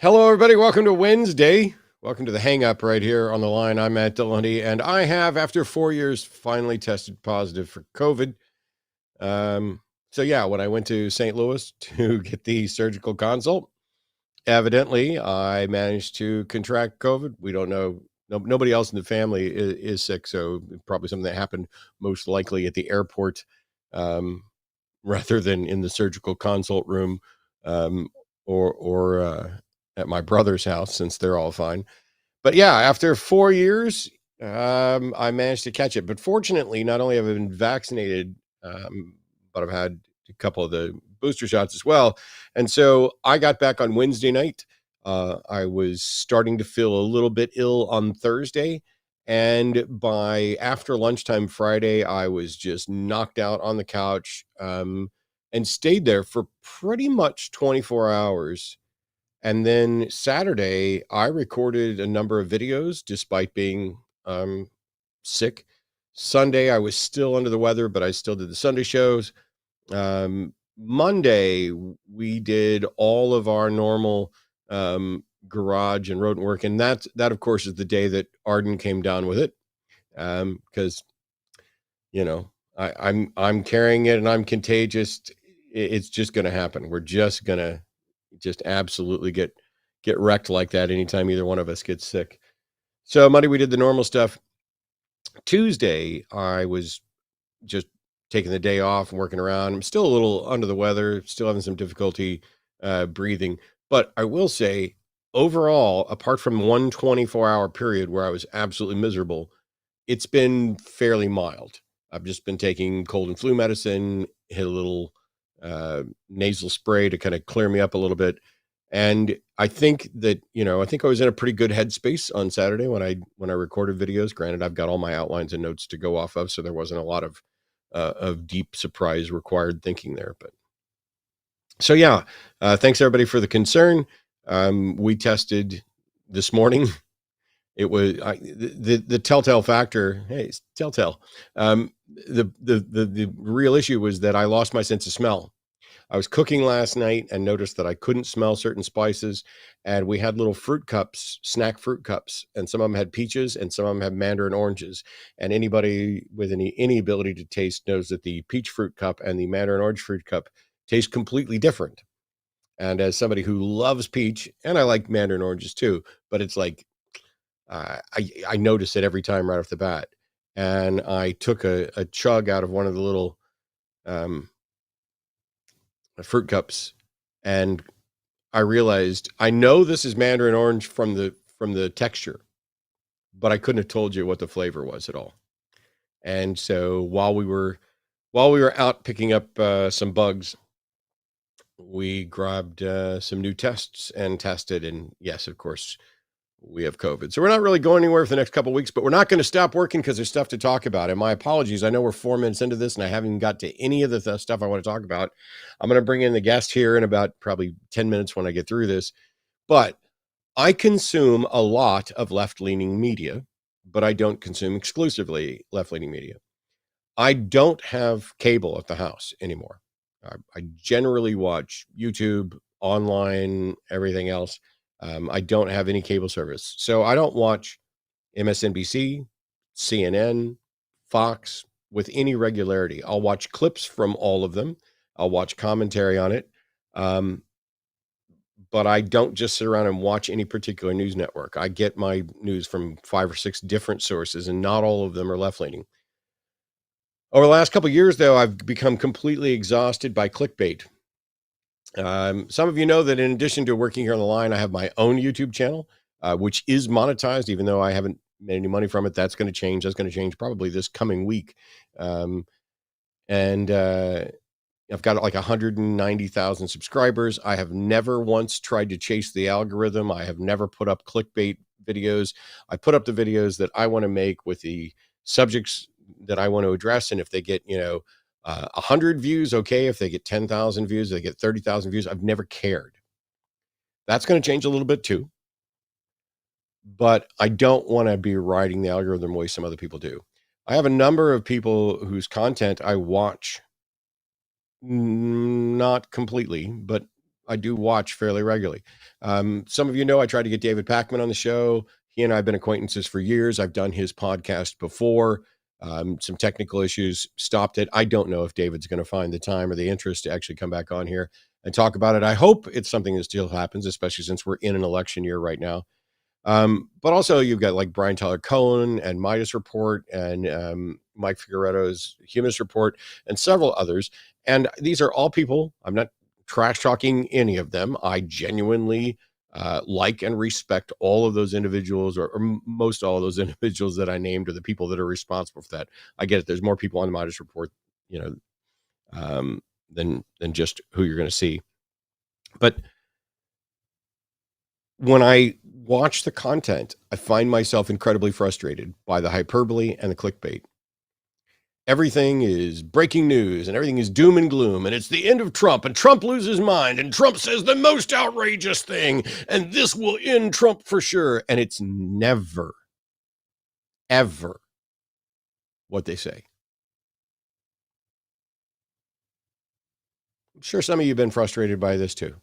Hello, everybody. Welcome to Wednesday. Welcome to the hang up right here on the line. I'm at Dillahunty, and I have, after 4 years, finally tested positive for COVID. So, yeah, when I went to St. Louis to get the surgical consult, evidently I managed to contract COVID. We don't know. Nobody else in the family is sick, so probably something that happened most likely at the airport um, rather than in the surgical consult room um, or at my brother's house since they're all fine. But yeah, after 4 years, I managed to catch it. But fortunately, not only have I been vaccinated, but I've had a couple of the booster shots as well. And so I got back on Wednesday night. I was starting to feel a little bit ill on Thursday. And by after lunchtime Friday, I was just knocked out on the couch and stayed there for pretty much 24 hours. And then Saturday, I recorded a number of videos despite being sick. Sunday, I was still under the weather, but I still did the Sunday shows. Monday, we did all of our normal garage and rodent work. And that, of course, is the day that Arden came down with it. Because, I'm carrying it and I'm contagious. It's just going to happen. We're just going to just absolutely get wrecked like that anytime either one of us gets sick. So Monday we did the normal stuff. Tuesday I was just taking the day off and working around. I'm still a little under the weather, still having some difficulty breathing, but I will say overall, apart from one 24-hour period where I was absolutely miserable, it's been fairly mild. I've just been taking cold and flu medicine, hit a little nasal spray to kind of clear me up a little bit. And I think that, I think I was in a pretty good headspace on Saturday when I recorded videos. Granted, I've got all my outlines and notes to go off of, so there wasn't a lot of deep surprise required thinking there. But so yeah, thanks everybody for the concern. We tested this morning. It was the telltale factor. Hey, it's telltale. The real issue was that I lost my sense of smell. I was cooking last night and noticed that I couldn't smell certain spices. And we had little fruit cups, snack fruit cups, and some of them had peaches and some of them had mandarin oranges. And anybody with any ability to taste knows that the peach fruit cup and the mandarin orange fruit cup taste completely different. And as somebody who loves peach, and I like mandarin oranges too, but it's like I notice it every time right off the bat. And I took a chug out of one of the little fruit cups, and I realized I know this is mandarin orange from the texture, but I couldn't have told you what the flavor was at all. And so while we were out picking up some bugs, we grabbed some new tests and tested. And yes, of course, we have COVID. So we're not really going anywhere for the next couple of weeks, but we're not going to stop working because there's stuff to talk about. And my apologies. I know we're 4 minutes into this and I haven't got to any of the stuff I want to talk about. I'm going to bring in the guest here in about probably 10 minutes when I get through this. But I consume a lot of left-leaning media, but I don't consume exclusively left-leaning media. I don't have cable at the house anymore. I generally watch YouTube, online, everything else. I don't have any cable service. So I don't watch MSNBC, CNN, Fox with any regularity. I'll watch clips from all of them. I'll watch commentary on it. But I don't just sit around and watch any particular news network. I get my news from 5 or 6 different sources, and not all of them are left-leaning. Over the last couple of years, though, I've become completely exhausted by clickbait. Some of you know that in addition to working here on the line, I have my own YouTube channel, which is monetized, even though I haven't made any money from it. That's going to change. That's going to change probably this coming week. And I've got like 190,000 subscribers. I have never once tried to chase the algorithm. I have never put up clickbait videos. I put up the videos that I want to make with the subjects that I want to address. And if they get, 100 views, okay. If they get 10,000 views, they get 30,000 views. I've never cared. That's going to change a little bit too. But I don't want to be riding the algorithm the way some other people do. I have a number of people whose content I watch, not completely, but I do watch fairly regularly. Some of you know I tried to get David Pakman on the show. He and I have been acquaintances for years. I've done his podcast before. Some technical issues stopped it. I don't know if David's going to find the time or the interest to actually come back on here and talk about it. I hope it's something that still happens, especially since we're in an election year right now. But also you've got like Brian Tyler Cohen and Midas Report and Mike Figueredo's Humanist Report and several others. And these are all people. I'm not trash talking any of them. I genuinely like and respect all of those individuals or most all of those individuals that I named or the people that are responsible for that. I get it. There's more people on the Midas Report, than just who you're going to see. But when I watch the content, I find myself incredibly frustrated by the hyperbole and the clickbait. Everything is breaking news and everything is doom and gloom and it's the end of Trump and Trump loses his mind and Trump says the most outrageous thing and this will end Trump for sure. And it's never, ever what they say. I'm sure some of you have been frustrated by this too.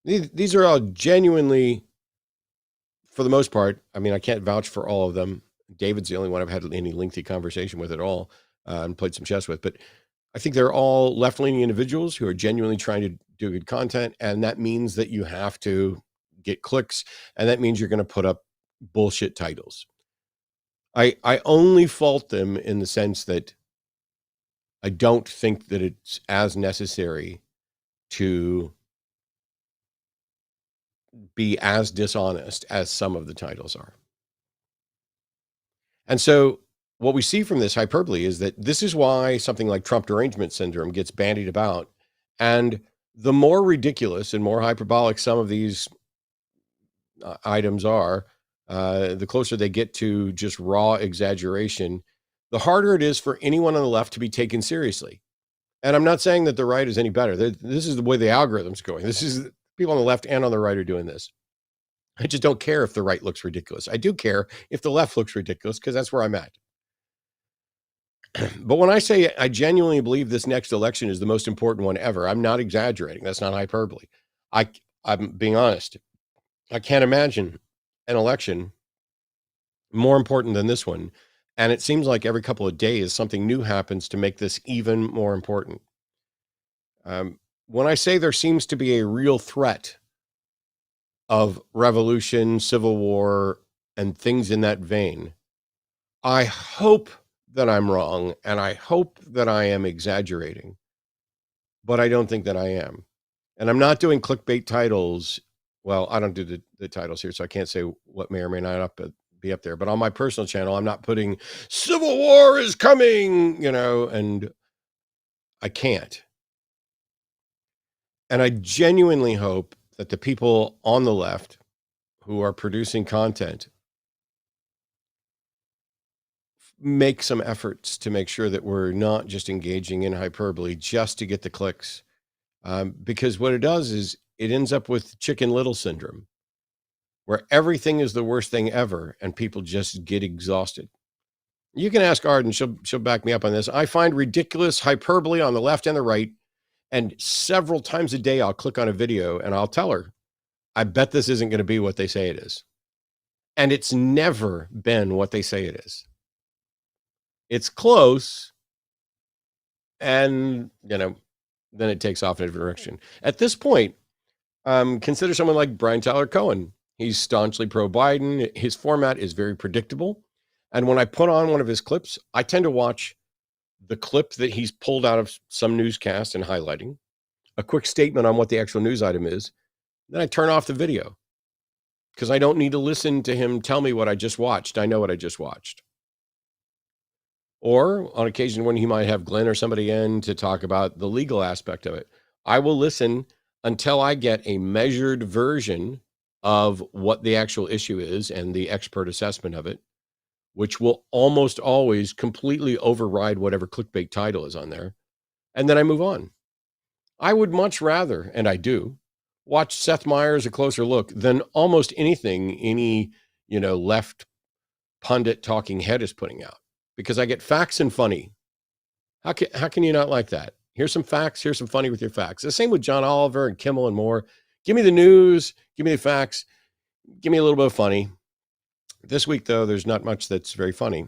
These are all genuinely, for the most part, I mean, I can't vouch for all of them. David's the only one I've had any lengthy conversation with at all and played some chess with. But I think they're all left-leaning individuals who are genuinely trying to do good content. And that means that you have to get clicks. And that means you're going to put up bullshit titles. I only fault them in the sense that I don't think that it's as necessary to be as dishonest as some of the titles are. And so what we see from this hyperbole is that this is why something like Trump derangement syndrome gets bandied about. And the more ridiculous and more hyperbolic some of these items are, the closer they get to just raw exaggeration, the harder it is for anyone on the left to be taken seriously. And I'm not saying that the right is any better. This is the way the algorithm's going. This is people on the left and on the right are doing this. I just don't care if the right looks ridiculous. I do care if the left looks ridiculous because that's where I'm at. But when I say I genuinely believe this next election is the most important one ever, I'm not exaggerating. That's not hyperbole. I'm being honest. I can't imagine an election more important than this one. And it seems like every couple of days, something new happens to make this even more important. When I say there seems to be a real threat of revolution, civil war, and things in that vein, I hope that I'm wrong, and I hope that I am exaggerating, but I don't think that I am. And I'm not doing clickbait titles. Well, I don't do the titles here, so I can't say what may or may not be up there. But on my personal channel, I'm not putting civil war is coming, and I can't. And I genuinely hope that the people on the left who are producing content make some efforts to make sure that we're not just engaging in hyperbole just to get the clicks. Because what it does is it ends up with Chicken Little syndrome, where everything is the worst thing ever and people just get exhausted. You can ask Arden, she'll back me up on this. I find ridiculous hyperbole on the left and the right, and several times a day I'll click on a video and I'll tell her, I bet this isn't going to be what they say it is. And it's never been what they say it is. It's close, and then it takes off in a different direction. At this point, consider someone like Brian Tyler Cohen. He's staunchly pro-Biden. His format is very predictable. And when I put on one of his clips, I tend to watch the clip that he's pulled out of some newscast and highlighting, a quick statement on what the actual news item is. Then I turn off the video because I don't need to listen to him tell me what I just watched. I know what I just watched. Or on occasion when he might have Glenn or somebody in to talk about the legal aspect of it, I will listen until I get a measured version of what the actual issue is and the expert assessment of it, which will almost always completely override whatever clickbait title is on there. And then I move on. I would much rather, and I do, watch Seth Meyers A Closer Look than almost anything any, left pundit talking head is putting out, because I get facts and funny. How can you not like that? Here's some facts. Here's some funny with your facts. The same with John Oliver and Kimmel and more. Give me the news. Give me the facts. Give me a little bit of funny. This week, though, there's not much that's very funny.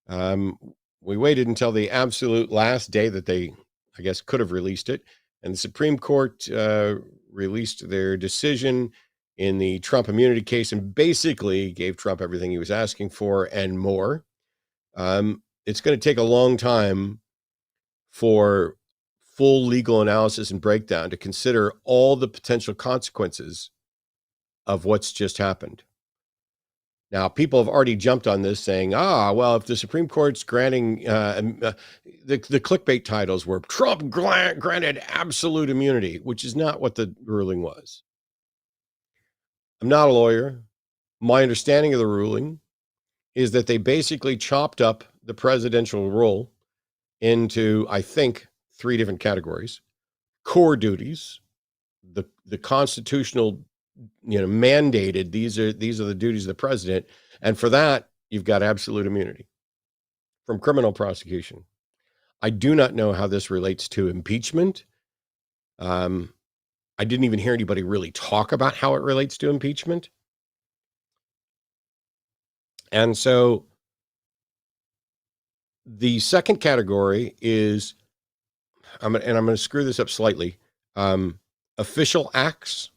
We waited until the absolute last day that they, I guess, could have released it. And the Supreme Court released their decision in the Trump immunity case and basically gave Trump everything he was asking for and more. It's going to take a long time for full legal analysis and breakdown to consider all the potential consequences of what's just happened. Now, people have already jumped on this saying, well, if the Supreme Court's granting, the clickbait titles were Trump granted absolute immunity, which is not what the ruling was. I'm not a lawyer. My understanding of the ruling is that they basically chopped up the presidential role into, I think, 3 different categories: core duties, the constitutional, mandated, these are the duties of the president, and for that you've got absolute immunity from criminal prosecution. I do not know how this relates to impeachment. I didn't even hear anybody really talk about how it relates to impeachment. And so the second category is, I'm going to screw this up slightly, official acts.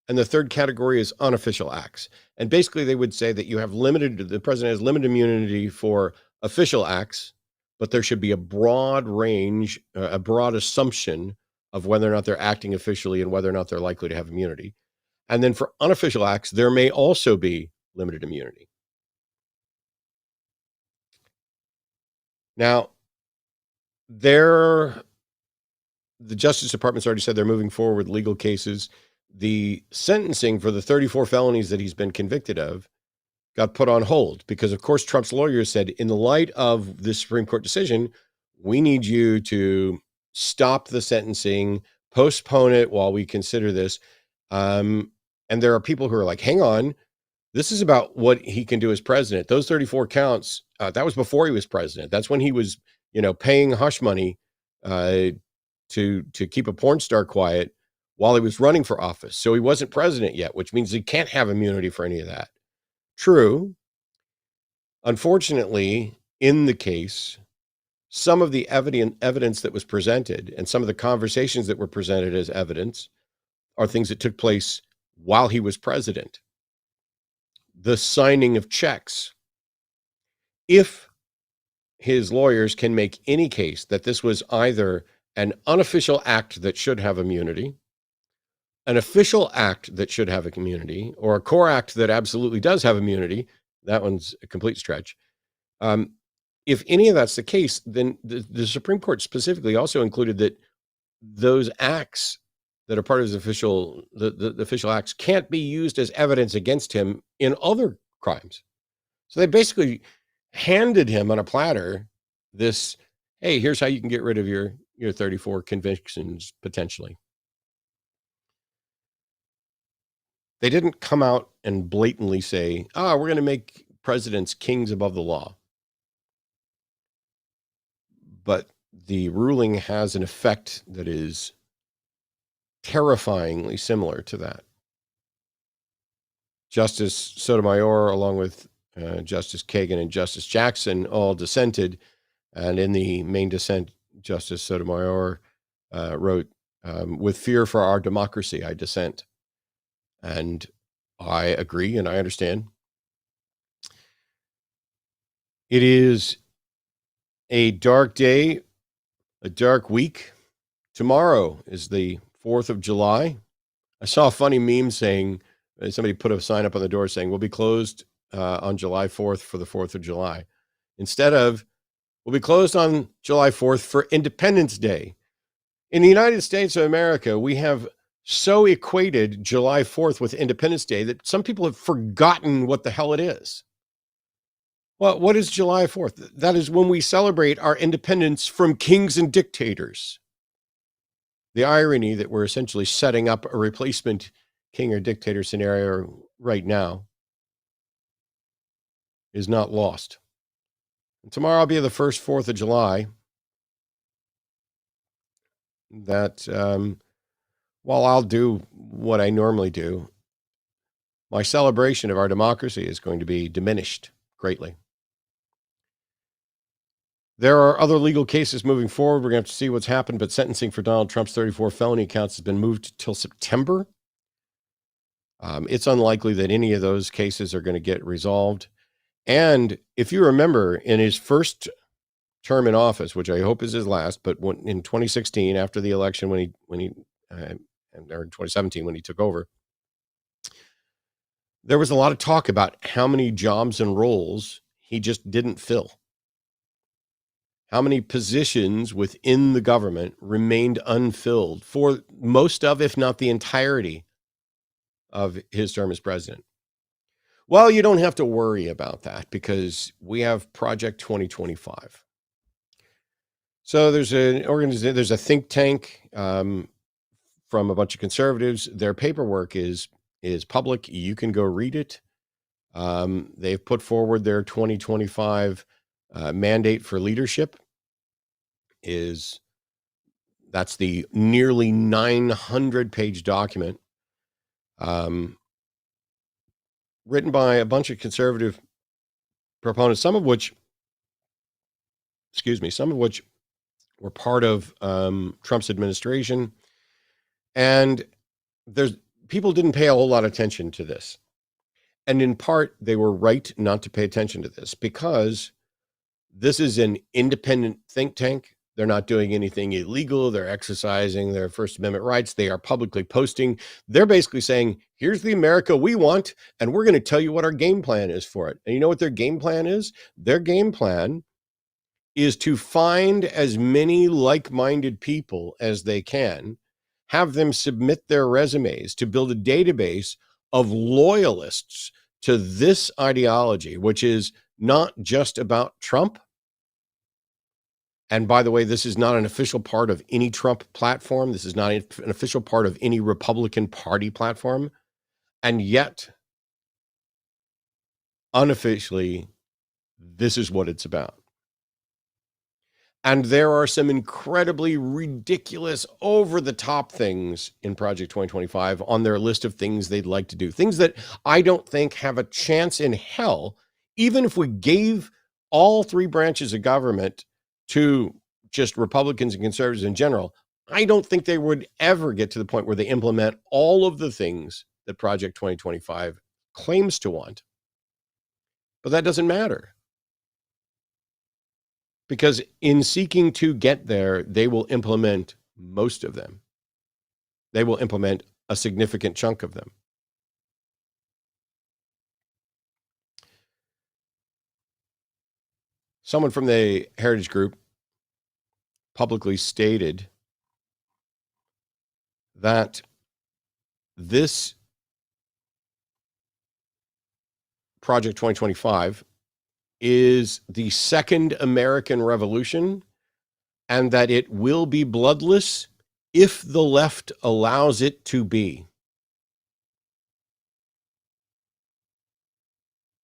And the third category is unofficial acts. And basically they would say that the president has limited immunity for official acts, but there should be a broad range, a broad assumption of whether or not they're acting officially and whether or not they're likely to have immunity. And then for unofficial acts, there may also be limited immunity. Now, the Justice Department's already said they're moving forward with legal cases. The sentencing for the 34 felonies that he's been convicted of got put on hold because, of course, Trump's lawyers said, in the light of this Supreme Court decision, we need you to stop the sentencing, postpone it while we consider this. And there are people who are like, hang on, this is about what he can do as president. Those 34 counts, that was before he was president. That's when he was, paying hush money to keep a porn star quiet while he was running for office. So he wasn't president yet, which means he can't have immunity for any of that. True. Unfortunately, in the case, some of the evidence that was presented and some of the conversations that were presented as evidence are things that took place while he was president. The signing of checks. If his lawyers can make any case that this was either an unofficial act that should have immunity, an official act that should have immunity, or a core act that absolutely does have immunity, that one's a complete stretch. If any of that's the case, then the Supreme Court specifically also included that those acts that are part of his the official acts can't be used as evidence against him in other crimes. So they basically handed him on a platter this, hey, here's how you can get rid of your 34 convictions potentially. They didn't come out and blatantly say, we're going to make presidents kings above the law. But the ruling has an effect that is terrifyingly similar to that. Justice Sotomayor, along with Justice Kagan and Justice Jackson, all dissented. And in the main dissent, Justice Sotomayor wrote, with fear for our democracy, I dissent. And I agree and I understand. It is a dark day, a dark week. Tomorrow is the 4th of July. I saw a funny meme saying, somebody put a sign up on the door saying, we'll be closed on July 4th for the 4th of July. Instead of, we'll be closed on July 4th for Independence Day. In the United States of America, we have so equated July 4th with Independence Day that some people have forgotten what the hell it is. Well, what is July 4th? That is when we celebrate our independence from kings and dictators. The irony that we're essentially setting up a replacement king or dictator scenario right now is not lost. And tomorrow will be the first 4th of July. that while I'll do what I normally do, my celebration of our democracy is going to be diminished greatly. There are other legal cases moving forward. We're going to have to see what's happened, but sentencing for Donald Trump's 34 felony counts has been moved till September. It's unlikely that any of those cases are going to get resolved. And if you remember, in his first term in office, which I hope is his last, but in 2016, after the election, or in 2017 when he took over, there was a lot of talk about how many jobs and roles he just didn't fill. How many positions within the government remained unfilled for most of, if not the entirety of his term as president. Well, you don't have to worry about that because we have Project 2025. So there's an organization, there's a think tank from a bunch of conservatives. Their paperwork is public. You can go read it. They've put forward their 2025 mandate for leadership. That's the nearly 900-page document written by a bunch of conservative proponents, some of which were part of Trump's administration. And people didn't pay a whole lot of attention to this. And in part, they were right not to pay attention to this because this is an independent think tank. They're not doing anything illegal. They're exercising their First Amendment rights. They are publicly posting. They're basically saying, here's the America we want, and we're going to tell you what our game plan is for it. And you know what their game plan is? Their game plan is to find as many like-minded people as they can, have them submit their resumes to build a database of loyalists to this ideology, which is not just about Trump. And by the way, this is not an official part of any Trump platform. This is not an official part of any Republican Party platform. And yet, unofficially, this is what it's about. And there are some incredibly ridiculous, over-the-top things in Project 2025 on their list of things they'd like to do. Things that I don't think have a chance in hell, even if we gave all three branches of government to just Republicans and conservatives in general. I don't think they would ever get to the point where they implement all of the things that Project 2025 claims to want. But that doesn't matter. Because in seeking to get there, they will implement most of them. They will implement a significant chunk of them. Someone from the Heritage Group publicly stated that this Project 2025 is the second American Revolution and that it will be bloodless if the left allows it to be.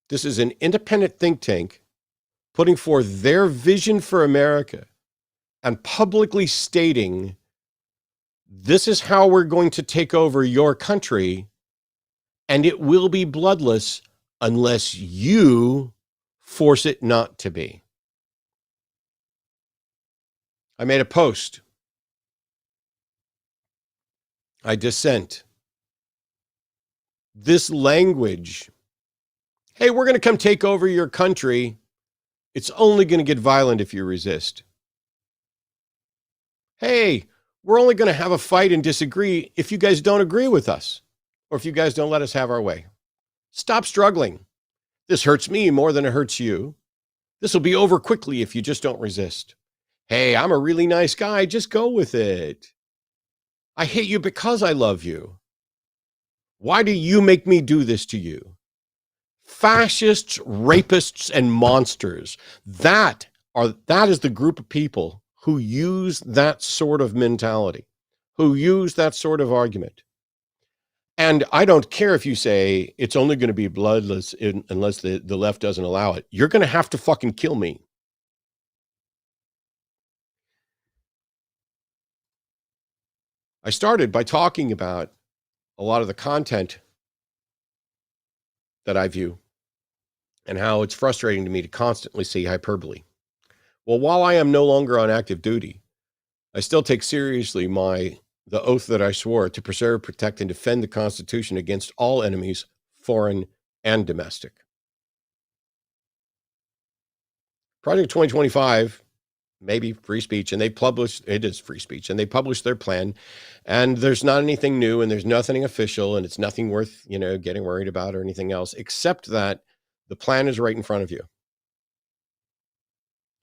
This is an independent think tank putting forth their vision for America and publicly stating, this is how we're going to take over your country, and it will be bloodless unless you force it not to be. I made a post. I dissent. This language, hey, we're going to come take over your country. It's only going to get violent if you resist. Hey, we're only going to have a fight and disagree if you guys don't agree with us or if you guys don't let us have our way. Stop struggling. This hurts me more than it hurts you. This will be over quickly if you just don't resist. Hey, I'm a really nice guy. Just go with it. I hate you because I love you. Why do you make me do this to you? Fascists, rapists, and monsters. That is the group of people who use that sort of mentality, who use that sort of argument. And I don't care if you say it's only going to be bloodless unless the left doesn't allow it. You're going to have to fucking kill me. I started by talking about a lot of the content that I view and how it's frustrating to me to constantly see hyperbole. Well, while I am no longer on active duty, I still take seriously the oath that I swore to preserve, protect, and defend the Constitution against all enemies, foreign and domestic. Project 2025, maybe free speech, and it is free speech, and they published their plan, and there's not anything new, and there's nothing official, and it's nothing worth, getting worried about or anything else, except that the plan is right in front of you.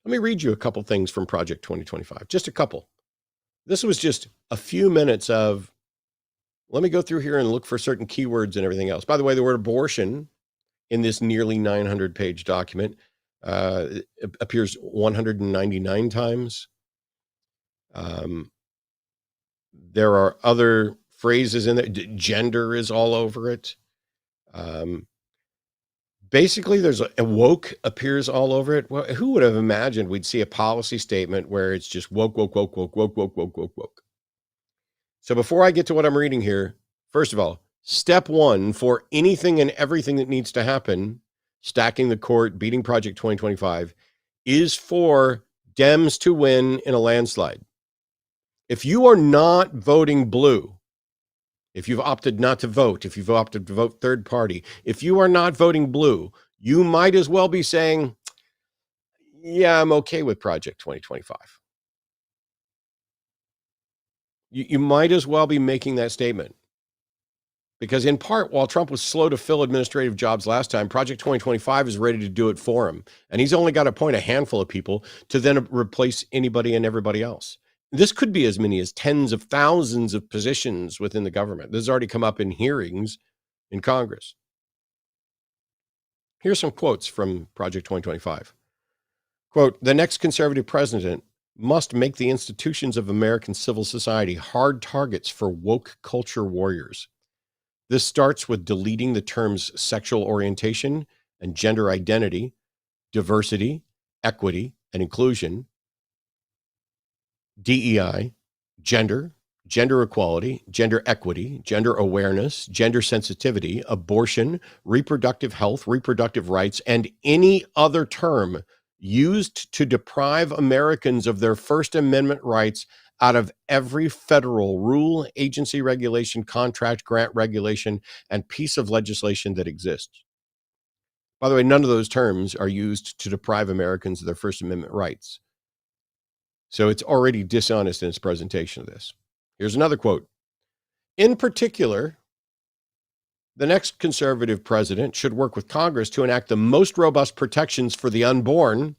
Let me read you a couple things from Project 2025, just a couple. This was just a few minutes of, let me go through here and look for certain keywords and everything else. By the way, the word abortion in this nearly 900-page document appears 199 times. There are other phrases in there. Gender is all over it. Basically, there's a woke appears all over it. Well, who would have imagined we'd see a policy statement where it's just woke, woke, woke, woke, woke, woke, woke, woke, woke. So before I get to what I'm reading here, first of all, step one for anything and everything that needs to happen, stacking the court, beating Project 2025, is for Dems to win in a landslide. If you are not voting blue, if you've opted not to vote, if you've opted to vote third party, if you are not voting blue, you might as well be saying, yeah, I'm okay with Project 2025. You might as well be making that statement. Because in part, while Trump was slow to fill administrative jobs last time, Project 2025 is ready to do it for him. And he's only got to appoint a handful of people to then replace anybody and everybody else. This could be as many as tens of thousands of positions within the government. This has already come up in hearings in Congress. Here's some quotes from Project 2025. Quote, the next conservative president must make the institutions of American civil society hard targets for woke culture warriors. This starts with deleting the terms sexual orientation and gender identity, diversity, equity, and inclusion, DEI, gender, gender equality, gender equity, gender awareness, gender sensitivity, abortion, reproductive health, reproductive rights, and any other term used to deprive Americans of their First Amendment rights out of every federal rule, agency regulation, contract, grant regulation, and piece of legislation that exists. By the way, none of those terms are used to deprive Americans of their First Amendment rights. So it's already dishonest in its presentation of this. Here's another quote. In particular, the next conservative president should work with Congress to enact the most robust protections for the unborn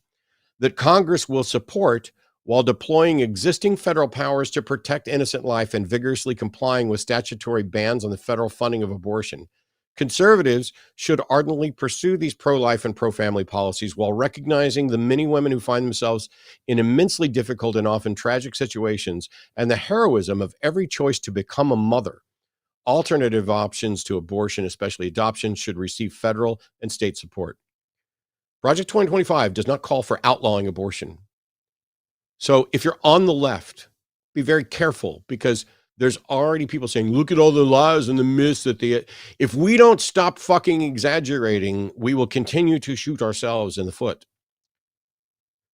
that Congress will support while deploying existing federal powers to protect innocent life and vigorously complying with statutory bans on the federal funding of abortion. Conservatives should ardently pursue these pro-life and pro-family policies while recognizing the many women who find themselves in immensely difficult and often tragic situations and the heroism of every choice to become a mother. Alternative options to abortion, especially adoption, should receive federal and state support. Project 2025 does not call for outlawing abortion. So if you're on the left, be very careful because there's already people saying, look at all the lies and the myths if we don't stop fucking exaggerating, we will continue to shoot ourselves in the foot.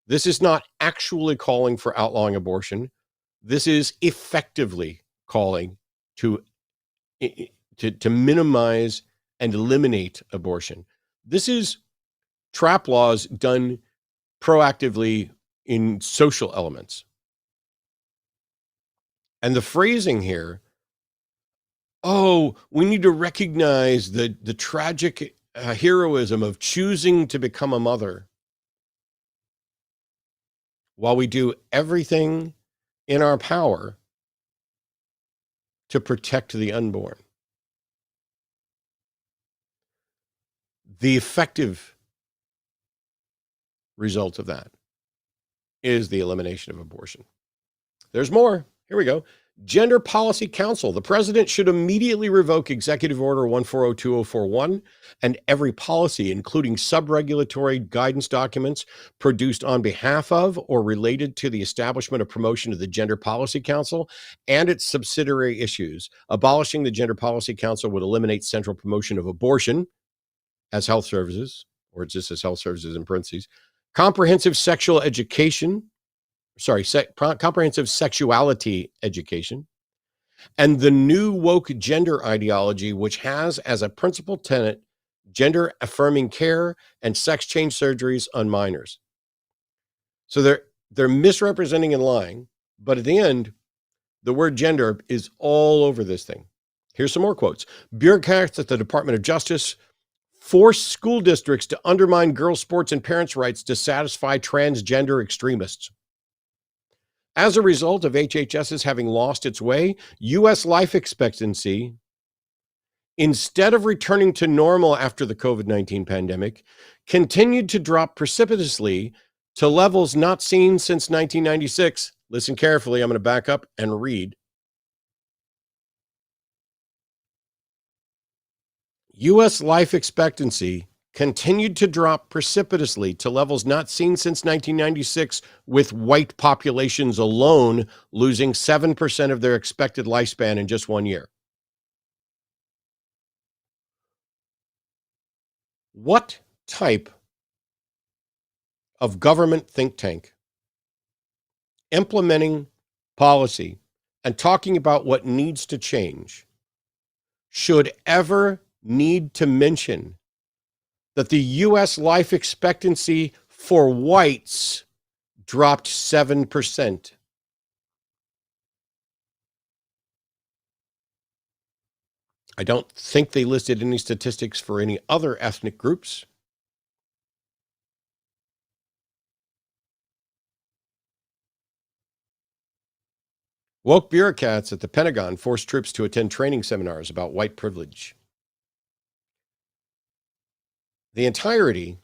This is not actually calling for outlawing abortion. This is effectively calling to minimize and eliminate abortion. This is trap laws done proactively in social elements. And the phrasing here, we need to recognize the tragic heroism of choosing to become a mother while we do everything in our power to protect the unborn. The effective result of that is the elimination of abortion. There's more. Here we go. Gender Policy Council. The president should immediately revoke Executive Order 1402041 and every policy, including sub-regulatory guidance documents produced on behalf of or related to the establishment or promotion of the Gender Policy Council and its subsidiary issues. Abolishing the Gender Policy Council would eliminate central promotion of abortion as health services, or it just says health services in parentheses, comprehensive sexual education, comprehensive sexuality education, and the new woke gender ideology, which has as a principal tenet gender affirming care and sex change surgeries on minors. So they're misrepresenting and lying, but at the end, the word gender is all over this thing. Here's some more quotes. Bureaucrats at the Department of Justice force school districts to undermine girls' sports and parents' rights to satisfy transgender extremists. As a result of HHS's having lost its way, U.S. life expectancy, instead of returning to normal after the COVID-19 pandemic, continued to drop precipitously to levels not seen since 1996. Listen carefully. I'm going to back up and read. U.S. life expectancy continued to drop precipitously to levels not seen since 1996, with white populations alone losing 7% of their expected lifespan in just 1 year. What type of government think tank implementing policy and talking about what needs to change should ever need to mention that the U.S. life expectancy for whites dropped 7%? I don't think they listed any statistics for any other ethnic groups. Woke bureaucrats at the Pentagon forced troops to attend training seminars about white privilege. The entirety,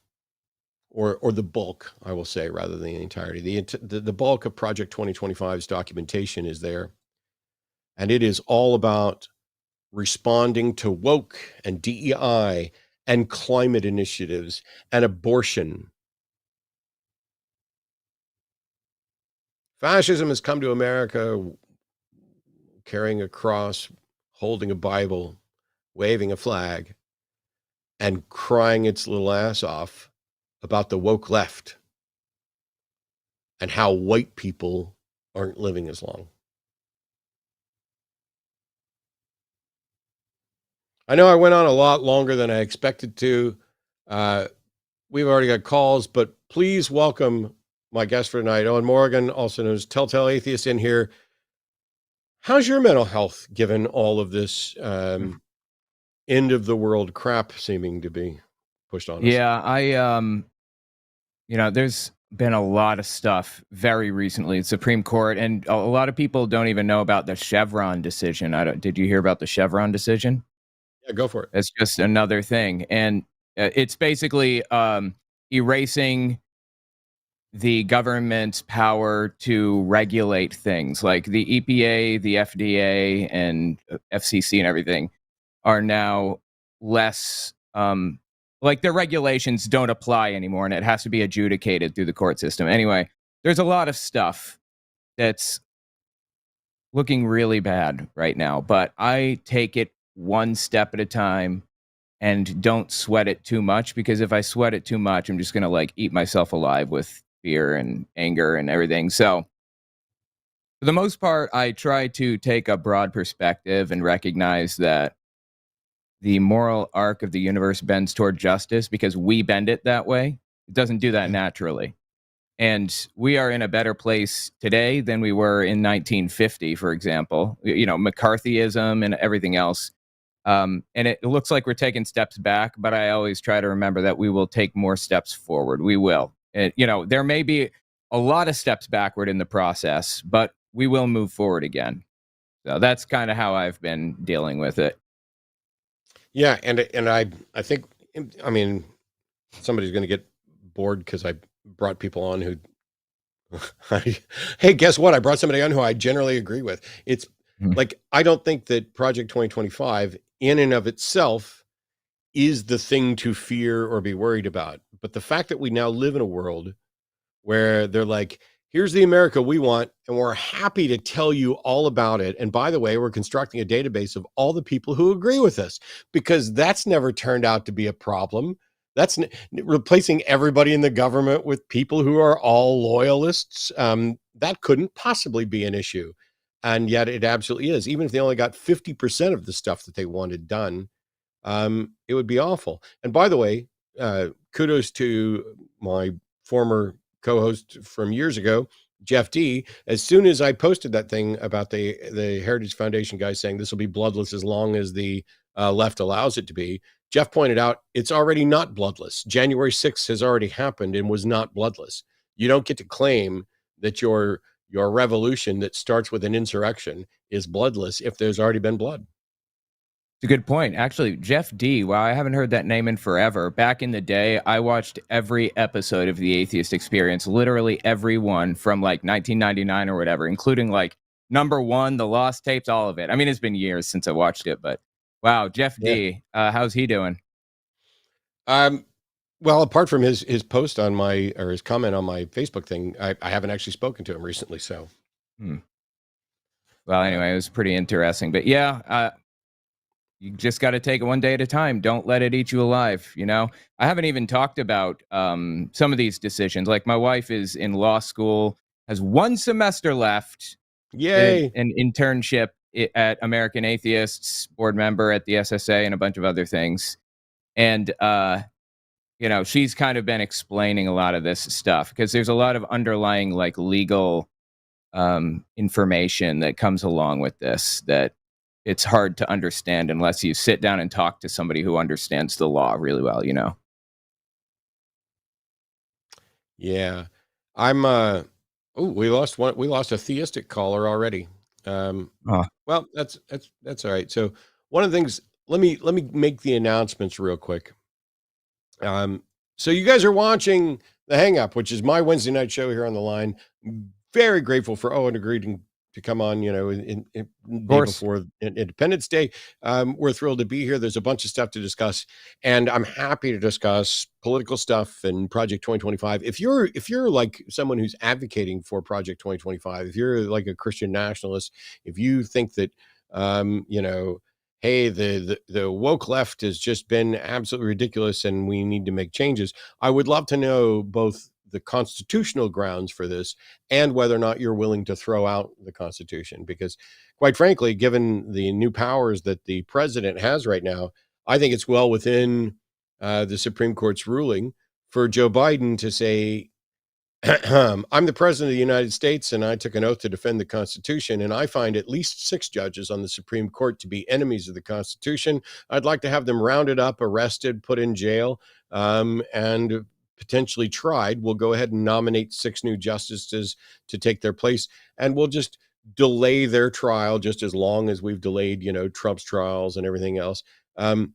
or the bulk, I will say, rather than the entirety, the bulk of Project 2025's documentation is there. And it is all about responding to woke and DEI and climate initiatives and abortion. Fascism has come to America carrying a cross, holding a Bible, waving a flag, and crying its little ass off about the woke left and how white people aren't living as long. I know I went on a lot longer than I expected to. We've already got calls, but please welcome my guest for tonight, Owen Morgan, also known as Telltale Atheist, in here. How's your mental health given all of this end of the world crap seeming to be pushed on us? Yeah, there's been a lot of stuff very recently. Supreme Court, and a lot of people don't even know about the Chevron decision. Did you hear about the Chevron decision? Yeah, go for it. It's just another thing, and it's basically erasing the government's power to regulate things, like the EPA, the FDA, and FCC and everything are now less, like their regulations don't apply anymore, and it has to be adjudicated through the court system. Anyway, there's a lot of stuff that's looking really bad right now, but I take it one step at a time and don't sweat it too much, because if I sweat it too much, I'm just going to eat myself alive with fear and anger and everything. So for the most part, I try to take a broad perspective and recognize that the moral arc of the universe bends toward justice because we bend it that way. It doesn't do that naturally. And we are in a better place today than we were in 1950, for example. McCarthyism and everything else. And it looks like we're taking steps back, but I always try to remember that we will take more steps forward. We will. There may be a lot of steps backward in the process, but we will move forward again. So that's kind of how I've been dealing with it. Yeah, and I think, I mean, somebody's going to get bored because I brought people on who, hey, guess what? I brought somebody on who I generally agree with. It's Like, I don't think that Project 2025 in and of itself is the thing to fear or be worried about. But the fact that we now live in a world where they're like, here's the America we want, and we're happy to tell you all about it. And by the way, we're constructing a database of all the people who agree with us, because that's never turned out to be a problem. That's replacing everybody in the government with people who are all loyalists. That couldn't possibly be an issue. And yet it absolutely is. Even if they only got 50% of the stuff that they wanted done, it would be awful. And by the way, kudos to my former co-host from years ago, Jeff D. As soon as I posted that thing about the Heritage Foundation guy saying this will be bloodless as long as the left allows it to be, Jeff pointed out it's already not bloodless. January 6th has already happened and was not bloodless. You don't get to claim that your revolution that starts with an insurrection is bloodless if there's already been blood. It's a good point. Actually, Jeff D, wow, I haven't heard that name in forever. Back in the day, I watched every episode of The Atheist Experience, literally every one from like 1999 or whatever, including like number 1, the Lost Tapes, all of it. I mean, it's been years since I watched it, but wow, Jeff D, how's he doing? Well, apart from his post on his comment on my Facebook thing, I haven't actually spoken to him recently. So, well, anyway, it was pretty interesting. But yeah, you just got to take it one day at a time. Don't let it eat you alive. You know, I haven't even talked about some of these decisions. Like my wife is in law school, has 1 semester left. Yay! An internship at American Atheists, board member at the SSA, and a bunch of other things. And you know, she's kind of been explaining a lot of this stuff because there's a lot of underlying like legal information that comes along with this that it's hard to understand unless you sit down and talk to somebody who understands the law really well, you know? Yeah. I'm we lost a theistic caller already. Well, that's all right. So one of the things, let me make the announcements real quick. So you guys are watching The Hang Up, which is my Wednesday night show here on the line. Very grateful for Owen agreeing to come on, you know, in day before Independence Day. We're thrilled to be here. There's a bunch of stuff to discuss, and I'm happy to discuss political stuff and Project 2025. If you're like someone who's advocating for Project 2025, if you're like a Christian nationalist, if you think that, you know, hey, the woke left has just been absolutely ridiculous and we need to make changes, I would love to know both the constitutional grounds for this and whether or not you're willing to throw out the Constitution. Because quite frankly, given the new powers that the president has right now, I think it's well within the Supreme Court's ruling for Joe Biden to say, I'm the president of the United States and I took an oath to defend the Constitution, and I find at least 6 judges on the Supreme Court to be enemies of the Constitution. I'd like to have them rounded up, arrested, put in jail, and potentially tried. We'll go ahead and nominate 6 new justices to take their place, and we'll just delay their trial just as long as we've delayed, you know, Trump's trials and everything else. And,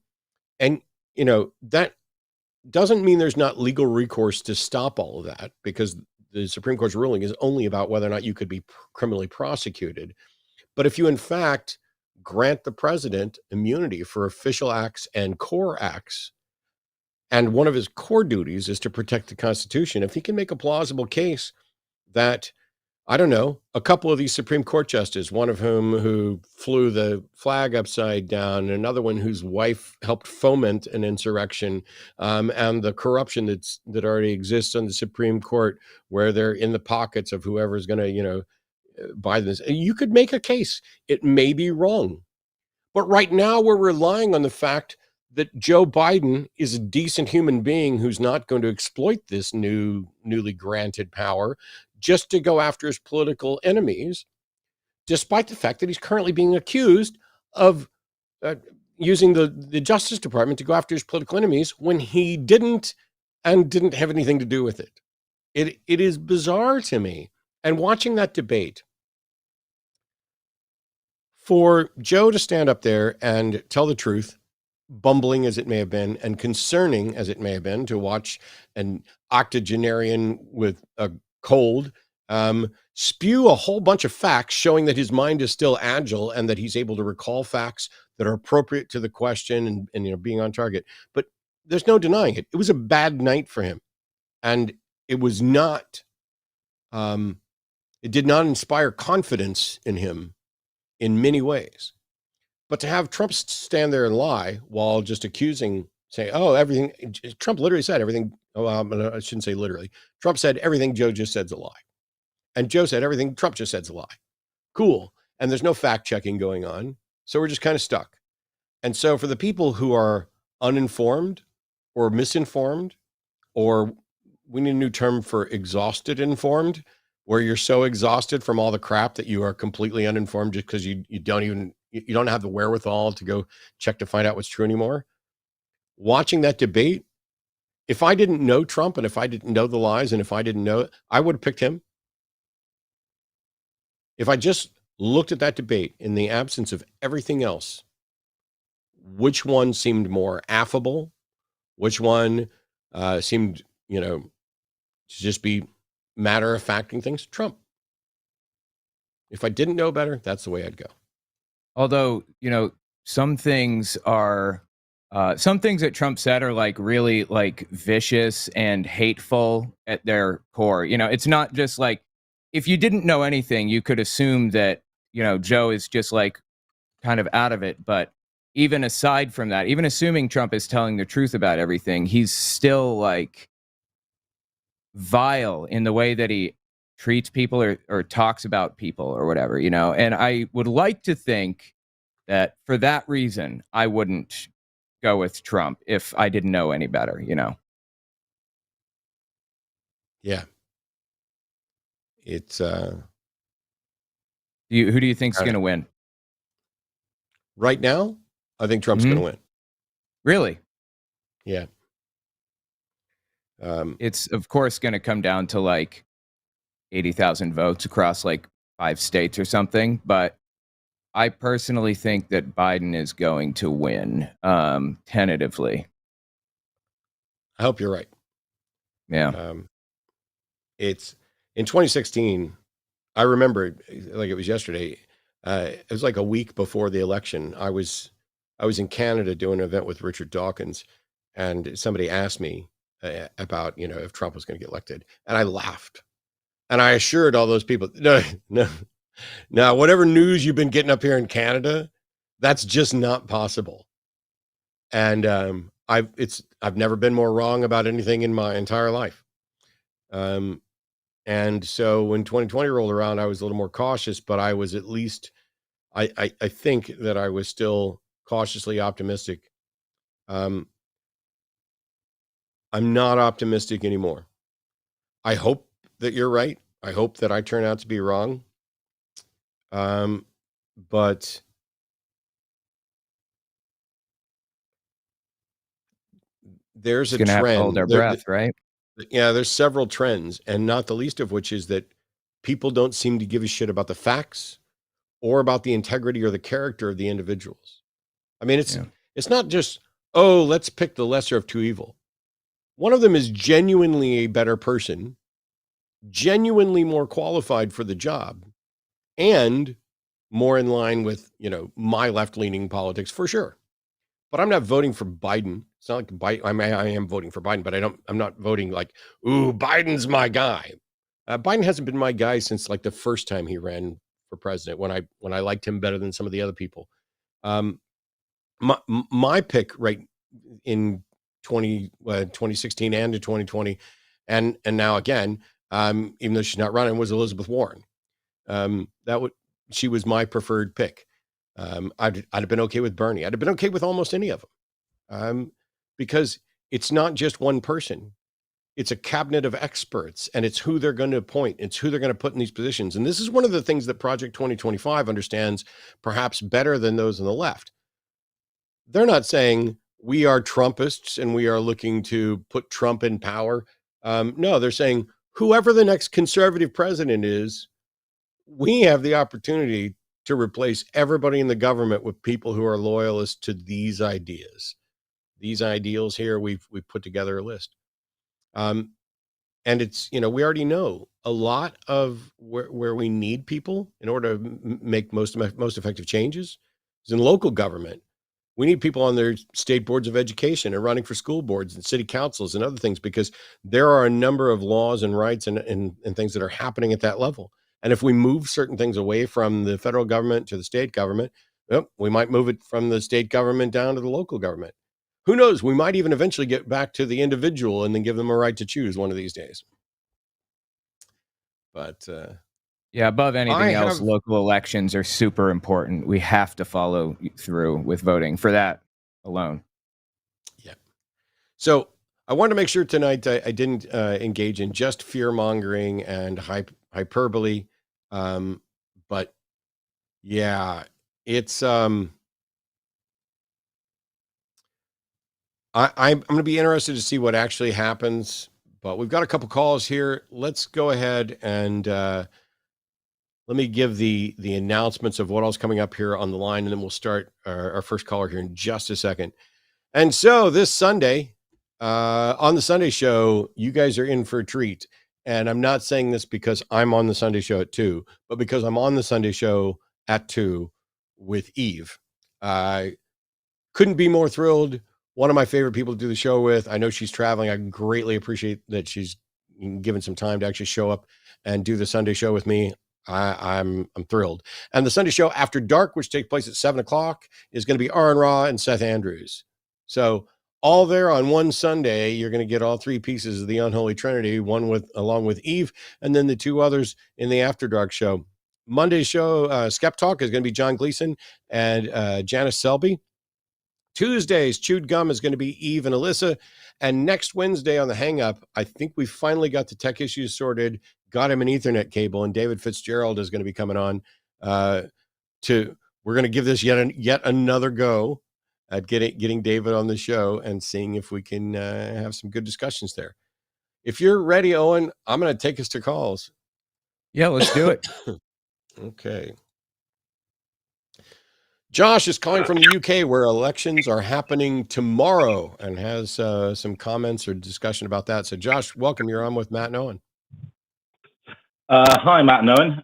you know, that doesn't mean there's not legal recourse to stop all of that, because the Supreme Court's ruling is only about whether or not you could be criminally prosecuted. But if you, in fact, grant the president immunity for official acts and core acts, and one of his core duties is to protect the Constitution, if he can make a plausible case that, I don't know, a couple of these Supreme Court justices, one of whom who flew the flag upside down, and another one whose wife helped foment an insurrection, and the corruption that already exists on the Supreme Court, where they're in the pockets of whoever's going to, you know, buy this. You could make a case. It may be wrong. But right now we're relying on the fact that Joe Biden is a decent human being who's not going to exploit this newly granted power just to go after his political enemies, despite the fact that he's currently being accused of using the Justice Department to go after his political enemies when he didn't have anything to do with it. It is bizarre to me. And watching that debate, for Joe to stand up there and tell the truth, bumbling as it may have been and concerning as it may have been to watch an octogenarian with a cold spew a whole bunch of facts showing that his mind is still agile and that he's able to recall facts that are appropriate to the question and being on target. But there's no denying it. It was a bad night for him. And it was not, it did not inspire confidence in him in many ways. But to have Trump stand there and lie while just accusing, say, oh, everything, Trump literally said everything. Oh, I shouldn't say literally. Trump said everything Joe just said's a lie. And Joe said everything Trump just said's a lie. Cool. And there's no fact checking going on. So we're just kind of stuck. And so for the people who are uninformed or misinformed, or we need a new term for exhausted informed, where you're so exhausted from all the crap that you are completely uninformed just because you don't have the wherewithal to go check to find out what's true anymore. Watching that debate, if I didn't know Trump and if I didn't know the lies and if I didn't know it, I would have picked him. If I just looked at that debate in the absence of everything else, which one seemed more affable? Which one seemed, to just be matter-of-facting things? Trump. If I didn't know better, that's the way I'd go. Although, some things that Trump said are like really like vicious and hateful at their core. It's not just like, if you didn't know anything, you could assume that, Joe is just like kind of out of it. But even aside from that, even assuming Trump is telling the truth about everything, he's still like vile in the way that he treats people or talks about people or whatever, and I would like to think that for that reason, I wouldn't go with Trump if I didn't know any better, Yeah. It's who do you think's going to win? Right now, I think Trump's going to win. Really? Yeah. It's of course going to come down to like 80,000 votes across like 5 states or something, but I personally think that Biden is going to win, tentatively. I hope you're right. Yeah. It's in 2016. I remember like it was yesterday. It was like a week before the election. I was in Canada doing an event with Richard Dawkins, and somebody asked me about if Trump was going to get elected, and I laughed, and I assured all those people, no, whatever news you've been getting up here in Canada, that's just not possible. And I've never been more wrong about anything in my entire life. And so when 2020 rolled around, I was a little more cautious, but I was at least, I think that I was still cautiously optimistic. I'm not optimistic anymore. I hope that you're right. I hope that I turn out to be wrong. But there's a Gonna have to trend. hold our breath, right? Yeah, there's several trends, and not the least of which is that people don't seem to give a shit about the facts or about the integrity or the character of the individuals. I mean, it's not just, oh, let's pick the lesser of two evil. One of them is genuinely a better person, genuinely more qualified for the job, and more in line with, my left-leaning politics for sure. But I'm not voting for Biden. It's not like Biden. I am voting for Biden, but I'm not voting like, ooh, Biden's my guy. Biden hasn't been my guy since like the first time he ran for president, when I liked him better than some of the other people. My pick right in 2016 and to 2020, and now again, even though she's not running, was Elizabeth Warren. She was my preferred pick. I'd have been okay with Bernie. I'd have been okay with almost any of them, because it's not just one person. It's a cabinet of experts, and it's who they're going to appoint. It's who they're going to put in these positions. And this is one of the things that Project 2025 understands perhaps better than those on the left. They're not saying we are Trumpists and we are looking to put Trump in power. No, they're saying whoever the next conservative president is, we have the opportunity to replace everybody in the government with people who are loyalists to these ideas. These ideals here, we've put together a list. and it's, we already know a lot of where we need people in order to make most effective changes is in local government. We need people on their state boards of education and running for school boards and city councils and other things, because there are a number of laws and rights and things that are happening at that level. And if we move certain things away from the federal government to the state government, we might move it from the state government down to the local government. Who knows? We might even eventually get back to the individual and then give them a right to choose one of these days. But yeah, above anything else, have local elections are super important. We have to follow through with voting for that alone. Yeah. So I wanted to make sure tonight I didn't engage in just fear mongering and hyperbole. But yeah, it's I'm going to be interested to see what actually happens. But we've got a couple calls here. Let's go ahead and let me give the announcements of what else coming up here on the line, and then we'll start our first caller here in just a second. And so this Sunday, on the Sunday show, you guys are in for a treat. And I'm not saying this because I'm on the Sunday show at 2, but because I'm on the Sunday show at 2 with Eve. I couldn't be more thrilled. One of my favorite people to do the show with. I know she's traveling. I greatly appreciate that she's given some time to actually show up and do the Sunday show with me. I'm thrilled. And the Sunday show After Dark, which takes place at 7:00, is going to be Aron Ra and Seth Andrews. So all there on one Sunday, you're going to get all three pieces of the Unholy Trinity, along with Eve, and then the two others in the After Dark show. Monday's show, Skeptalk, is going to be John Gleason and Janice Selby. Tuesday's Chewed Gum is going to be Eve and Alyssa. And next Wednesday on the Hang Up, I think we finally got the tech issues sorted, got him an Ethernet cable, and David Fitzgerald is going to be coming on. We're going to give this yet another go at getting David on the show and seeing if we can have some good discussions there. If you're ready, Owen, I'm going to take us to calls. Yeah, let's do it. Okay. Josh is calling from the UK, where elections are happening tomorrow, and has some comments or discussion about that. So, Josh, welcome. You're on with Matt and Owen. Hi, Matt and Owen.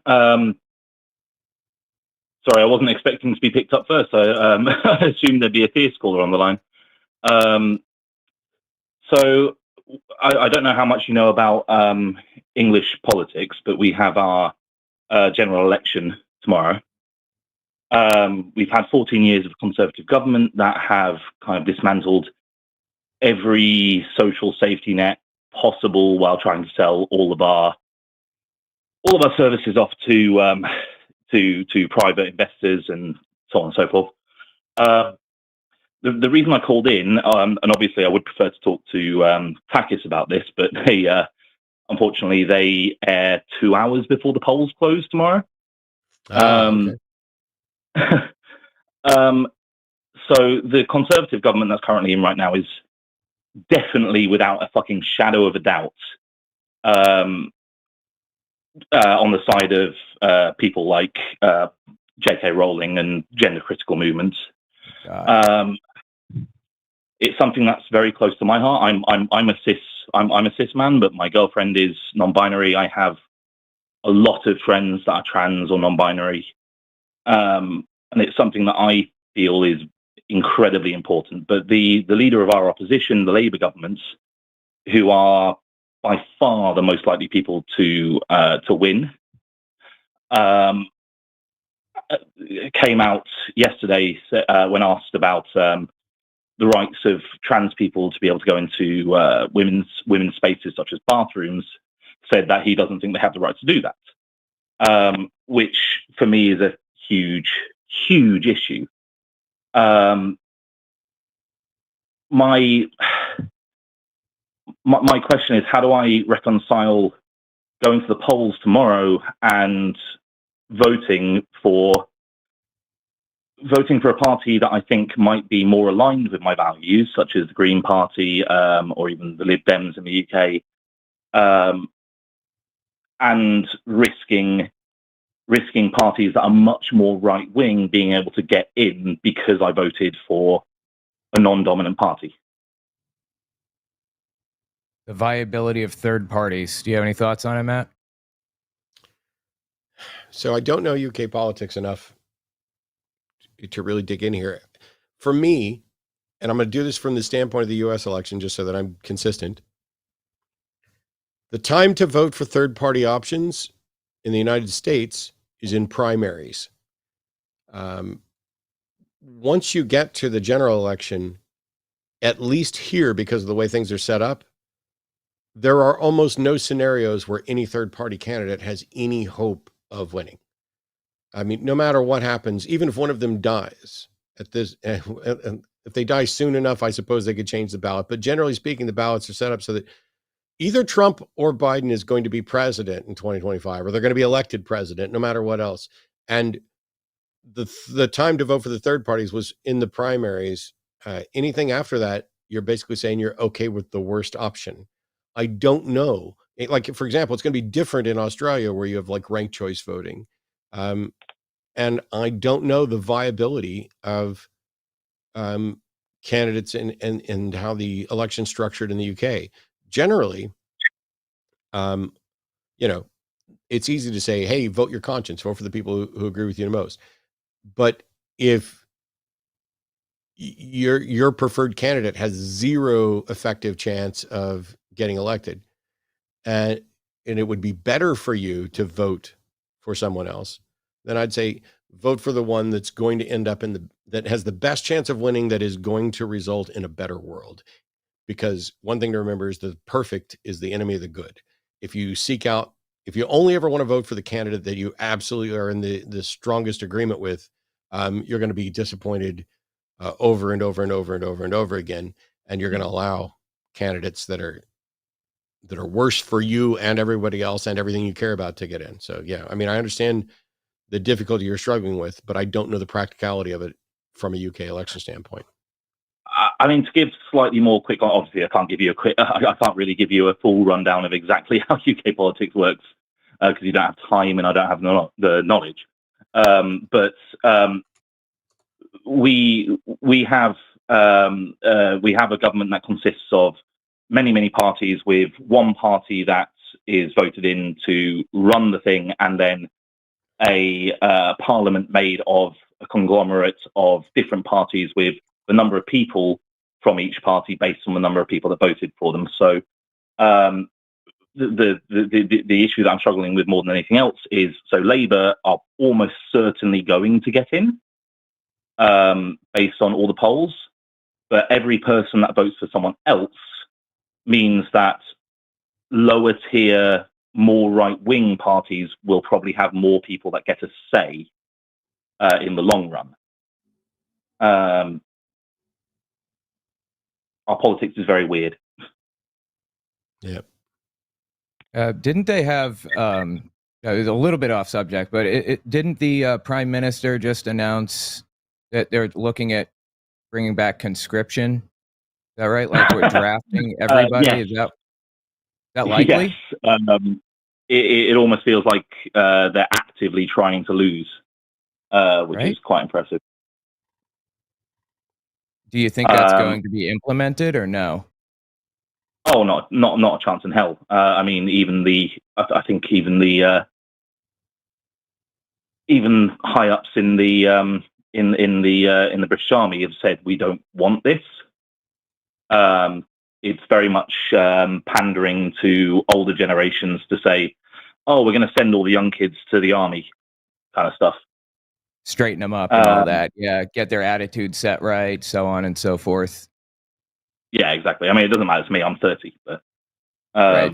Sorry, I wasn't expecting to be picked up first. I assumed there'd be a Theist caller on the line. So I don't know how much you know about English politics, but we have our general election tomorrow. We've had 14 years of Conservative government that have kind of dismantled every social safety net possible while trying to sell all of our services off to private investors and so on and so forth. The reason I called in, and obviously I would prefer to talk to TACIS about this, but unfortunately they air 2 hours before the polls close tomorrow. Okay. So the Conservative government that's currently in right now is definitely, without a fucking shadow of a doubt, on the side of people like J.K. Rowling and gender critical movements. It's something that's very close to my heart. I'm a cis man, but my girlfriend is non-binary. I have a lot of friends that are trans or non-binary, and it's something that I feel is incredibly important. But the leader of our opposition, the Labour governments, who are by far the most likely people to win, came out yesterday when asked about the rights of trans people to be able to go into women's spaces such as bathrooms, said that he doesn't think they have the right to do that, which for me is a huge issue. My question is, how do I reconcile going to the polls tomorrow and voting for a party that I think might be more aligned with my values, such as the Green Party or even the Lib Dems in the UK, and risking parties that are much more right-wing being able to get in because I voted for a non-dominant party? The viability of third parties. Do you have any thoughts on it, Matt? So I don't know UK politics enough to really dig in here. For me, and I'm going to do this from the standpoint of the US election, just so that I'm consistent. The time to vote for third party options in the United States is in primaries. Once you get to the general election, at least here, because of the way things are set up, there are almost no scenarios where any third party candidate has any hope of winning. I mean, no matter what happens, even if one of them dies at this, if they die soon enough, I suppose they could change the ballot. But generally speaking, the ballots are set up so that either Trump or Biden is going to be president in 2025, or they're going to be elected president, no matter what else. And the time to vote for the third parties was in the primaries. Anything after that, you're basically saying you're okay with the worst option. I don't know. Like, for example, it's going to be different in Australia, where you have like ranked choice voting. And I don't know the viability of candidates and how the election's structured in the UK. Generally, it's easy to say, hey, vote your conscience, vote for the people who agree with you the most. But if your preferred candidate has zero effective chance of getting elected, and it would be better for you to vote for someone else, then I'd say vote for the one that's going to end up that has the best chance of winning, that is going to result in a better world. Because one thing to remember is the perfect is the enemy of the good. If you only ever want to vote for the candidate that you absolutely are in the strongest agreement with, you're going to be disappointed over and over and over and over and over again. And you're going to allow candidates that are worse for you and everybody else and everything you care about to get in. So, yeah, I mean, I understand the difficulty you're struggling with, but I don't know the practicality of it from a UK election standpoint. I mean, to give slightly more quick, obviously, I can't really give you a full rundown of exactly how UK politics works because you don't have time and I don't have the knowledge. But we have a government that consists of many parties, with one party that is voted in to run the thing, and then a parliament made of a conglomerate of different parties with the number of people from each party based on the number of people that voted for them. So the issue that I'm struggling with more than anything else is, so Labour are almost certainly going to get in based on all the polls, but every person that votes for someone else means that lower tier, more right-wing parties will probably have more people that get a say in the long run. Our politics is very weird. Yeah. Didn't they have, it was a little bit off subject, but didn't the Prime Minister just announce that they're looking at bringing back conscription? Is that right? Like we're drafting everybody? Yes. Is that likely? Yes. It almost feels like they're actively trying to lose, which is quite impressive. Do you think that's going to be implemented or no? Oh, not a chance in hell. I mean, even the high ups in the British Army have said we don't want this. It's very much pandering to older generations to say, "Oh, we're going to send all the young kids to the army," kind of stuff. Straighten them up and all that. Yeah, get their attitude set right, so on and so forth. Yeah, exactly. I mean, it doesn't matter to me. I'm 30, but right.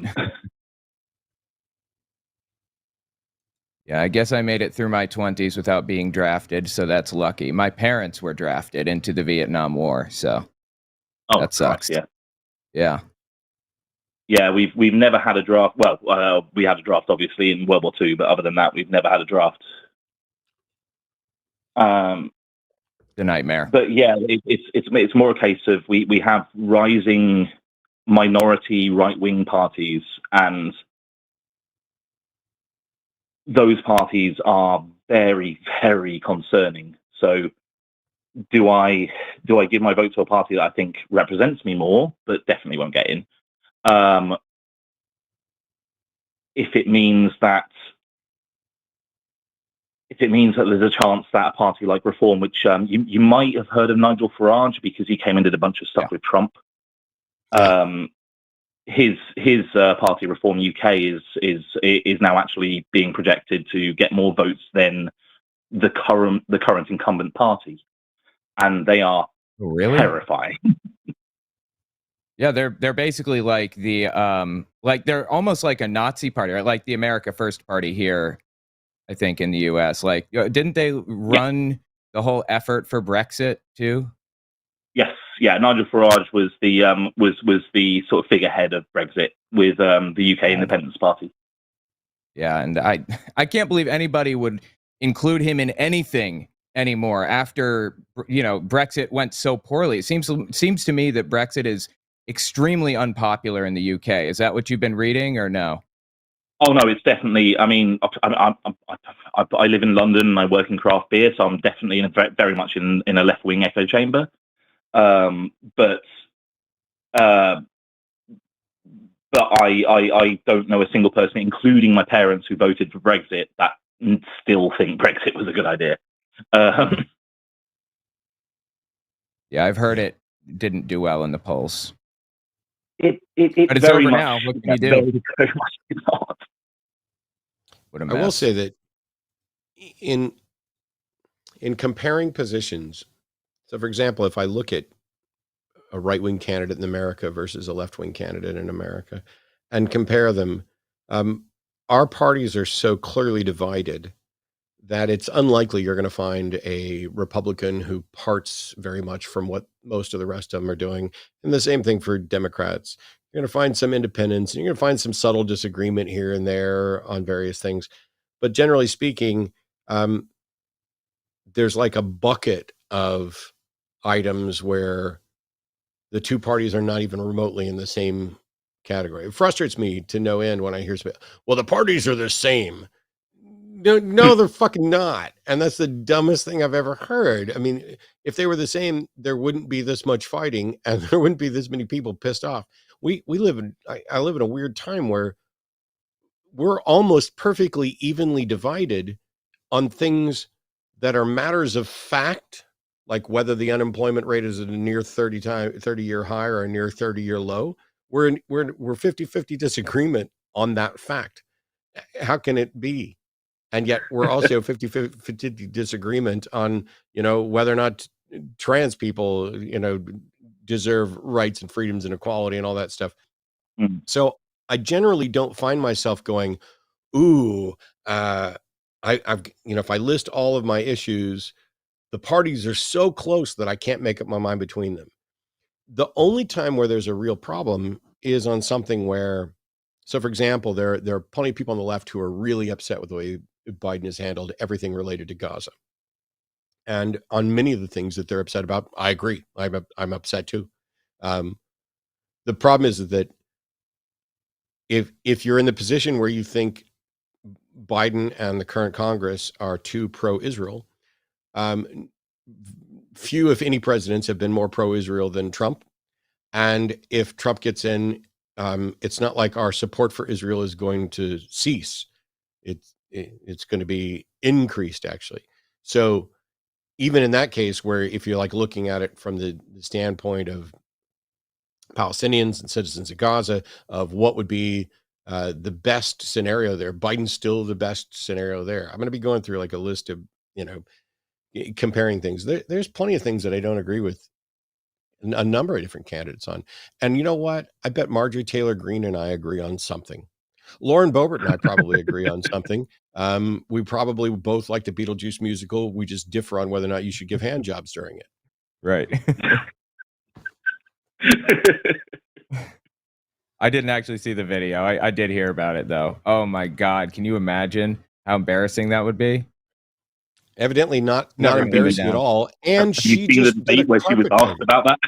Yeah, I guess I made it through my 20s without being drafted, so that's lucky. My parents were drafted into the Vietnam War, so that sucks. Christ, yeah. Yeah, we've never had a draft. Well, we had a draft obviously in World War II, but other than that, we've never had a draft. The nightmare. But yeah, it's more a case of we have rising minority right-wing parties, and those parties are very, very concerning. So do I give my vote to a party that I think represents me more, but definitely won't get in? If it means that there's a chance that a party like Reform, which you might have heard of Nigel Farage because he came and did a bunch of stuff with Trump. His party Reform UK is now actually being projected to get more votes than the current incumbent party, and they are terrifying. Yeah, they're basically like the like they're almost like a Nazi party, right? Like the America First Party here, I think, in the US. Like, didn't they run the whole effort for Brexit too? Yes, yeah. Nigel Farage was the sort of figurehead of Brexit with the UK Independence Party. Yeah, and I can't believe anybody would include him in anything anymore after Brexit went so poorly. It seems to me that Brexit is extremely unpopular in the UK. Is that what you've been reading, or no? Oh no, it's definitely. I mean, I live in London and I work in craft beer, so I'm definitely very much in a left wing echo chamber. But I don't know a single person, including my parents, who voted for Brexit, that still think Brexit was a good idea. Yeah, I've heard it didn't do well in the polls. But it's very over much, now. What can you do? Very much not. What a mess. I will say that in comparing positions, so for example, if I look at a right-wing candidate in America versus a left-wing candidate in America and compare them, our parties are so clearly divided that it's unlikely you're going to find a Republican who parts very much from what most of the rest of them are doing. And the same thing for Democrats. You're going to find some independence, and you're going to find some subtle disagreement here and there on various things. But generally speaking, there's like a bucket of items where the two parties are not even remotely in the same category. It frustrates me to no end when I hear, well, the parties are the same. No, they're fucking not. And that's the dumbest thing I've ever heard. I mean, if they were the same, there wouldn't be this much fighting and there wouldn't be this many people pissed off. I live in a weird time where we're almost perfectly evenly divided on things that are matters of fact, like whether the unemployment rate is at a near 30-year high or a near 30-year low. We're 50-50 disagreement on that fact. How can it be? And yet we're also 50-50 disagreement on, whether or not trans people, deserve rights and freedoms and equality and all that stuff. So I generally don't find myself going, ooh, I've if I list all of my issues, the parties are so close that I can't make up my mind between them. The only time where there's a real problem is on something where, so for example, there are plenty of people on the left who are really upset with the way Biden has handled everything related to Gaza. And on many of the things that they're upset about, I agree. I'm upset too. The problem is that if you're in the position where you think Biden and the current Congress are too pro-Israel, few, if any, presidents have been more pro-Israel than Trump. And if Trump gets in, it's not like our support for Israel is going to cease. It's going to be increased, actually. So even in that case, where if you're like looking at it from the standpoint of Palestinians and citizens of Gaza, of what would be the best scenario there, Biden's still the best scenario there. I'm going to be going through like a list of, comparing things. There's plenty of things that I don't agree with a number of different candidates on. And you know what? I bet Marjorie Taylor Greene and I agree on something. Lauren Boebert and I probably agree on something. We probably both like the Beetlejuice musical. We just differ on whether or not you should give hand jobs during it. Right. I didn't actually see the video. I did hear about it though. Oh my God. Can you imagine how embarrassing that would be? Evidently not embarrassing at all. And she just did where she was asked about that.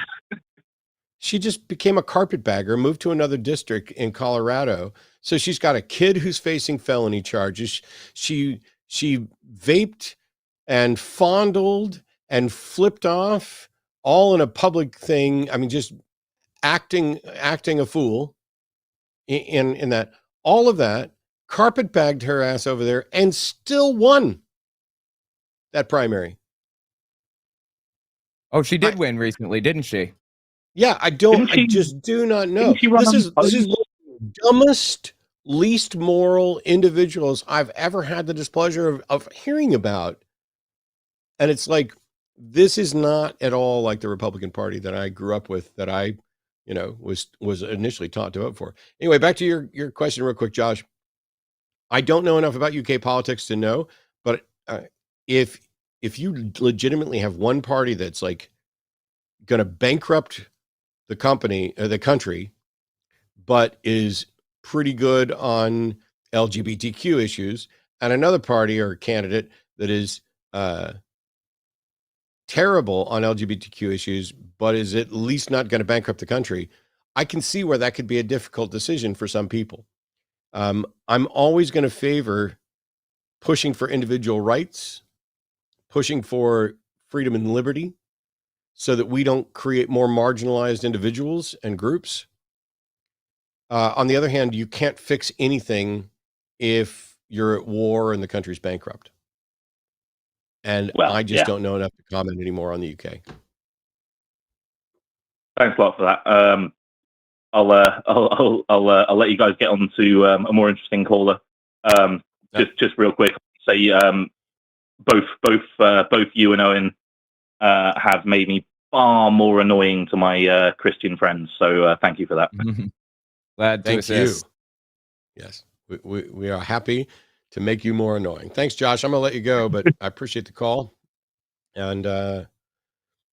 She just became a carpetbagger, moved to another district in Colorado. So she's got a kid who's facing felony charges. She vaped and fondled and flipped off all in a public thing. I mean, just acting a fool. in that, all of that, carpet bagged her ass over there and still won that primary. Oh, she did win recently, didn't she? Yeah, I just do not know. This is one of the dumbest, least moral individuals I've ever had the displeasure of hearing about. And it's like, this is not at all like the Republican Party that I grew up with, that I, was initially taught to vote for. Anyway, back to your question real quick, Josh. I don't know enough about UK politics to know, but if you legitimately have one party that's like going to bankrupt the country, but is pretty good on LGBTQ issues, and another party or candidate that is terrible on LGBTQ issues, but is at least not going to bankrupt the country, I can see where that could be a difficult decision for some people. I'm always going to favor pushing for individual rights, pushing for freedom and liberty, so that we don't create more marginalized individuals and groups. On the other hand, you can't fix anything if you're at war and the country's bankrupt. And I just don't know enough to comment anymore on the UK. Thanks a lot for that. I'll let you guys get on to a more interesting caller. Just real quick, say both you and Owen have made me far more annoying to my Christian friends. So thank you for that. Glad to assist. Yes, we are happy to make you more annoying. Thanks, Josh. I'm gonna let you go, but I appreciate the call. And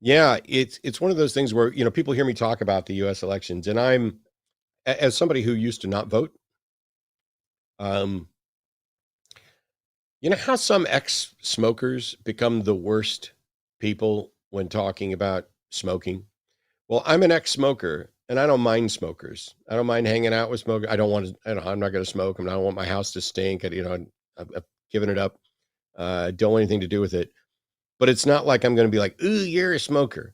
it's one of those things where people hear me talk about the U.S. elections, and I'm, as somebody who used to not vote, how some ex-smokers become the worst people when talking about smoking. Well, I'm an ex-smoker, and I don't mind smokers. I don't mind hanging out with smokers. I'm not going to smoke. I don't want my house to stink. I've given it up. Don't want anything to do with it. But it's not like I'm going to be like, ooh, you're a smoker.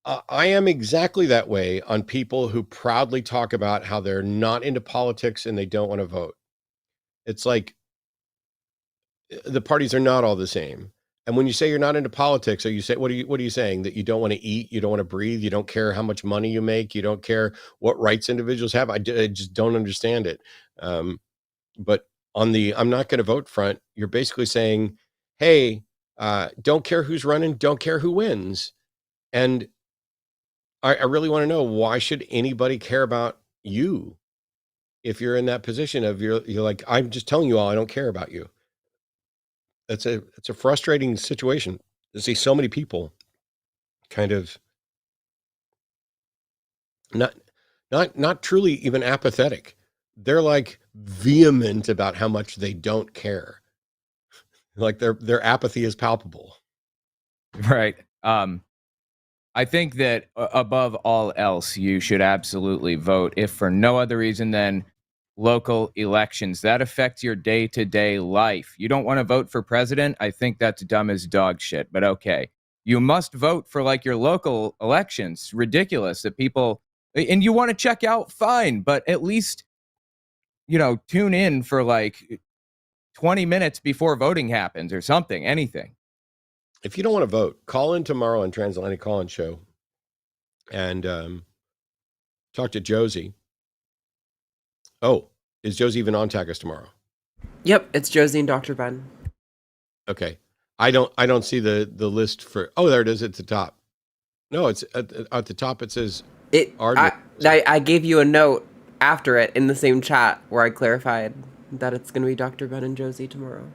I am exactly that way on people who proudly talk about how they're not into politics and they don't want to vote. It's like the parties are not all the same. And when you say you're not into politics, or you say, what are you saying? That you don't want to eat, you don't want to breathe, you don't care how much money you make, you don't care what rights individuals have? I just don't understand it. But on the I'm not going to vote front, you're basically saying, hey, don't care who's running, don't care who wins. And I really want to know, why should anybody care about you if you're in that position of you're like, I'm just telling you all, I don't care about you. It's a frustrating situation to see so many people kind of not truly even apathetic. They're like vehement about how much they don't care. Like their apathy is palpable. Right. I think that above all else, you should absolutely vote, if for no other reason than local elections. That affects your day-to-day life. You don't want to vote for president? I think that's dumb as dog shit, but okay. You must vote for like your local elections. Ridiculous that people, and you want to check out, fine, but at least, tune in for like 20 minutes before voting happens or something, anything. If you don't want to vote, call in tomorrow on Transatlantic Call-In Show and talk to Josie. Oh, is Josie even on TACIS tomorrow? Yep, it's Josie and Dr. Ben. Okay. I don't see the list for. Oh, there it is at the top. No, it's at the top. It says I gave you a note after it in the same chat where I clarified that it's going to be Dr. Ben and Josie tomorrow.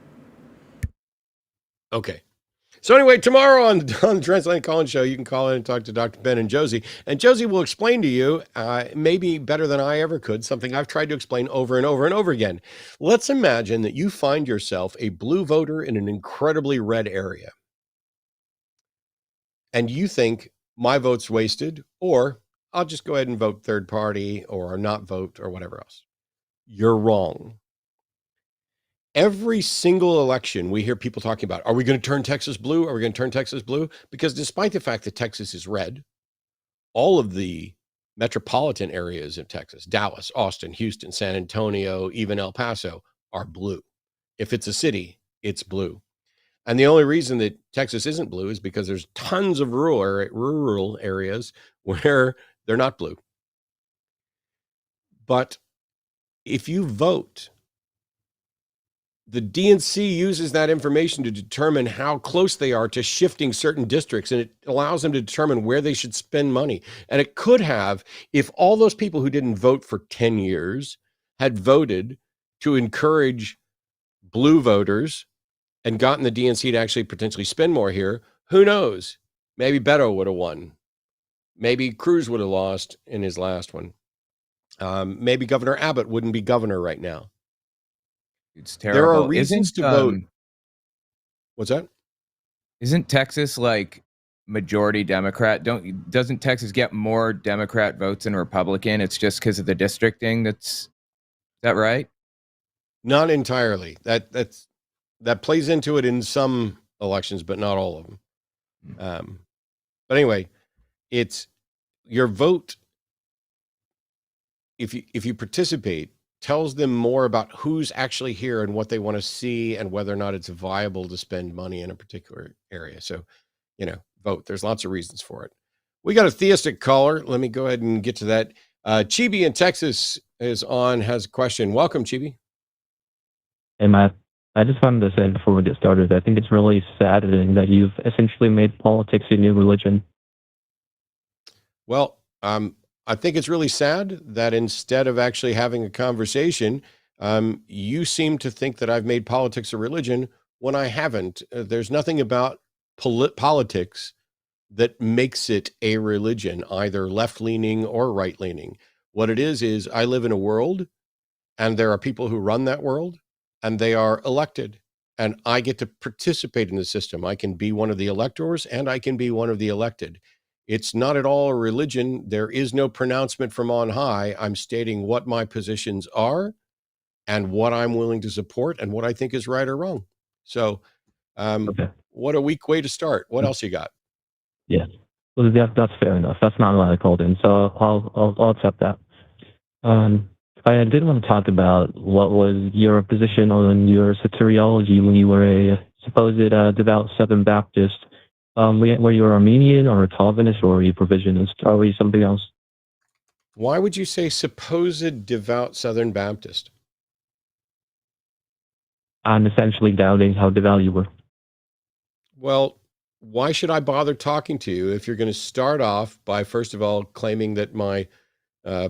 Okay. So anyway, tomorrow on the Transatlantic Call-In Show, you can call in and talk to Dr. Ben and Josie. And Josie will explain to you, maybe better than I ever could, something I've tried to explain over and over and over again. Let's imagine that you find yourself a blue voter in an incredibly red area. And you think, my vote's wasted, or I'll just go ahead and vote third party, or not vote, or whatever else. You're wrong. Every single election, we hear people talking about, are we going to turn Texas blue? Are we going to turn Texas blue? Because despite the fact that Texas is red, all of the metropolitan areas of Texas, Dallas, Austin, Houston, San Antonio, even El Paso, are blue. If it's a city, it's blue. And the only reason that Texas isn't blue is because there's tons of rural areas where they're not blue. But if you vote, the DNC uses that information to determine how close they are to shifting certain districts, and it allows them to determine where they should spend money. And it could have, if all those people who didn't vote for 10 years had voted to encourage blue voters and gotten the DNC to actually potentially spend more here, who knows? Maybe Beto would have won. Maybe Cruz would have lost in his last one. Maybe Governor Abbott wouldn't be governor right now. It's terrible. There are reasons to vote. What's that? Isn't Texas like majority Democrat? Doesn't Texas get more Democrat votes than Republican? It's just because of the districting. Is that right? Not entirely. That plays into it in some elections, but not all of them. But anyway, it's your vote. If you participate, tells them more about who's actually here and what they want to see and whether or not it's viable to spend money in a particular area. So, vote. There's lots of reasons for it. We got a theistic caller. Let me go ahead and get to that. Chibi in Texas has a question. Welcome, Chibi. Hey, Matt. I just wanted to say before we get started, I think it's really saddening that you've essentially made politics a new religion. Well, I think it's really sad that instead of actually having a conversation, you seem to think that I've made politics a religion when I haven't. There's nothing about politics that makes it a religion, either left-leaning or right-leaning. What it is I live in a world, and there are people who run that world, and they are elected, and I get to participate in the system. I can be one of the electors, and I can be one of the elected. It's not at all a religion. There is no pronouncement from on high. I'm stating what my positions are and what I'm willing to support and what I think is right or wrong. So, Okay. What a weak way to start. What else you got? Yeah. Well, that's fair enough. That's not what I called in, so I'll accept that. I did want to talk about what was your position on your soteriology when you were a supposed devout Southern Baptist. Were you Armenian or a Calvinist or were you Provisionist or were you something else? Why would you say supposed devout Southern Baptist? I'm essentially doubting how devout you were. Well, why should I bother talking to you if you're going to start off by, first of all, claiming that my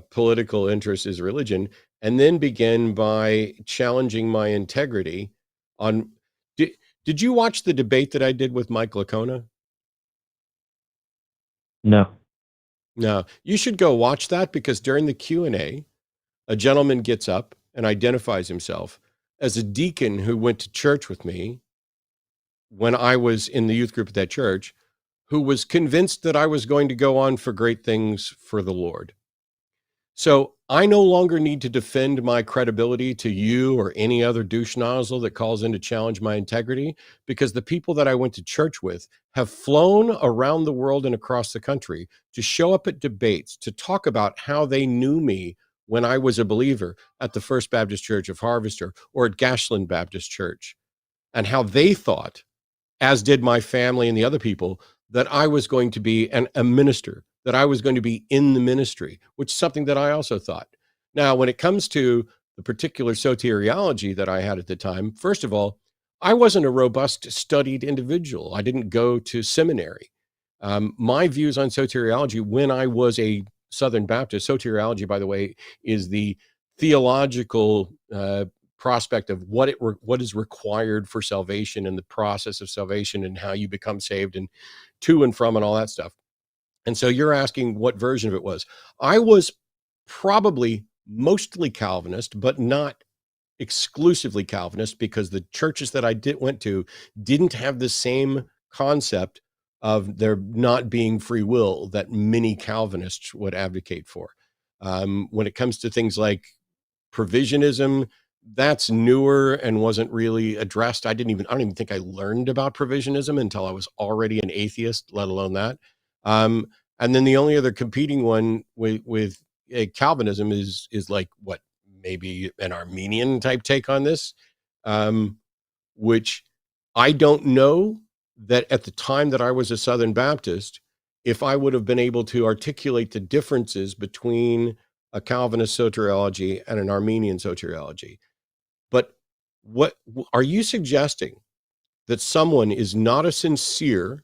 political interest is religion, and then begin by challenging my integrity on... Did you watch the debate that I did with Mike Lacona? No. You should go watch that, because during the Q&A, a gentleman gets up and identifies himself as a deacon who went to church with me when I was in the youth group at that church, who was convinced that I was going to go on for great things for the Lord. So I no longer need to defend my credibility to you or any other douche nozzle that calls in to challenge my integrity, because the people that I went to church with have flown around the world and across the country to show up at debates, to talk about how they knew me when I was a believer at the First Baptist Church of Harvester or at Gashland Baptist Church, and how they thought, as did my family and the other people, that I was going to be a minister, that I was going to be in the ministry, which is something that I also thought. Now, when it comes to the particular soteriology that I had at the time, first of all, I wasn't a robust studied individual. I didn't go to seminary. My views on soteriology when I was a Southern Baptist, soteriology, by the way, is the theological prospect of what is required for salvation and the process of salvation and how you become saved and to and from and all that stuff. And so you're asking what version of it was. I was probably mostly Calvinist, but not exclusively Calvinist, because the churches that I went to didn't have the same concept of there not being free will that many Calvinists would advocate for. When it comes to things like provisionism, that's newer and wasn't really addressed. I don't even think I learned about provisionism until I was already an atheist, let alone that. And then the only other competing one with Calvinism is like what, maybe an Armenian type take on this, which I don't know that at the time that I was a Southern Baptist, if I would have been able to articulate the differences between a Calvinist soteriology and an Armenian soteriology. But what are you suggesting, that someone is not a sincere,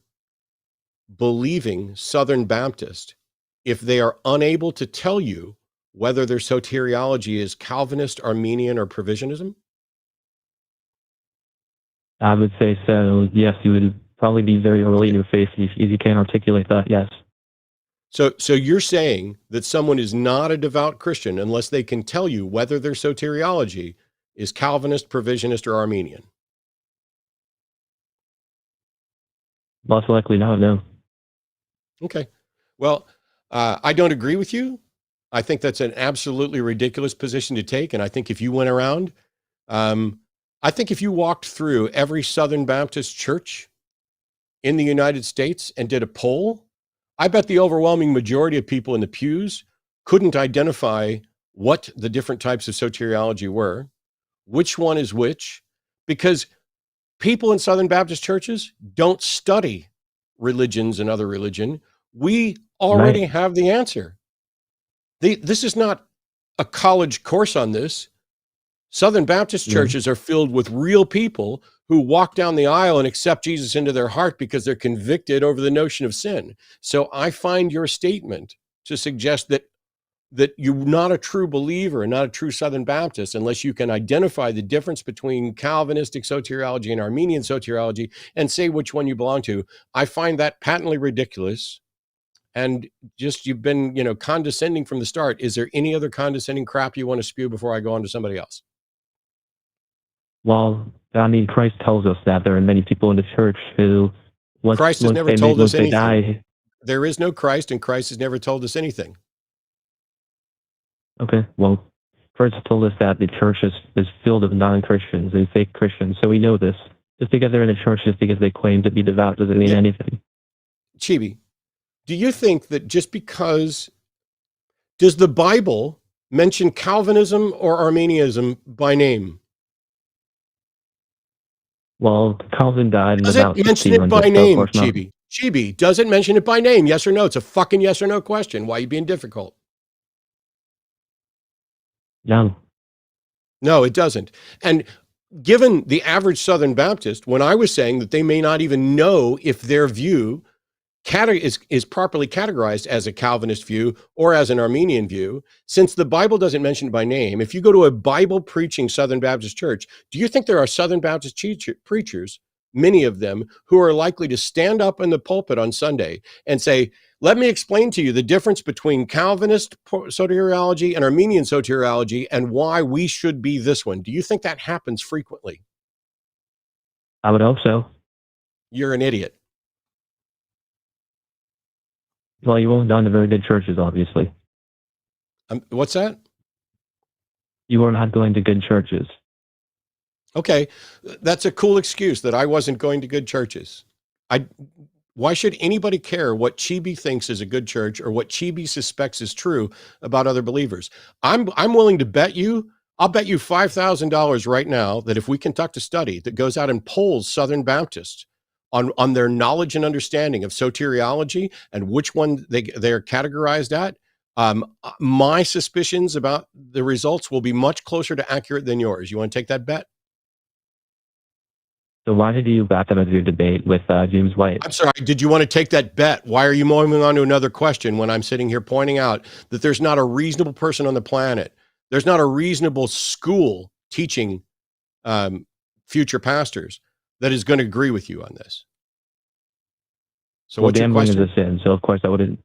believing Southern Baptist if they are unable to tell you whether their soteriology is Calvinist, Armenian, or provisionism? I would say so. Yes, you would probably be very early in your faith if you can't articulate that. Yes. So you're saying that someone is not a devout Christian unless they can tell you whether their soteriology is Calvinist, provisionist, or Armenian? Most likely not, no. Okay. Well, I don't agree with you. I think that's an absolutely ridiculous position to take. And I think if you went around, I think if you walked through every Southern Baptist church in the United States and did a poll, I bet the overwhelming majority of people in the pews couldn't identify what the different types of soteriology were, which one is which, because people in Southern Baptist churches don't study religions and other religion. We already have the answer. This is not a college course on this. Southern Baptist churches are filled with real people who walk down the aisle and accept Jesus into their heart because they're convicted over the notion of sin. So I find your statement to suggest that you're not a true believer and not a true Southern Baptist unless you can identify the difference between Calvinistic soteriology and Armenian soteriology and say which one you belong to. I find that patently ridiculous. And just, you've been, condescending from the start. Is there any other condescending crap you want to spew before I go on to somebody else? Well, I mean, Christ tells us that there are many people in the church who, Christ has never told us anything. There is no Christ, and Christ has never told us anything. Okay, well, Christ told us that the church is filled with non-Christians and fake Christians, so we know this. Just because they're in the church, just because they claim to be devout, doesn't mean anything. Chibi, do you think that just because, does the Bible mention Calvinism or Arminianism by name? Well, Calvin died in does about it mention it by name, Chibi? Chibi, does it mention it by name? Yes or no? It's a fucking yes or no question. Why are you being difficult? No. No, it doesn't. And given the average Southern Baptist, when I was saying that they may not even know if their view is properly categorized as a Calvinist view or as an Armenian view, since the Bible doesn't mention it by name, if you go to a Bible preaching Southern Baptist church, do you think there are Southern Baptist preachers, many of them, who are likely to stand up in the pulpit on Sunday and say, let me explain to you the difference between Calvinist soteriology and Armenian soteriology and why we should be this one? Do you think that happens frequently? I would hope so. You're an idiot. Well, you won't down to very good churches, obviously. What's that? You are not going to good churches. Okay, that's a cool excuse that I wasn't going to good churches. Why should anybody care what Chibi thinks is a good church or what Chibi suspects is true about other believers? I'm willing to bet you, I'll bet you $5,000 right now that if we conduct a study that goes out and polls Southern Baptists on their knowledge and understanding of soteriology and which one they're categorized at, my suspicions about the results will be much closer to accurate than yours. You want to take that bet? So why did you back up your debate with James White? I'm sorry, did you want to take that bet? Why are you moving on to another question when I'm sitting here pointing out that there's not a reasonable person on the planet, there's not a reasonable school teaching future pastors that is going to agree with you on this? So well, what's your question? Gambling is a sin, so of course I wouldn't.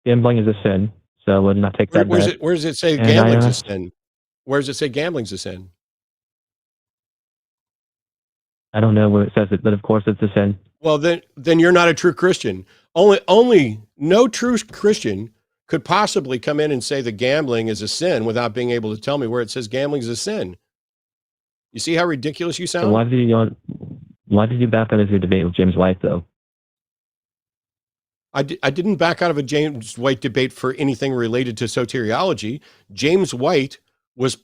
Gambling is a sin, so I would not take that bet. Where does it say gambling's a sin? Where does it say gambling's a sin? I don't know where it says it, but of course it's a sin. Well, then you're not a true Christian. Only no true Christian could possibly come in and say that gambling is a sin without being able to tell me where it says gambling is a sin. You see how ridiculous you sound? So why did you back out of your debate with James White, though? I didn't back out of a James White debate for anything related to soteriology. James White was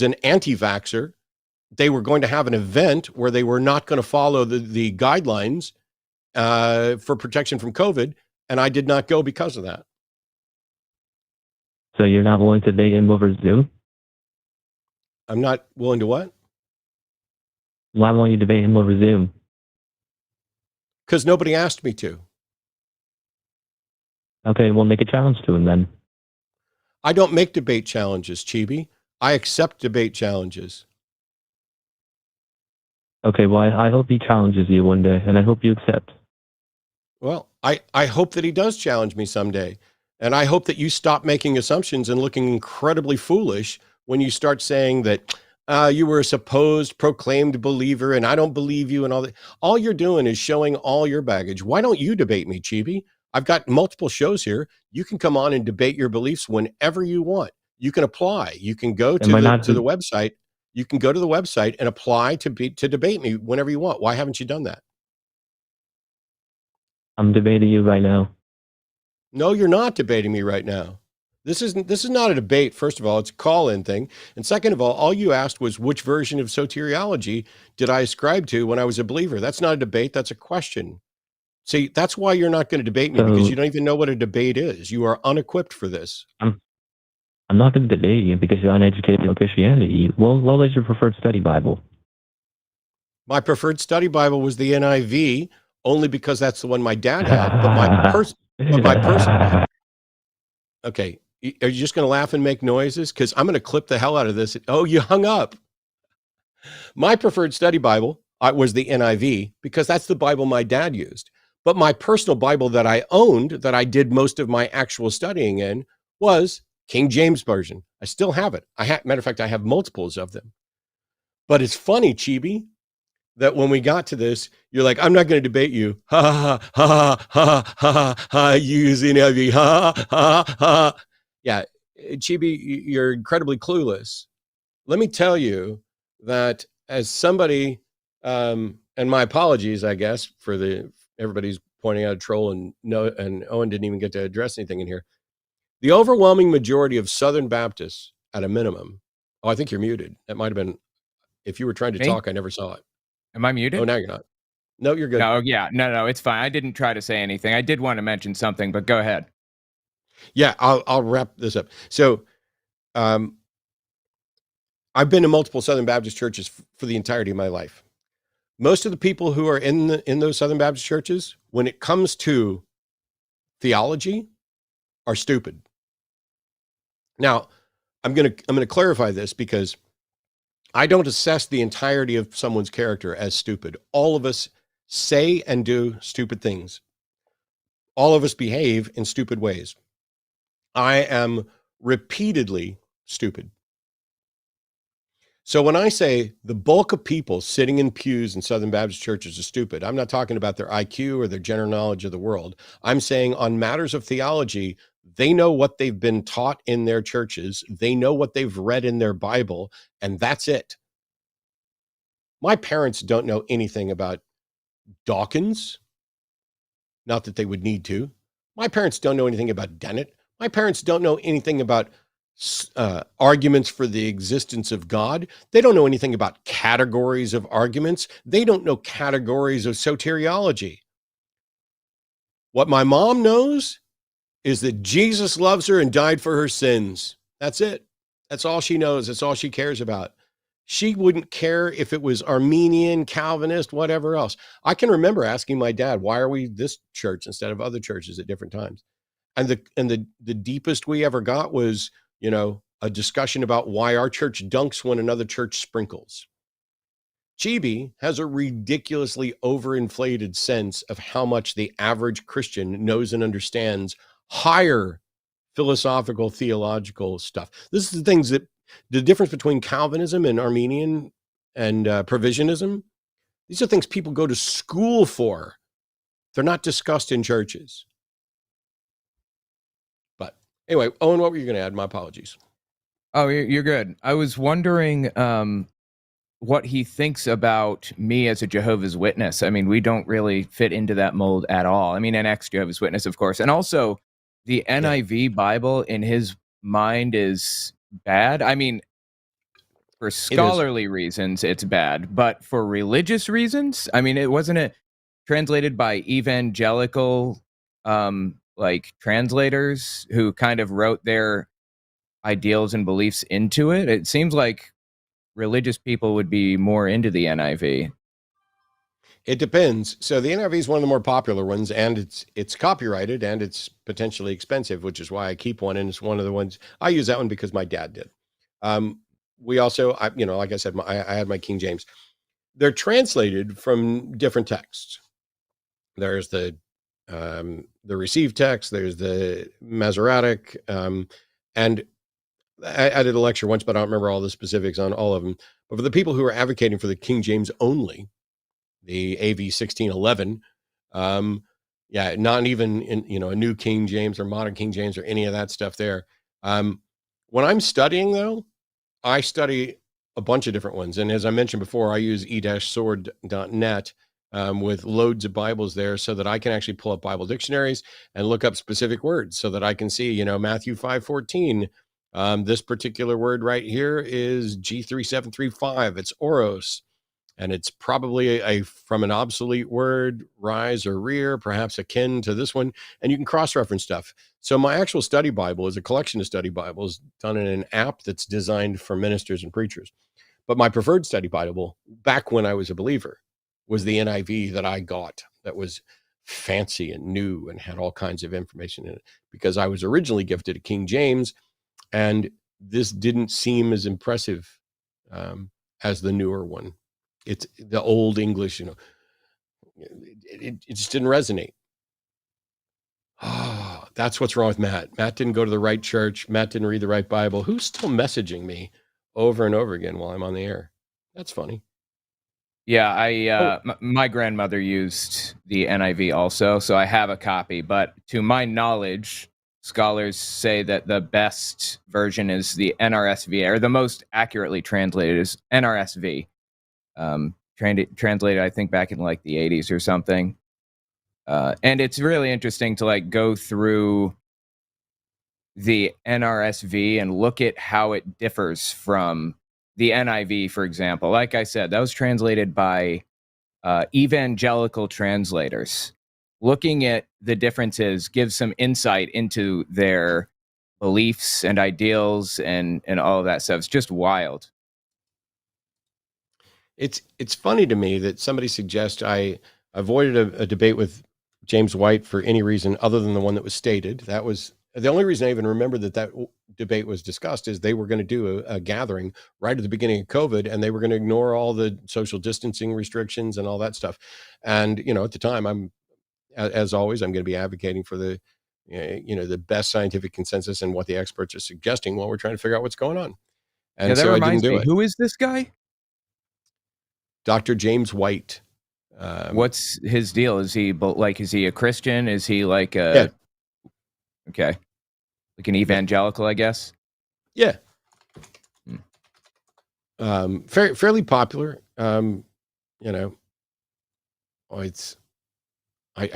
an anti-vaxxer. They were going to have an event where they were not going to follow the guidelines for protection from COVID, and I did not go because of that. So you're not willing to debate him over Zoom? I'm not willing to what? Why won't you debate him over Zoom? Because nobody asked me to. Okay, we'll make a challenge to him then. I don't make debate challenges, Chibi. I accept debate challenges. Okay, well, I hope he challenges you one day, and I hope you accept. Well, I hope that he does challenge me someday. And I hope that you stop making assumptions and looking incredibly foolish when you start saying that you were a supposed proclaimed believer and I don't believe you and all that. All you're doing is showing all your baggage. Why don't you debate me, Chibi? I've got multiple shows here. You can come on and debate your beliefs whenever you want. You can apply. You can go to the website. You can go to the website and apply to debate me whenever you want. Why haven't you done that? I'm debating you right now. No, you're not debating me right now. This is not a debate. First of all, it's a call-in thing. And second of all you asked was which version of soteriology did I ascribe to when I was a believer? That's not a debate. That's a question. See, that's why you're not going to debate me, because you don't even know what a debate is. You are unequipped for this. I'm not going to debate you because you're uneducated on Christianity. Well, what is your preferred study Bible? My preferred study Bible was the NIV, only because that's the one my dad had. But my person. Okay, are you just going to laugh and make noises? Because I'm going to clip the hell out of this. Oh, you hung up. My preferred study Bible was the NIV because that's the Bible my dad used. But my personal Bible that I owned, that I did most of my actual studying in, was King James Version. I still have it. Matter of fact, I have multiples of them. But it's funny, Chibi, that when we got to this, you're like, I'm not going to debate you. Ha, ha, ha, ha, ha, ha, ha, use NIV. Ha, ha, ha. Yeah, Chibi, you're incredibly clueless. Let me tell you that as somebody, and my apologies, I guess, for everybody's pointing out a troll and Owen didn't even get to address anything in here. The overwhelming majority of Southern Baptists, at a minimum, I think you're muted. That might have been, if you were trying to talk, I never saw it. Am I muted? Oh, now you're not. No, you're good. No, yeah, no, it's fine. I didn't try to say anything. I did want to mention something, but go ahead. Yeah, I'll wrap this up. So, I've been to multiple Southern Baptist churches for the entirety of my life. Most of the people who are in those Southern Baptist churches, when it comes to theology, are stupid. Now, I'm gonna clarify this because I don't assess the entirety of someone's character as stupid. All of us say and do stupid things. All of us behave in stupid ways. I am repeatedly stupid. So when I say the bulk of people sitting in pews in Southern Baptist churches are stupid, I'm not talking about their IQ or their general knowledge of the world. I'm saying on matters of theology, they know what they've been taught in their churches. They know what they've read in their Bible, and that's it. My parents don't know anything about Dawkins. Not that they would need to. My parents don't know anything about Dennett. My parents don't know anything about arguments for the existence of God. They don't know anything about categories of arguments. They don't know categories of soteriology. What my mom knows is that Jesus loves her and died for her sins. That's it. That's all she knows. That's all she cares about. She wouldn't care if it was Armenian, Calvinist, whatever else. I can remember asking my dad, why are we this church instead of other churches at different times? And the deepest we ever got was, a discussion about why our church dunks when another church sprinkles. Chibi has a ridiculously overinflated sense of how much the average Christian knows and understands higher philosophical, theological stuff. This is the difference between Calvinism and Armenian and provisionism. These are things people go to school for. They're not discussed in churches. But anyway, Owen, what were you going to add? My apologies. Oh, you're good. I was wondering, what he thinks about me as a Jehovah's Witness. I mean, we don't really fit into that mold at all. I mean, an ex-Jehovah's Witness, of course. And also, the NIV Bible in his mind is bad. I mean, for scholarly reasons, it's bad. But for religious reasons, I mean, wasn't it translated by evangelical like translators who kind of wrote their ideals and beliefs into it? It seems like religious people would be more into the NIV. It depends. So the NIV is one of the more popular ones, and it's copyrighted and it's potentially expensive, which is why I keep one. And it's one of the ones I use that one because my dad did. We also, like I said, I had my King James. They're translated from different texts. There's the received text. There's the Masoretic, and I did a lecture once, but I don't remember all the specifics on all of them. But for the people who are advocating for the King James only, the AV 1611, not even in a new King James or modern King James or any of that stuff there. When I'm studying though, I study a bunch of different ones, and as I mentioned before, I use e-sword.net with loads of Bibles there, so that I can actually pull up Bible dictionaries and look up specific words, so that I can see, Matthew 5:14. This particular word right here is G3735. It's oros. And it's probably from an obsolete word, rise or rear, perhaps akin to this one. And you can cross-reference stuff. So my actual study Bible is a collection of study Bibles done in an app that's designed for ministers and preachers. But my preferred study Bible, back when I was a believer, was the NIV that I got, that was fancy and new and had all kinds of information in it, because I was originally gifted a King James, and this didn't seem as impressive as the newer one. It's the old English, it just didn't resonate. Oh, that's what's wrong with Matt. Matt didn't go to the right church. Matt didn't read the right Bible. Who's still messaging me over and over again while I'm on the air? That's funny. Yeah, my grandmother used the NIV also, so I have a copy. But to my knowledge, scholars say that the best version is the NRSV, or the most accurately translated is NRSV. Translated, I think, back in like the 80s or something. And it's really interesting to like go through the NRSV and look at how it differs from the NIV, for example. Like I said, that was translated by evangelical translators. Looking at the differences gives some insight into their beliefs and ideals and all of that stuff. It's just wild. It's funny to me that somebody suggests I avoided a debate with James White for any reason other than the one that was stated. That was the only reason I even remember that debate was discussed, is they were going to do a gathering right at the beginning of COVID, and they were going to ignore all the social distancing restrictions and all that stuff. And, at the time, as always, I'm going to be advocating for the best scientific consensus and what the experts are suggesting while we're trying to figure out what's going on. And that so reminds I didn't do me, it. who is this guy? Dr. James White. What's his deal? Is he a Christian? Is he like a, okay, like an evangelical, I guess? Yeah. Fairly popular. I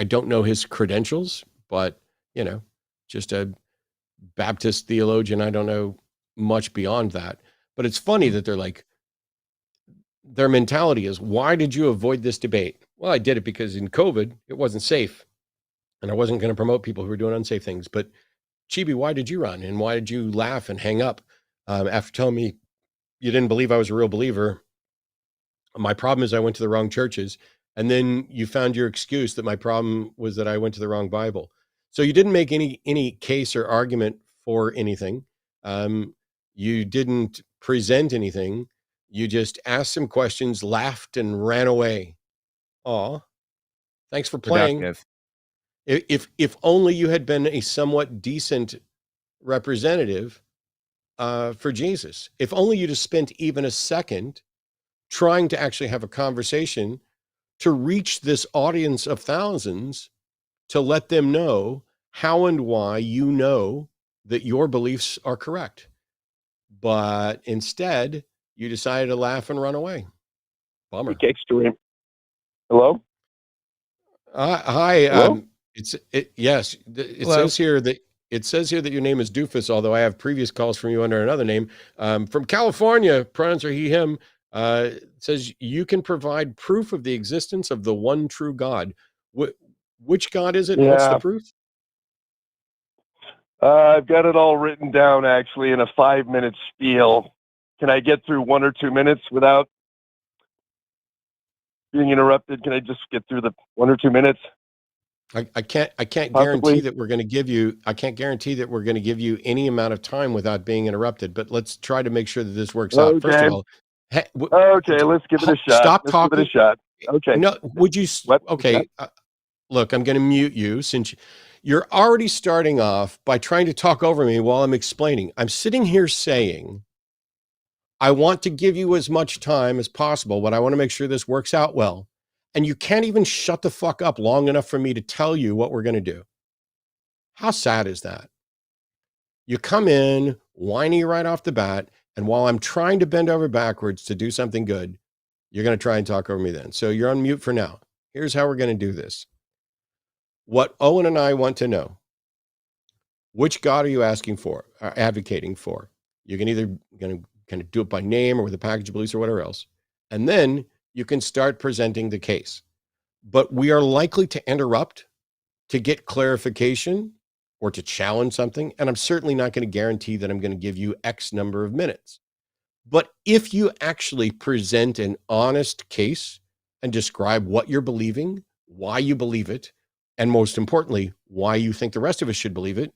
don't know his credentials, but, just a Baptist theologian. I don't know much beyond that. But it's funny that they're like, their mentality is, why did you avoid this debate? Well, I did it because in COVID, it wasn't safe. And I wasn't going to promote people who were doing unsafe things. But Chibi, why did you run? And why did you laugh and hang up after telling me you didn't believe I was a real believer? My problem is I went to the wrong churches. And then you found your excuse that my problem was that I went to the wrong Bible. So you didn't make any case or argument for anything. You didn't present anything. You just asked some questions, laughed, and ran away. Aw, thanks for playing. Productive. If only you had been a somewhat decent representative for Jesus. If only you'd have spent even a second trying to actually have a conversation to reach this audience of thousands, to let them know how and why you know that your beliefs are correct. But instead, you decided to laugh and run away. Bummer. Extreme. Hello? Hi. Hello? Yes. Hello. It says here that your name is Doofus, although I have previous calls from you under another name. From California, pronouns are he, him. It says you can provide proof of the existence of the one true God. Which God is it? Yeah. What's the proof? I've got it all written down, actually, in a 5-minute spiel. Can I get through 1 or 2 minutes without being interrupted? Can I just get through the 1 or 2 minutes? I can't Possibly. guarantee that we're going to give you. I can't guarantee that we're going to give you any amount of time without being interrupted. But let's try to make sure that this works out. First Okay. of all, Okay, let's give it a shot. Stop Let's talking. give it a shot. Okay. No, would you? What? Okay, look, I'm going to mute you since you're already starting off by trying to talk over me while I'm explaining. I'm sitting here saying, I want to give you as much time as possible, but I want to make sure this works out well. And you can't even shut the fuck up long enough for me to tell you what we're going to do. How sad is that? You come in, whiny right off the bat, and while I'm trying to bend over backwards to do something good, you're going to try and talk over me then. So you're on mute for now. Here's how we're going to do this. What Owen and I want to know, which God are you asking for, or advocating for? You can either going to kind of do it by name or with a package of beliefs or whatever else. And then you can start presenting the case. But we are likely to interrupt to get clarification or to challenge something. And I'm certainly not going to guarantee that I'm going to give you X number of minutes. But if you actually present an honest case and describe what you're believing, why you believe it, and most importantly, why you think the rest of us should believe it,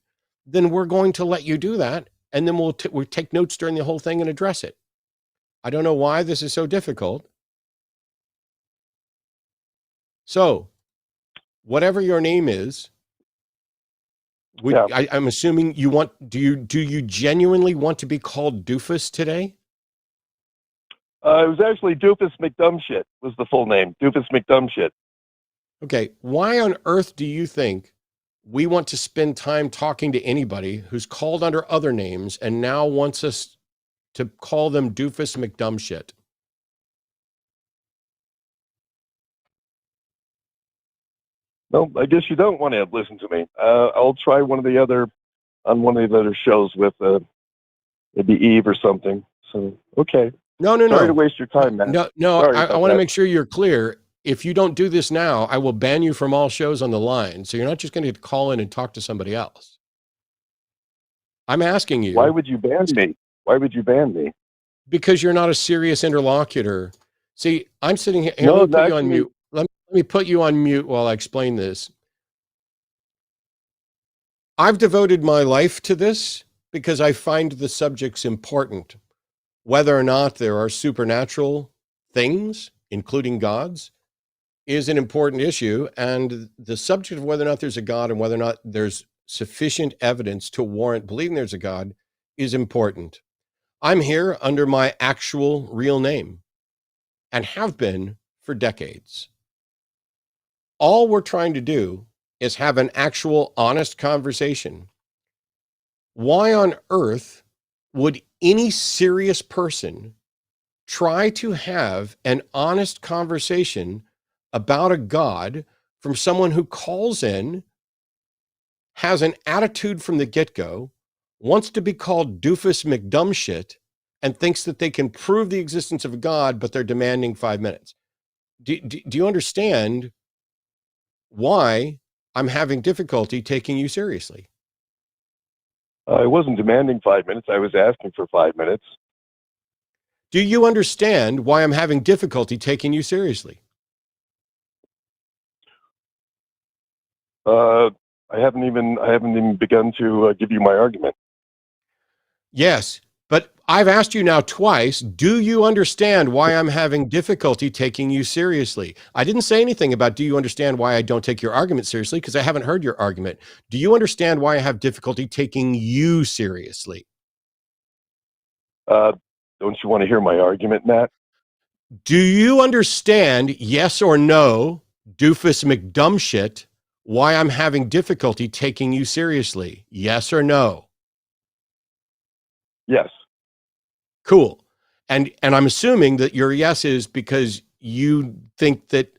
then we're going to let you do that. And then we'll take notes during the whole thing and address it. I don't know why this is so difficult. So whatever your name is, I'm assuming you want, do you genuinely want to be called Doofus today? It was actually Doofus McDumbshit was the full name. Doofus McDumbshit. Okay. Why on earth do you think we want to spend time talking to anybody who's called under other names and now wants us to call them Doofus McDumbshit? No, I guess you don't want to listen to me. I'll try on one of the other shows with maybe Eve or something. So, okay. No. Sorry to waste your time, man. No. I want to make sure you're clear. If you don't do this now, I will ban you from all shows on the line. So you're not just going to call in and talk to somebody else. I'm asking you. Why would you ban me? Why would you ban me? Because you're not a serious interlocutor. See, I'm sitting here. No, Let me put you on mute. Let me put you on mute while I explain this. I've devoted my life to this because I find the subjects important. Whether or not there are supernatural things, including gods, is an important issue. And the subject of whether or not there's a God and whether or not there's sufficient evidence to warrant believing there's a God is important. I'm here under my actual real name and have been for decades. All we're trying to do is have an actual honest conversation. Why on earth would any serious person try to have an honest conversation about a God from someone who calls in, has an attitude from the get-go, wants to be called Doofus McDumbshit, and thinks that they can prove the existence of a God, but they're demanding 5 minutes? Do you understand why I'm having difficulty taking you seriously? I wasn't demanding 5 minutes. I was asking for 5 minutes. Do you understand why I'm having difficulty taking you seriously? I haven't even begun to give you my argument. Yes, but I've asked you now twice, do you understand why I'm having difficulty taking you seriously? I didn't say anything about, do you understand why I don't take your argument seriously? Because I haven't heard your argument. Do you understand why I have difficulty taking you seriously? Don't you want to hear my argument, Matt? Do you understand, yes or no, Doofus McDumbshit, why I'm having difficulty taking you seriously? Yes or no? Yes. Cool. And I'm assuming that your yes is because you think that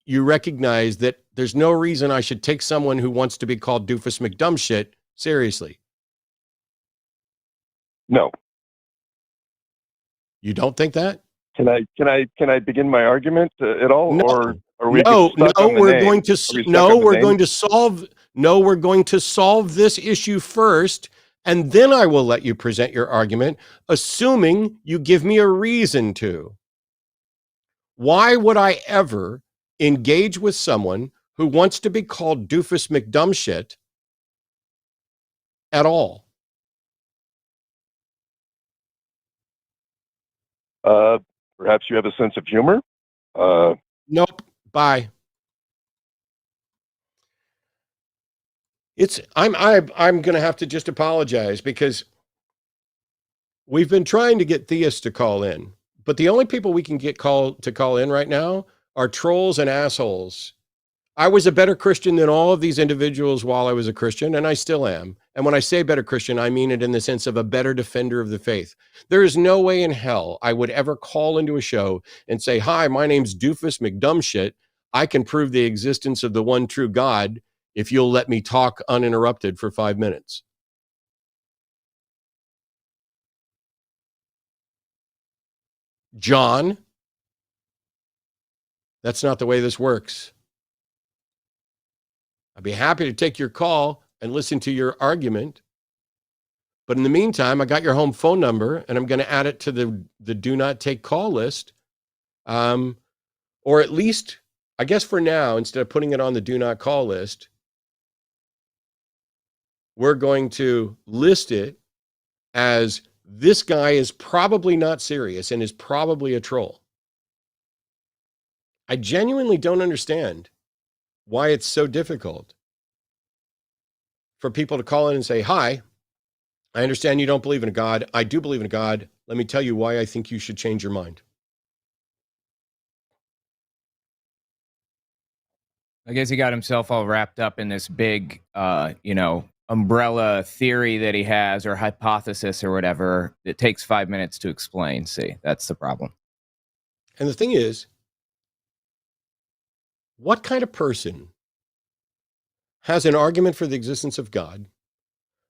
you recognize that there's no reason I should take someone who wants to be called doofus McDumbshit seriously. No. You don't think that? Can I begin my argument at all, No. or are we No, stuck on the we're name? going to Are we stuck no, on the we're name? going to solve no, we're going to solve this issue first, and then I will let you present your argument, assuming you give me a reason to. Why would I ever engage with someone who wants to be called doofus McDumbshit at all? Perhaps you have a sense of humor. Nope. Bye. I'm going to have to just apologize because we've been trying to get theists to call in, but the only people we can get call in right now are trolls and assholes. I was a better Christian than all of these individuals while I was a Christian, and I still am. And when I say better Christian, I mean it in the sense of a better defender of the faith. There is no way in hell I would ever call into a show and say, "Hi, my name's Doofus McDumbshit. I can prove the existence of the one true God if you'll let me talk uninterrupted for 5 minutes." John, that's not the way this works. I'd be happy to take your call and listen to your argument. But in the meantime, I got your home phone number and I'm going to add it to the do not take call list. Or at least, I guess for now, instead of putting it on the do not call list, we're going to list it as this guy is probably not serious and is probably a troll. I genuinely don't understand why it's so difficult for people to call in and say, "Hi, I understand you don't believe in a God. I do believe in a God. Let me tell you why I think you should change your mind." I guess he got himself all wrapped up in this big, umbrella theory that he has, or hypothesis or whatever. It takes 5 minutes to explain. See, that's the problem. And the thing is, what kind of person has an argument for the existence of God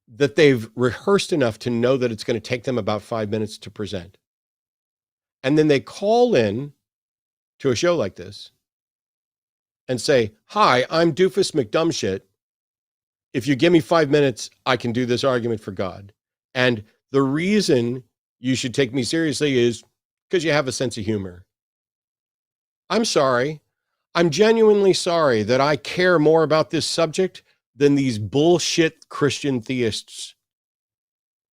that they've rehearsed enough to know that it's going to take them about 5 minutes to present? And then they call in to a show like this and say, "Hi, I'm Doofus McDumbshit. If you give me 5 minutes, I can do this argument for God. And the reason you should take me seriously is because you have a sense of humor." I'm sorry. I'm genuinely sorry that I care more about this subject than these bullshit Christian theists.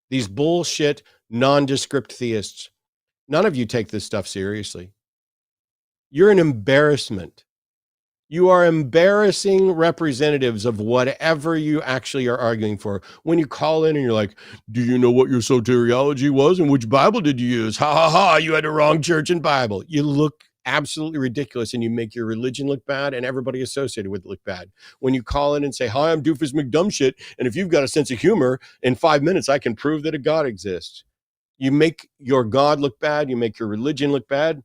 These bullshit nondescript theists. None of you take this stuff seriously. You're an embarrassment. You are embarrassing representatives of whatever you actually are arguing for. When you call in and you're like, "Do you know what your soteriology was and which Bible did you use? Ha ha ha, you had the wrong church and Bible." You look absolutely ridiculous and you make your religion look bad and everybody associated with it look bad. When you call in and say, "Hi, I'm Doofus McDumbshit, and if you've got a sense of humor, in 5 minutes I can prove that a God exists." You make your God look bad, you make your religion look bad.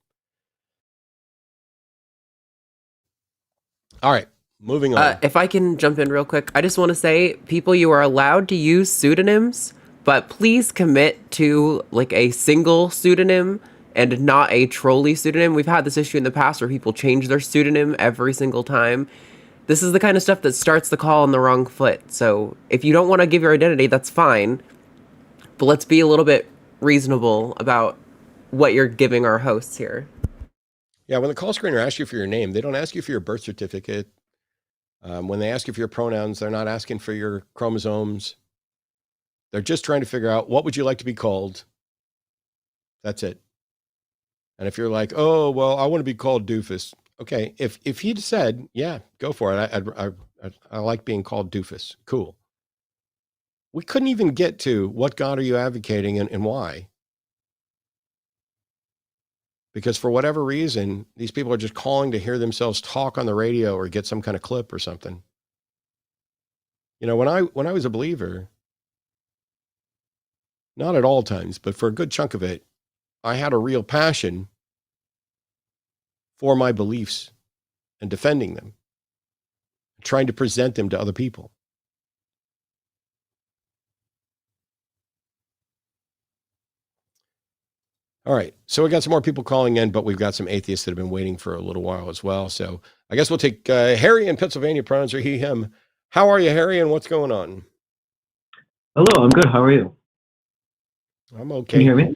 All right, moving on. If I can jump in real quick, I just want to say, people, you are allowed to use pseudonyms, but please commit to like a single pseudonym and not a trolley pseudonym. We've had this issue in the past where people change their pseudonym every single time. This is the kind of stuff that starts the call on the wrong foot. So if you don't want to give your identity, that's fine. But let's be a little bit reasonable about what you're giving our hosts here. Yeah, when the call screener asks you for your name, they don't ask you for your birth certificate. When they ask you for your pronouns, they're not asking for your chromosomes. They're just trying to figure out, what would you like to be called? That's it. And if you're like, "Oh, well, I want to be called Doofus." Okay, if he'd said, "Yeah, go for it. I like being called Doofus." Cool. We couldn't even get to what God are you advocating and why. Because for whatever reason, these people are just calling to hear themselves talk on the radio or get some kind of clip or something. You know, when I was a believer, not at all times, but for a good chunk of it, I had a real passion for my beliefs and defending them, trying to present them to other people. All right. So we got some more people calling in, but we've got some atheists that have been waiting for a little while as well. So I guess we'll take Harry in Pennsylvania. Pronouns are he, him. How are you, Harry, and what's going on? Hello, I'm good. How are you? I'm okay. Can you hear me?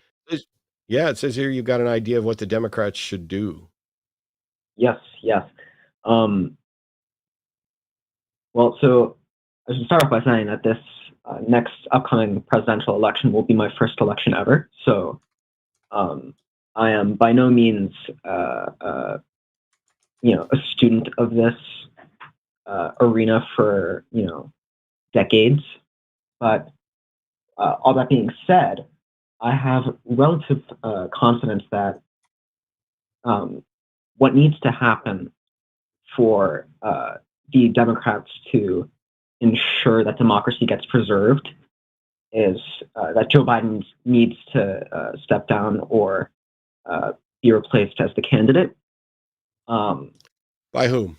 Yeah, it says here you've got an idea of what the Democrats should do. Yes. Well, so I should start off by saying that this next upcoming presidential election will be my first election ever. So I am by no means, a student of this arena for, decades. But all that being said, I have relative confidence that what needs to happen for the Democrats to ensure that democracy gets preserved is that Joe Biden needs to step down or be replaced as the candidate. By whom?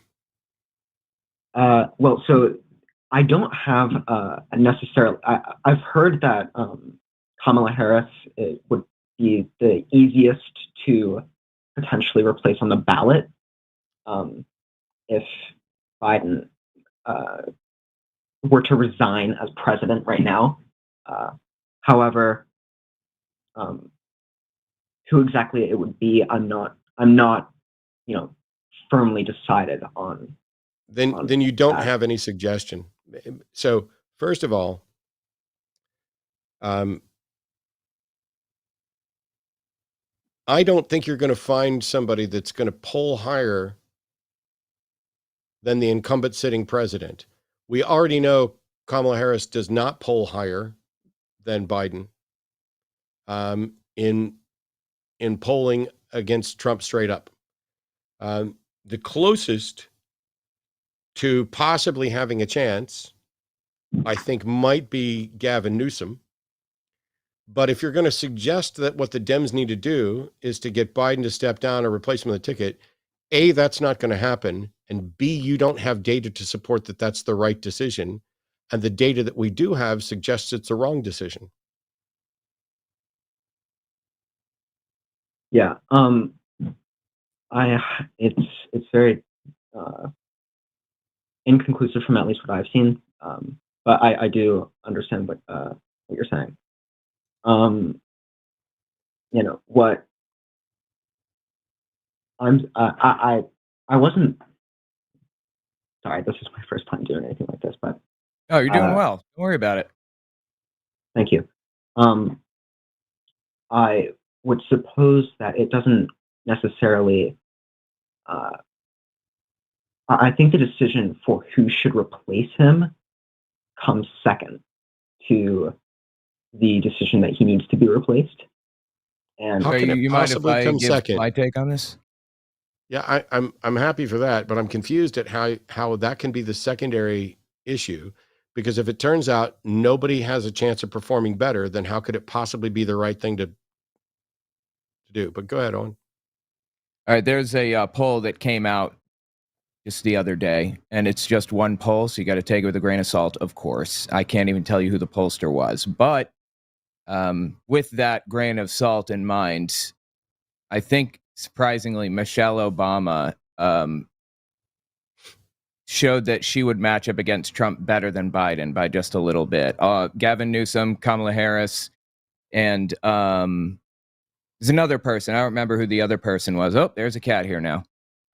Well, so I don't have necessarily. I've heard that Kamala Harris would be the easiest to potentially replace on the ballot if Biden were to resign as president right now. However, who exactly it would be, I'm not, firmly decided on. Then you don't have any suggestion. So first of all, I don't think you're going to find somebody that's going to poll higher than the incumbent sitting president. We already know Kamala Harris does not poll higher than Biden in polling against Trump straight up. The closest to possibly having a chance, I think, might be Gavin Newsom. But if you're going to suggest that what the Dems need to do is to get Biden to step down or replace him with a ticket, A, that's not going to happen. And B, you don't have data to support that that's the right decision. And the data that we do have suggests it's a wrong decision. Yeah. It's very inconclusive from at least what I've seen. But I do understand what you're saying. What I wasn't. Sorry, this is my first time doing anything like this, but oh, you're doing well. Don't worry about it. Thank you. I would suppose that it doesn't necessarily. I think the decision for who should replace him comes second to the decision that he needs to be replaced. And How can it you mind if possibly I come give second? my take on this? Yeah, I'm happy for that, but I'm confused at how that can be the secondary issue, because if it turns out nobody has a chance of performing better, then how could it possibly be the right thing to do? But go ahead, Owen. All right, there's a poll that came out just the other day, and it's just one poll, so you got to take it with a grain of salt, of course. I can't even tell you who the pollster was, but with that grain of salt in mind, I think surprisingly Michelle Obama showed that she would match up against Trump better than Biden by just a little bit. Gavin Newsom, Kamala Harris, and there's another person. I don't remember who the other person was. Oh, there's a cat here now.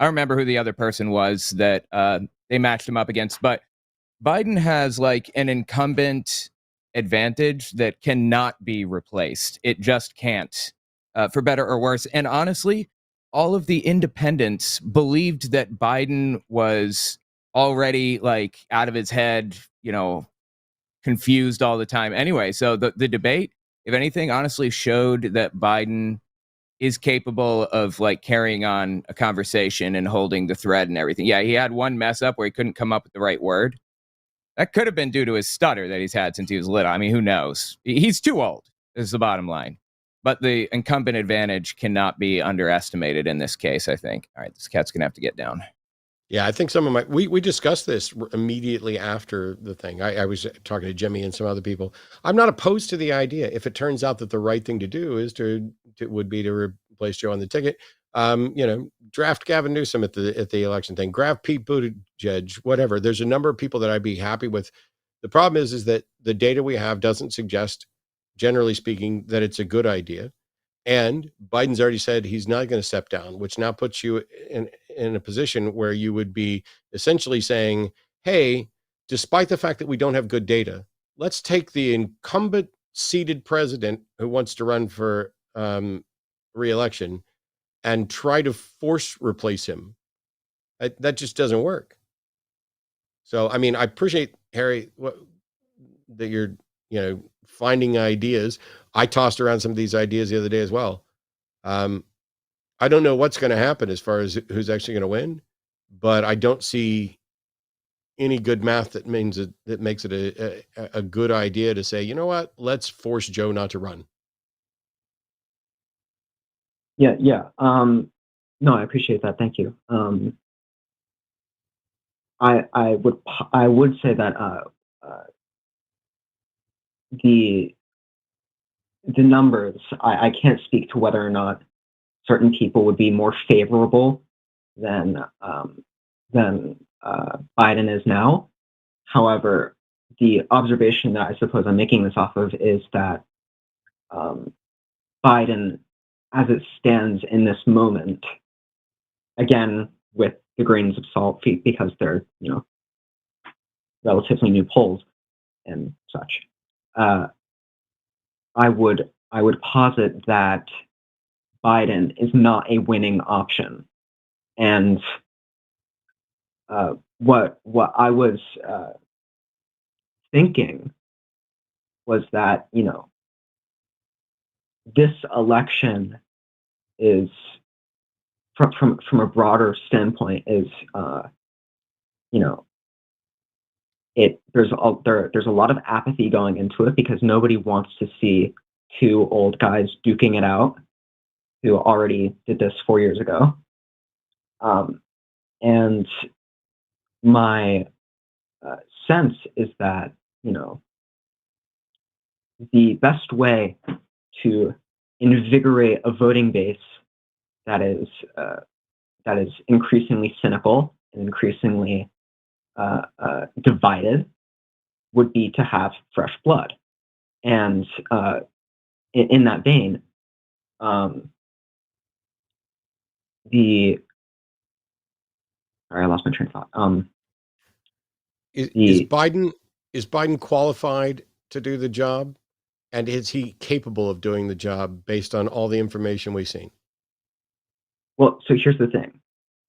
I don't remember who the other person was that they matched him up against, but Biden has like an incumbent advantage that cannot be replaced. It just can't, for better or worse. And honestly, all of the independents believed that Biden was already like out of his head, confused all the time. Anyway, so the debate, if anything, honestly showed that Biden is capable of like carrying on a conversation and holding the thread and everything. Yeah, he had one mess up where he couldn't come up with the right word. That could have been due to his stutter that he's had since he was little. I mean, who knows? He's too old, is the bottom line. But the incumbent advantage cannot be underestimated in this case, I think. All right, this cat's going to have to get down. Yeah, I think some of we discussed this immediately after the thing. I was talking to Jimmy and some other people. I'm not opposed to the idea if it turns out that the right thing to do is would be to replace Joe on the ticket. Draft Gavin Newsom at the election thing. Grab Pete Buttigieg, whatever. There's a number of people that I'd be happy with. The problem is that the data we have doesn't suggest, generally speaking, that it's a good idea. And Biden's already said he's not going to step down, which now puts you in a position where you would be essentially saying, hey, despite the fact that we don't have good data, let's take the incumbent seated president who wants to run for re-election and try to force replace him. That just doesn't work. So, I mean, I appreciate, Harry, that you're, finding ideas. I tossed around some of these ideas the other day as well. I don't know what's going to happen as far as who's actually going to win, but I don't see any good math that makes it a good idea to say, you know what, let's force Joe not to run. Yeah. No, I appreciate that. Thank you. I would say that the numbers, I can't speak to whether or not certain people would be more favorable than Biden is now. However, the observation that I suppose I'm making this off of is that Biden, as it stands in this moment, again with the grains of salt, because they're relatively new polls and such, I would posit that Biden is not a winning option, and what I was thinking was that this election is from a broader standpoint is there's a lot of apathy going into it because nobody wants to see two old guys duking it out who already did this 4 years ago. And my sense is that the best way to invigorate a voting base that is increasingly cynical and increasingly divided would be to have fresh blood. And in that vein, sorry, I lost my train of thought. Is Biden qualified to do the job, and is he capable of doing the job based on all the information we've seen? Well, so here's the thing.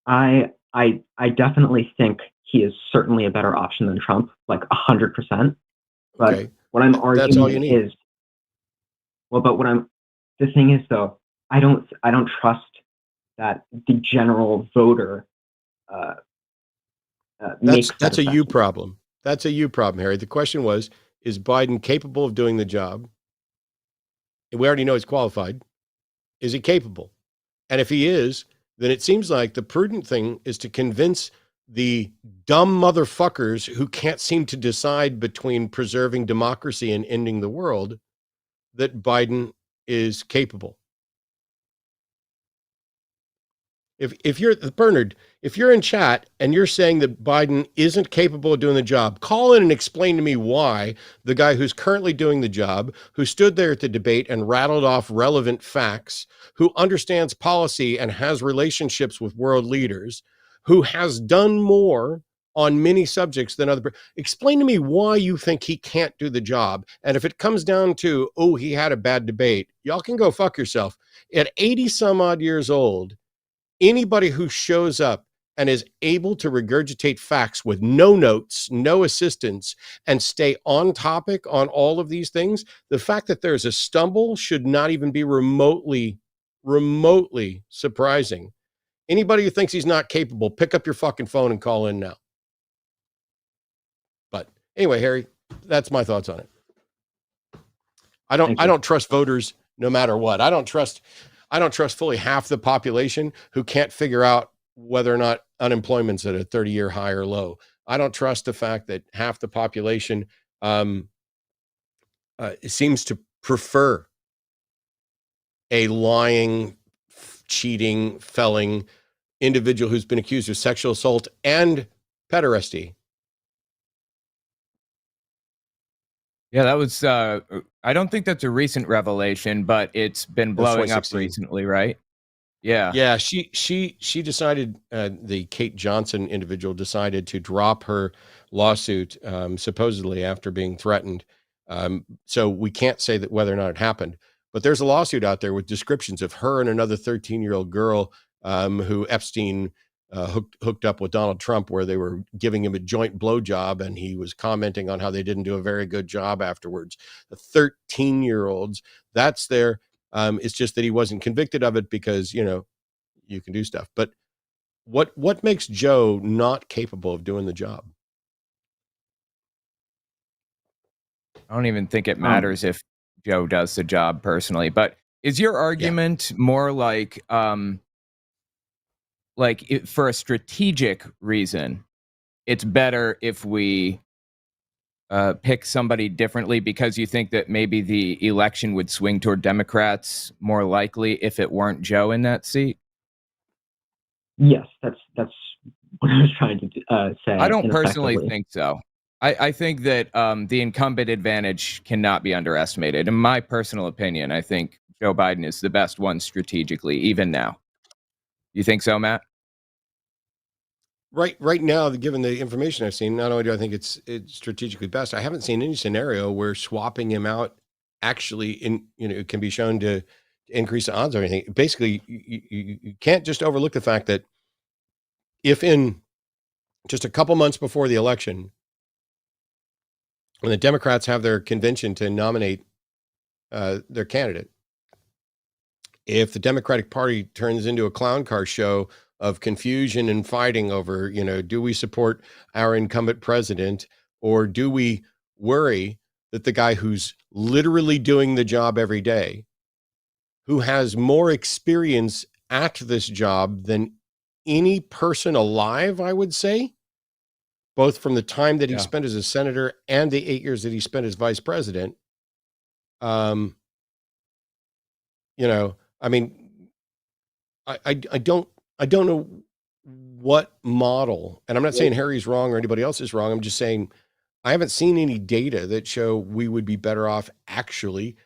I definitely think he is certainly a better option than Trump, like 100%. But okay. What I'm arguing That's all you need. is, the thing is though, I don't trust that the general voter makes that's a you problem. That's a you problem, Harry. The question was, is Biden capable of doing the job? We already know he's qualified. Is he capable? And if he is, then it seems like the prudent thing is to convince the dumb motherfuckers who can't seem to decide between preserving democracy and ending the world that Biden is capable. If you're Bernard, if you're in chat and you're saying that Biden isn't capable of doing the job, call in and explain to me why the guy who's currently doing the job, who stood there at the debate and rattled off relevant facts, who understands policy and has relationships with world leaders, who has done more on many subjects than other. Explain to me why you think he can't do the job. And if it comes down to, oh, he had a bad debate, y'all can go fuck yourself. At 80 some odd years old, anybody who shows up and is able to regurgitate facts with no notes, no assistance, and stay on topic on all of these things, the fact that there's a stumble should not even be remotely surprising. Anybody who thinks he's not capable, pick up your fucking phone and call in now. But anyway, Harry, that's my thoughts on it. I don't trust voters no matter what. I don't trust fully half the population who can't figure out whether or not unemployment's at a 30-year high or low. I don't trust the fact that half the population seems to prefer a lying, cheating, felling individual who's been accused of sexual assault and pederasty. Yeah, that was, I don't think that's a recent revelation, but it's been blowing up 2016. recently, right? Yeah. Yeah, she decided, the Kate Johnson individual decided to drop her lawsuit, supposedly after being threatened. So we can't say that whether or not it happened, but there's a lawsuit out there with descriptions of her and another 13-year-old girl, who Epstein hooked up with Donald Trump, where they were giving him a joint blowjob, and he was commenting on how they didn't do a very good job afterwards. The 13-year-olds, that's their. It's just that he wasn't convicted of it because, you can do stuff. But what makes Joe not capable of doing the job? I don't even think it matters if Joe does the job personally, but is your argument more like for a strategic reason, it's better if we pick somebody differently because you think that maybe the election would swing toward Democrats more likely if it weren't Joe in that seat? Yes, that's what I was trying to say. I don't personally ineffectively. think so. I think that the incumbent advantage cannot be underestimated. In my personal opinion, I think Joe Biden is the best one strategically, even now. You think so, Matt? Right now, given the information I've seen, not only do I think it's strategically best, I haven't seen any scenario where swapping him out actually can be shown to increase the odds or anything. Basically, you can't just overlook the fact that if in just a couple months before the election, when the Democrats have their convention to nominate their candidate, if the Democratic Party turns into a clown car show of confusion and fighting over, do we support our incumbent president, or do we worry that the guy who's literally doing the job every day, who has more experience at this job than any person alive, I would say, both from the time that he spent as a senator and the 8 years that he spent as vice president. I mean, I don't know what model, and I'm not saying Harry's wrong or anybody else is wrong. I'm just saying I haven't seen any data that show we would be better off actually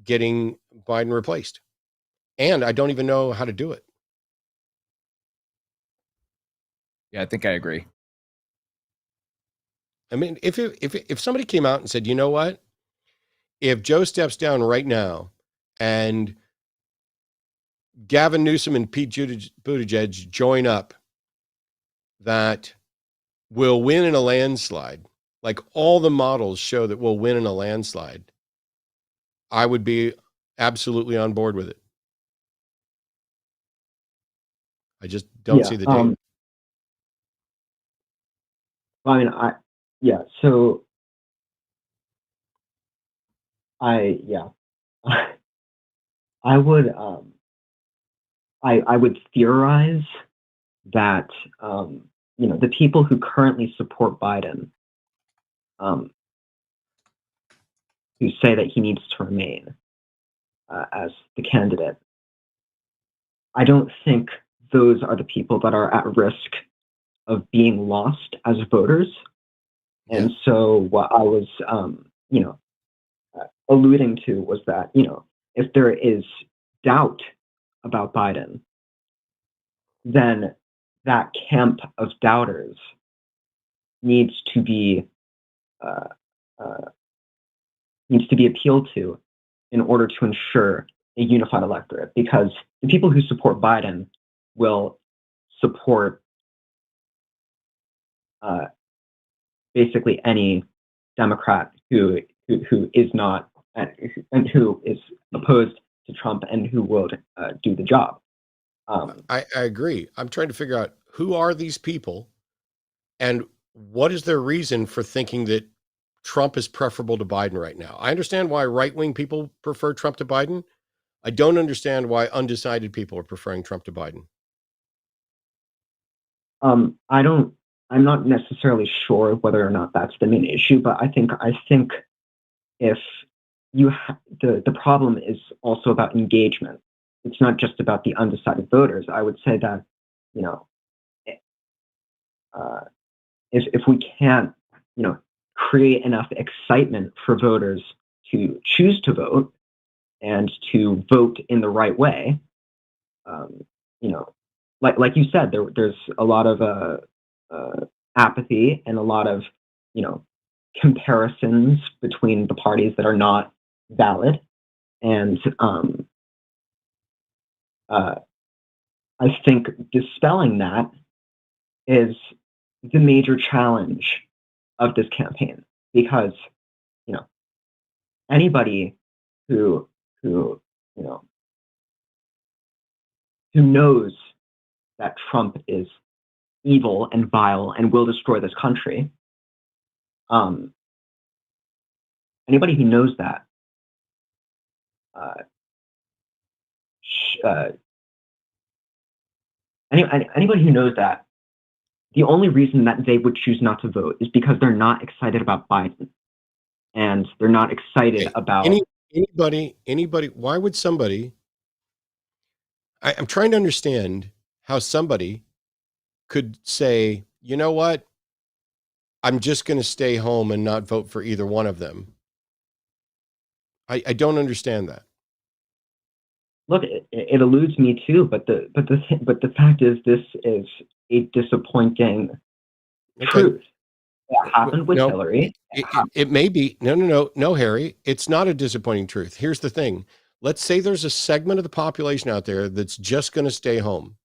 getting Biden replaced. And I don't even know how to do it. Yeah, I think I agree. I mean, if somebody came out and said, you know what, if Joe steps down right now and Gavin Newsom and Pete Buttigieg join up, that will win in a landslide, like all the models show that we'll win in a landslide, I would be absolutely on board with it. I just don't see the data. I mean, so I would I would theorize that the people who currently support Biden, who say that he needs to remain as the candidate, I don't think those are the people that are at risk of being lost as voters. And so what I was alluding to was that if there is doubt about Biden, then that camp of doubters needs to be appealed to in order to ensure a unified electorate, because the people who support Biden will support basically any Democrat who is not and who is opposed to Trump and who will do the job. I agree. I'm trying to figure out who are these people and what is their reason for thinking that Trump is preferable to Biden right now. I understand why right-wing people prefer Trump to Biden. I don't understand why undecided people are preferring Trump to Biden. I'm not necessarily sure whether or not that's the main issue, but I think if the problem is also about engagement. It's not just about the undecided voters. I would say that, you know, if we can't, you know, create enough excitement for voters to choose to vote and to vote in the right way, you know, like you said, there's a lot of apathy and a lot of, you know, comparisons between the parties that are not valid, and I think dispelling that is the major challenge of this campaign, because, you know, anybody who you know, who knows that Trump is evil and vile and will destroy this country, anybody who knows that anybody who knows that, the only reason that they would choose not to vote is because they're not excited about Biden, and they're not excited about anybody. Why would somebody? I'm trying to understand how somebody could say, you know what, I'm just going to stay home and not vote for either one of them. I don't understand that. Look, it eludes me too, but the fact is, this is a disappointing truth. That happened with Hillary. It may be. No, Harry. It's not a disappointing truth. Here's the thing. Let's say there's a segment of the population out there that's just going to stay home.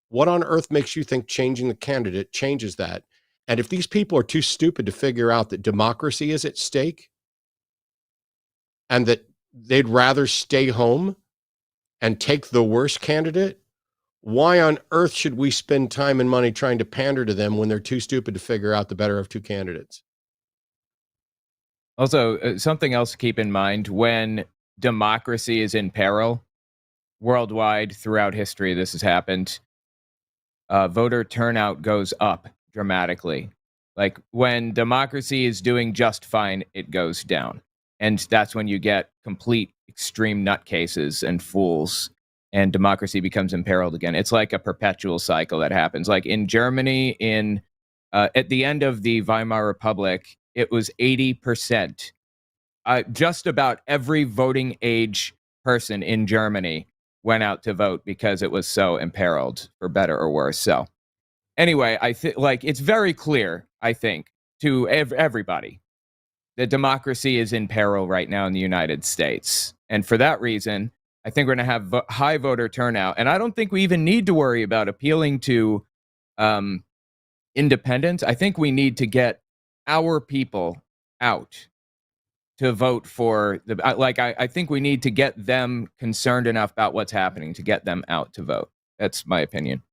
What on earth makes you think changing the candidate changes that? And if these people are too stupid to figure out that democracy is at stake and that they'd rather stay home and take the worst candidate, why on earth should we spend time and money trying to pander to them when they're too stupid to figure out the better of two candidates? Also, something else to keep in mind: when democracy is in peril, worldwide, throughout history, this has happened, voter turnout goes up dramatically. Like, when democracy is doing just fine, it goes down. And that's when you get complete extreme nutcases and fools, and democracy becomes imperiled again. It's like a perpetual cycle that happens. Like in Germany, at the end of the Weimar Republic, it was 80%. Just about every voting age person in Germany went out to vote because it was so imperiled, for better or worse. So anyway, I think, like, it's very clear, I think, to everybody that democracy is in peril right now in the United States. And for that reason, I think we're going to have high voter turnout. And I don't think we even need to worry about appealing to independents. I think we need to get our people out to vote for I think we need to get them concerned enough about what's happening to get them out to vote. That's my opinion.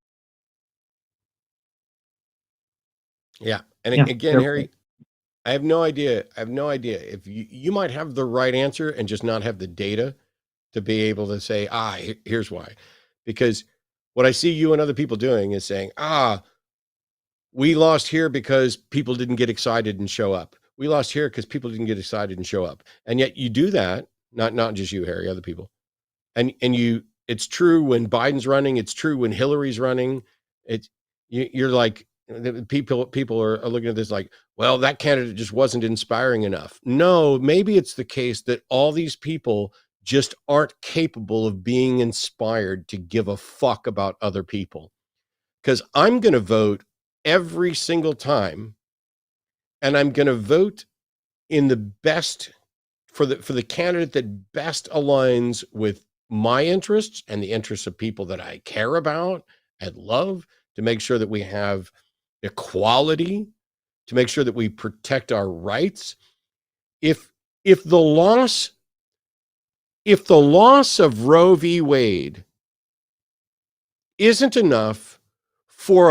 Yeah. And again, Harry, I have no idea. If you might have the right answer and just not have the data to be able to say, here's why. Because what I see you and other people doing is saying, we lost here because people didn't get excited and show up. We lost here because people didn't get excited and show up. And yet you do that, not just you, Harry, other people. And it's true when Biden's running, it's true when Hillary's running. You're like, people are looking at this like, well, that candidate just wasn't inspiring enough. No, maybe it's the case that all these people just aren't capable of being inspired to give a fuck about other people. Because I'm going to vote every single time, and I'm going to vote in the best for the candidate that best aligns with my interests and the interests of people that I care about and love, to make sure that we have equality, to make sure that we protect our rights. If the loss of Roe v. Wade isn't enough for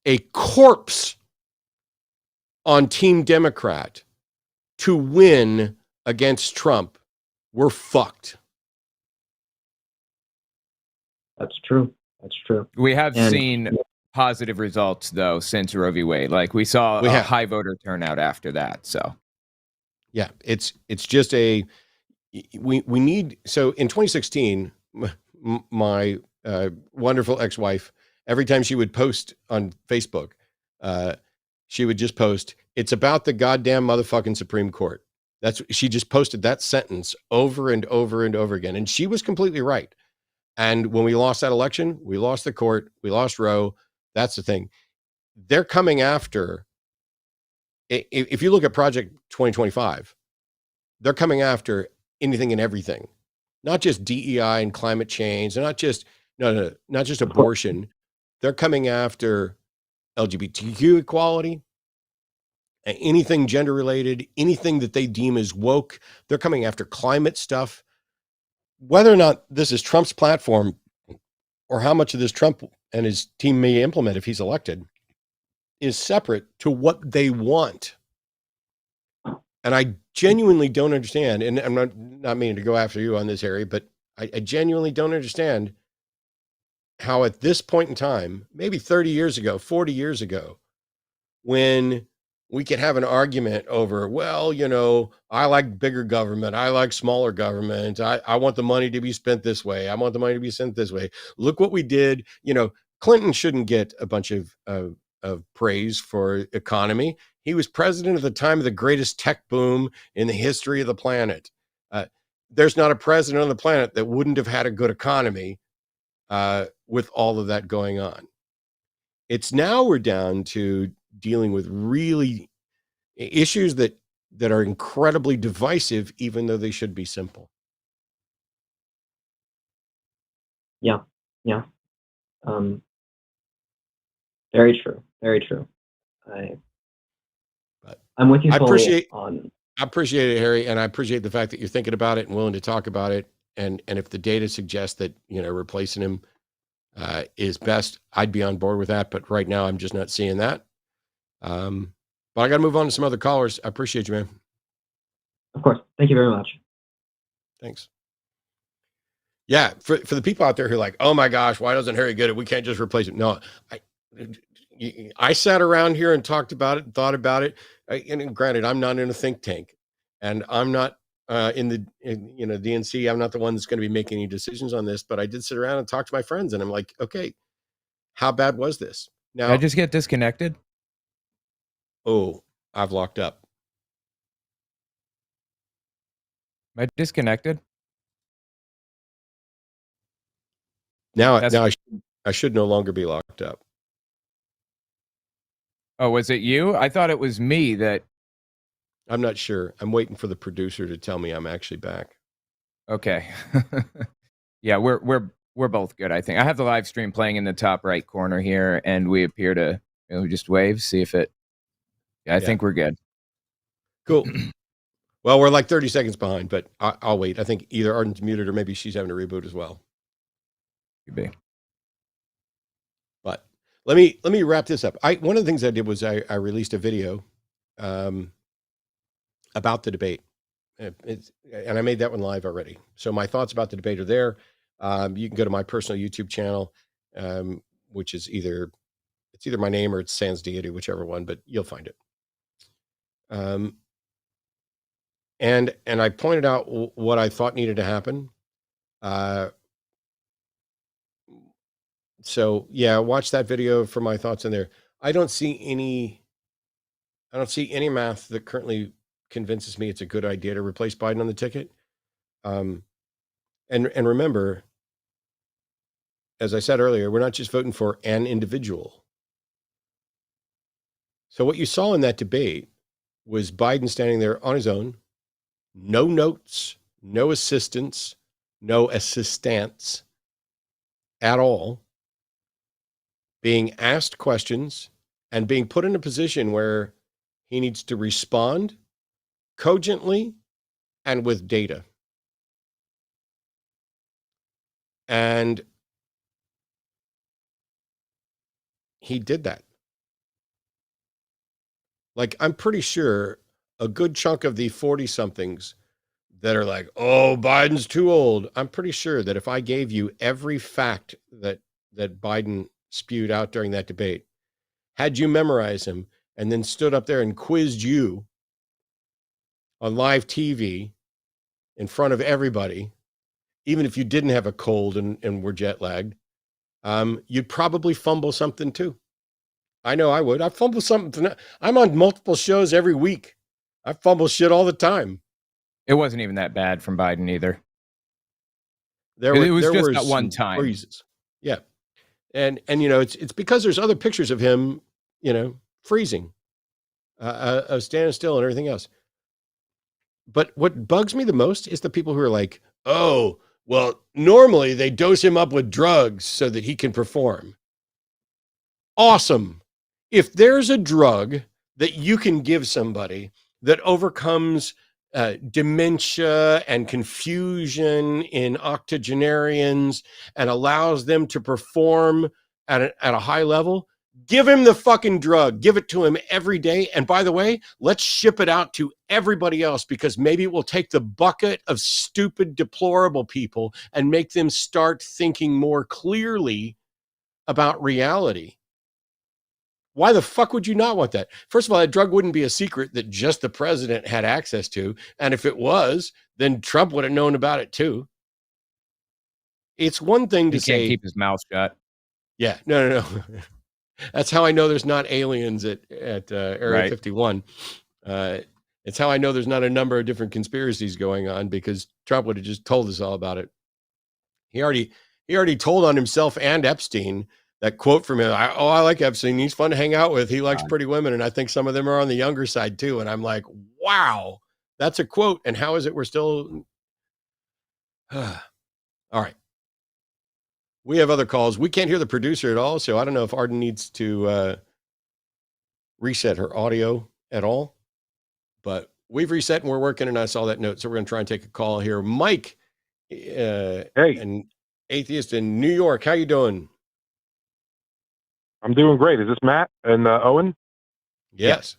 a corpse on Team Democrat to win against Trump, we're fucked. That's true. That's true. We have And- seen positive results though since Roe v. Wade. Like we saw a high voter turnout after that. So yeah, it's just we need. So in 2016, my wonderful ex-wife, every time she would post on Facebook, she would just post, "It's about the goddamn motherfucking Supreme Court." She just posted that sentence over and over and over again. And she was completely right. And when we lost that election, we lost the court, we lost Roe. That's the thing. They're coming after, if you look at Project 2025, they're coming after anything and everything, not just DEI and climate change, and not just abortion. They're coming after LGBTQ equality, anything gender related, anything that they deem as woke. They're coming after climate stuff. Whether or not this is Trump's platform or how much of this Trump and his team may implement if he's elected is separate to what they want. And I genuinely don't understand, and I'm not meaning to go after you on this, Harry, but I genuinely don't understand how at this point in time, maybe 30 years ago, 40 years ago, when we could have an argument over, well, I like bigger government. I like smaller government. I want the money to be spent this way. I want the money to be spent this way. Look what we did. Clinton shouldn't get a bunch of praise for economy. He was president at the time of the greatest tech boom in the history of the planet. There's not a president on the planet that wouldn't have had a good economy with all of that going on. It's now we're down to dealing with really issues that are incredibly divisive, even though they should be simple. Yeah. Very true. Very true. I'm with you fully on. I appreciate it, Harry, and I appreciate the fact that you're thinking about it and willing to talk about it. And if the data suggests that replacing him is best, I'd be on board with that. But right now, I'm just not seeing that. But I got to move on to some other callers. I appreciate you, man. Of course. Thank you very much. Thanks. Yeah, for the people out there who are like, oh my gosh, why doesn't Harry get it? We can't just replace it. No, I sat around here and talked about it and thought about it. And granted, I'm not in a think tank, and I'm not in the DNC. I'm not the one that's going to be making any decisions on this. But I did sit around and talk to my friends, and I'm like, okay, how bad was this? Now, did I just get disconnected? Oh, I've locked up. Am I disconnected? Now I should no longer be locked up. Oh, was it you? I thought it was me that. I'm not sure. I'm waiting for the producer to tell me I'm actually back. Okay. Yeah, we're both good, I think. I have the live stream playing in the top right corner here, and we appear to just wave, see if it. Yeah, I think we're good. Cool. Well, we're like 30 seconds behind, but I'll wait. I think either Arden's muted or maybe she's having to reboot as well. Could be. But let me wrap this up. One of the things I did was I released a video about the debate. And I made that one live already. So my thoughts about the debate are there. You can go to my personal YouTube channel, which is either my name or it's Sans Deity, whichever one, but you'll find it. And I pointed out what I thought needed to happen. So yeah, watch that video for my thoughts in there. I don't see any math that currently convinces me it's a good idea to replace Biden on the ticket. And remember, as I said earlier, we're not just voting for an individual. So what you saw in that debate was Biden standing there on his own, no notes, no assistance, no assistants at all, being asked questions and being put in a position where he needs to respond cogently and with data. And he did that. Like, I'm pretty sure a good chunk of the 40-somethings that are like, oh, Biden's too old. I'm pretty sure that if I gave you every fact that Biden spewed out during that debate, had you memorize him, and then stood up there and quizzed you on live TV in front of everybody, even if you didn't have a cold and were jet lagged, you'd probably fumble something too. I know I would. I fumble something. I'm on multiple shows every week. I fumble shit all the time. It wasn't even that bad from Biden either. There was just were that one some time. freezes. Yeah. And it's because there's other pictures of him, freezing, standing still and everything else. But what bugs me the most is the people who are like, oh, well, normally they dose him up with drugs so that he can perform. Awesome. If there's a drug that you can give somebody that overcomes dementia and confusion in octogenarians and allows them to perform at a high level, give him the fucking drug. Give it to him every day. And by the way, let's ship it out to everybody else, because maybe it will take the bucket of stupid, deplorable people and make them start thinking more clearly about reality. Why the fuck would you not want that? First of all, that drug wouldn't be a secret that just the president had access to. And if it was, then Trump would have known about it too. It's one thing to say, he can't keep his mouth shut. Yeah, no. That's how I know there's not aliens at Area 51. It's how I know there's not a number of different conspiracies going on, because Trump would have just told us all about it. He already told on himself and Epstein. That quote from him, I like Epstein. He's fun to hang out with. He likes pretty women. And I think some of them are on the younger side too. And I'm like, wow, that's a quote. And how is it we're still... All right. We have other calls. We can't hear the producer at all. So I don't know if Arden needs to reset her audio at all. But we've reset and we're working, and I saw that note. So we're going to try and take a call here. Mike, hey, an atheist in New York. How you doing? I'm doing great. Is this Matt and Owen? Yes.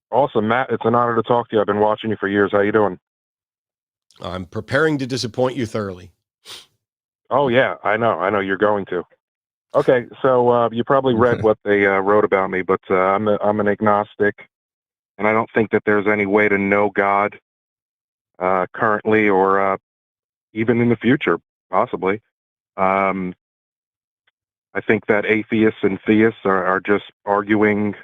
Awesome, Matt. It's an honor to talk to you. I've been watching you for years. How you doing? I'm preparing to disappoint you thoroughly. Oh, yeah. I know you're going to. Okay, so you probably read what they wrote about me, but I'm an agnostic, and I don't think that there's any way to know God currently or even in the future, possibly. I think that atheists and theists are just arguing,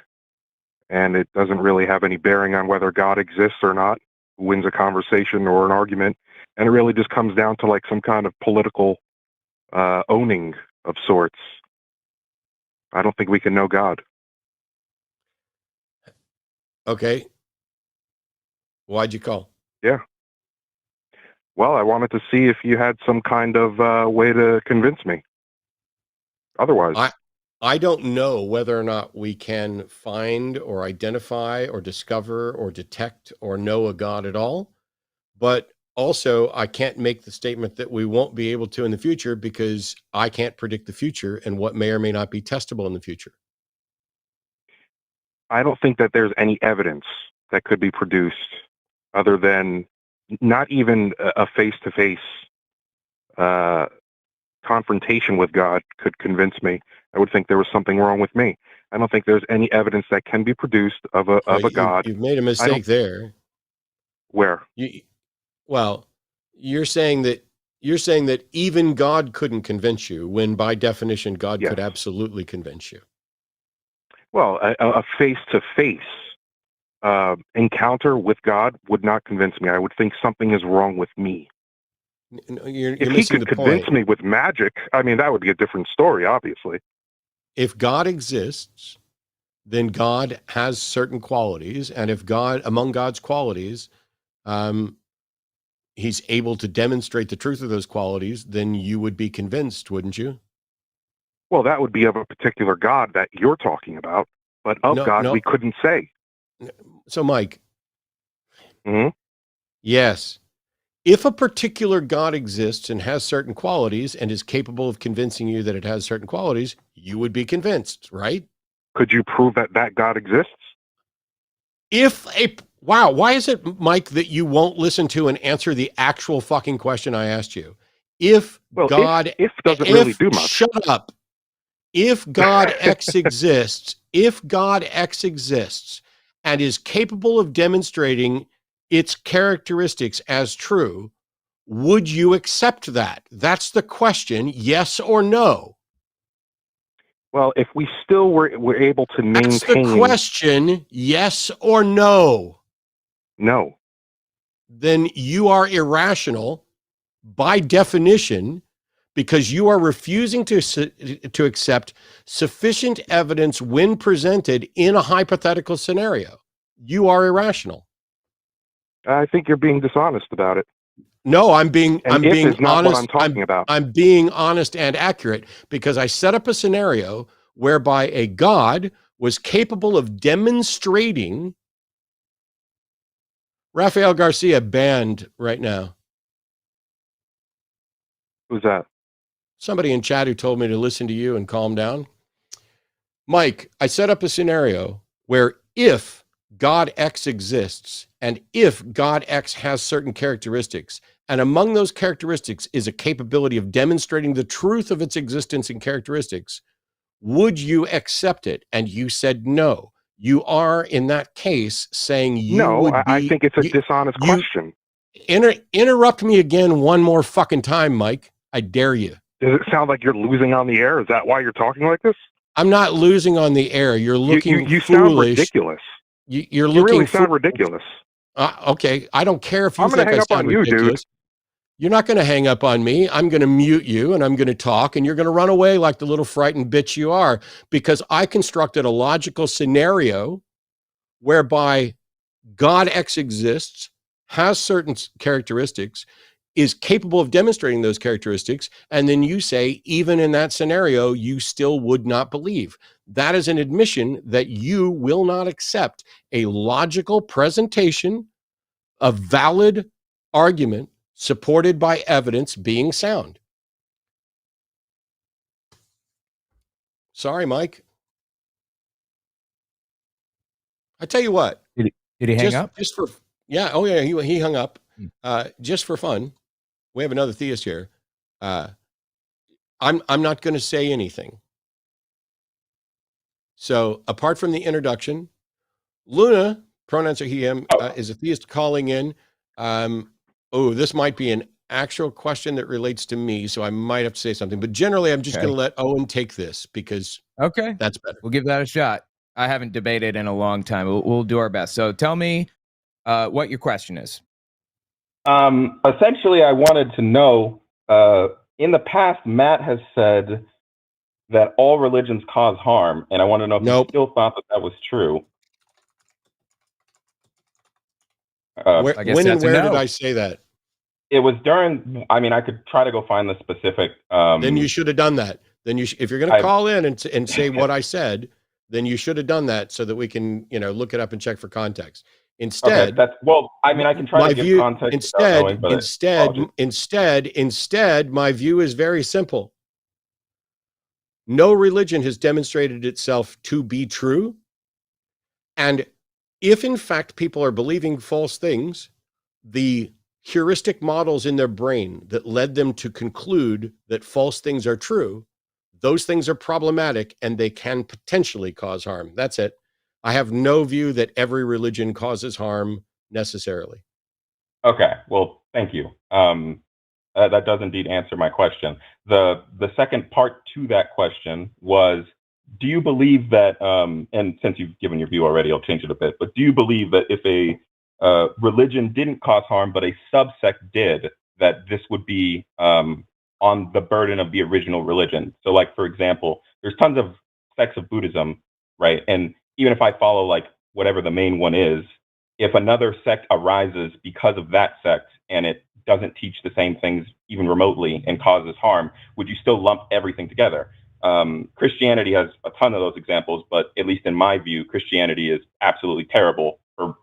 and it doesn't really have any bearing on whether God exists or not, who wins a conversation or an argument. And it really just comes down to like some kind of political owning of sorts. I don't think we can know God. Okay. Why'd you call? Yeah. Well, I wanted to see if you had some kind of way to convince me. Otherwise, I don't know whether or not we can find or identify or discover or detect or know a God at all. But also, I can't make the statement that we won't be able to in the future, because I can't predict the future and what may or may not be testable in the future. I don't think that there's any evidence that could be produced other than not even a face-to-face confrontation with God could convince me. I would think there was something wrong with me. I don't think there's any evidence that can be produced of a God. You've made a mistake there. Where? You're saying that even God couldn't convince you, when by definition God could absolutely convince you. Well, a face-to-face encounter with God would not convince me. I would think something is wrong with me. You're if he could convince me with magic, I mean, that would be a different story, obviously. If God exists, then God has certain qualities. And if among God's qualities, he's able to demonstrate the truth of those qualities, then you would be convinced, wouldn't you? Well, that would be of a particular God that you're talking about, but of God, we couldn't say. So, Mike. Mm-hmm. Yes. If a particular God exists and has certain qualities and is capable of convincing you that it has certain qualities, you would be convinced, right? Could you prove that God exists? Wow, why is it, Mike, that you won't listen to and answer the actual fucking question I asked you? If God doesn't really do much. Shut up. If God X exists, and is capable of demonstrating its characteristics as true, would you accept that? That's the question, yes or no. Well, if we still were able to maintain... That's the question, yes or no. No. Then you are irrational by definition, because you are refusing to accept sufficient evidence when presented in a hypothetical scenario. You are irrational. I think you're being dishonest about it. No, I'm being honest. What I'm talking about. I'm being honest and accurate, because I set up a scenario whereby a God was capable of demonstrating. Rafael Garcia banned right now. Who's that? Somebody in chat who told me to listen to you and calm down. Mike, I set up a scenario where if God X exists and if God X has certain characteristics, and among those characteristics is a capability of demonstrating the truth of its existence and characteristics, would you accept it? And you said no. You are, in that case, saying you would be... I think it's a dishonest question. Interrupt me again one more fucking time, Mike. I dare you. Does it sound like you're losing on the air? Is that why you're talking like this? I'm not losing on the air. You're looking you foolish. Sound ridiculous. You're looking. You really sound foolish. ridiculous. Okay, I don't care if you I'm think hang I up sound on you, ridiculous. dude. You're not going to hang up on me. I'm going to mute you, and I'm going to talk, and you're going to run away like the little frightened bitch you are, because I constructed a logical scenario whereby God X exists, has certain characteristics, is capable of demonstrating those characteristics, and then you say, even in that scenario, you still would not believe. That is an admission that you will not accept a logical presentation, a valid argument supported by evidence being sound. Sorry, Mike. I tell you what. Did he hang up? He hung up. Just for fun. We have another theist here. I'm not going to say anything. So apart from the introduction, Luna, pronouns are he, him, is a theist calling in. This might be an actual question that relates to me, so I might have to say something. But generally, I'm just going to let Owen take this, because that's better. We'll give that a shot. I haven't debated in a long time. We'll do our best. So tell me what your question is. Essentially, I wanted to know, in the past, Matt has said that all religions cause harm, and I want to know if you still thought that was true. When and where did I say that? It was during, I could try to go find the specific... then you should have done that. Then if you're going to call in and say what I said, then you should have done that so that we can, look it up and check for context. Instead, I can try to give context. Instead, my view is very simple. No religion has demonstrated itself to be true. And if in fact people are believing false things, the heuristic models in their brain that led them to conclude that false things are true, those things are problematic and they can potentially cause harm. That's it. I have no view that every religion causes harm necessarily. Okay, well, thank you. That does indeed answer my question. The second part to that question was, do you believe that, and since you've given your view already, I'll change it a bit, but do you believe that if a religion didn't cause harm, but a subsect did, that this would be on the burden of the original religion? So like, for example, there's tons of sects of Buddhism, right? And even if I follow like whatever the main one is, if another sect arises because of that sect and it doesn't teach the same things even remotely and causes harm, would you still lump everything together? Christianity has a ton of those examples, but at least in my view, Christianity is absolutely terrible for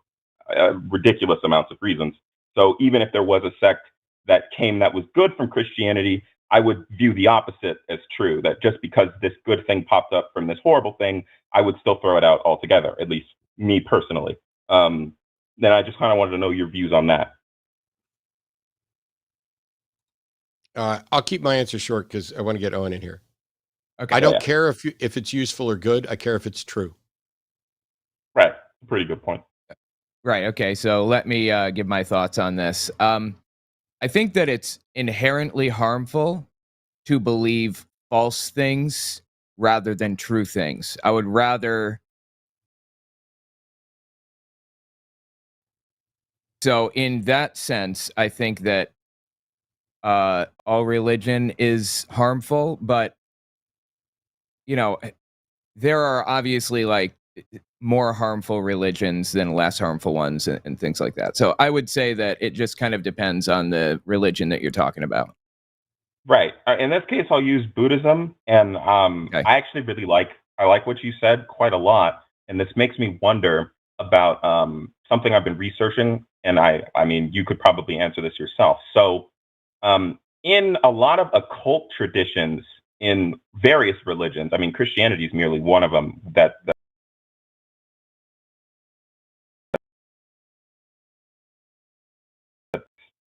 ridiculous amounts of reasons. So even if there was a sect that came that was good from Christianity, I would view the opposite as true, that just because this good thing popped up from this horrible thing, I would still throw it out altogether, at least me personally. then I just kind of wanted to know your views on that. I'll keep my answer short because I want to get Owen in here. Okay. I don't care if it's useful or good. I care if it's true. Right. Pretty good point. Right. Okay. So let me give my thoughts on this. I think that it's inherently harmful to believe false things rather than true things. I would rather. So in that sense, I think that all religion is harmful, but there are obviously like more harmful religions than less harmful ones and things like that. So I would say that it just kind of depends on the religion that you're talking about. Right. In this case, I'll use Buddhism, and Okay. I actually really like what you said quite a lot, and this makes me wonder about something I've been researching, and I mean, you could probably answer this yourself. So, in a lot of occult traditions in various religions, I mean, Christianity is merely one of them that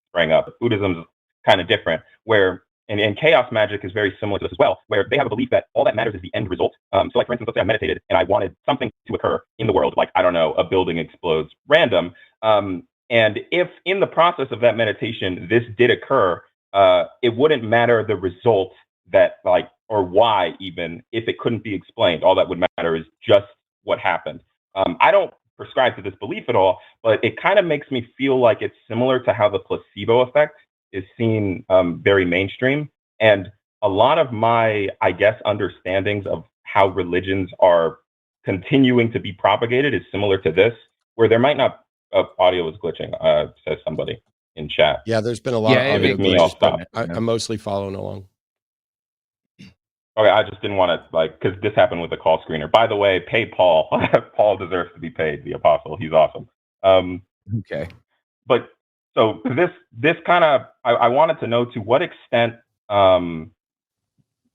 sprang up. Buddhism is kind of different, where and chaos magic is very similar to this as well, where they have a belief that all that matters is the end result. So, like for instance, let's say I meditated and I wanted something to occur in the world, like I don't know, a building explodes random. And if in the process of that meditation this did occur, it wouldn't matter the result that or why even if it couldn't be explained. All that would matter is just what happened. I don't prescribe to this belief at all, but it kind of makes me feel like it's similar to how the placebo effect is seen very mainstream. And a lot of my, I guess, understandings of how religions are continuing to be propagated is similar to this, where there might not, audio is glitching, says somebody in chat. Yeah, there's been a lot of audio it's me, I'll stop. I'm mostly following along. Okay, I just didn't want to, because this happened with the call screener. By the way, pay Paul. Paul deserves to be paid, the apostle. He's awesome. Okay. But so this kind of, I wanted to know to what extent,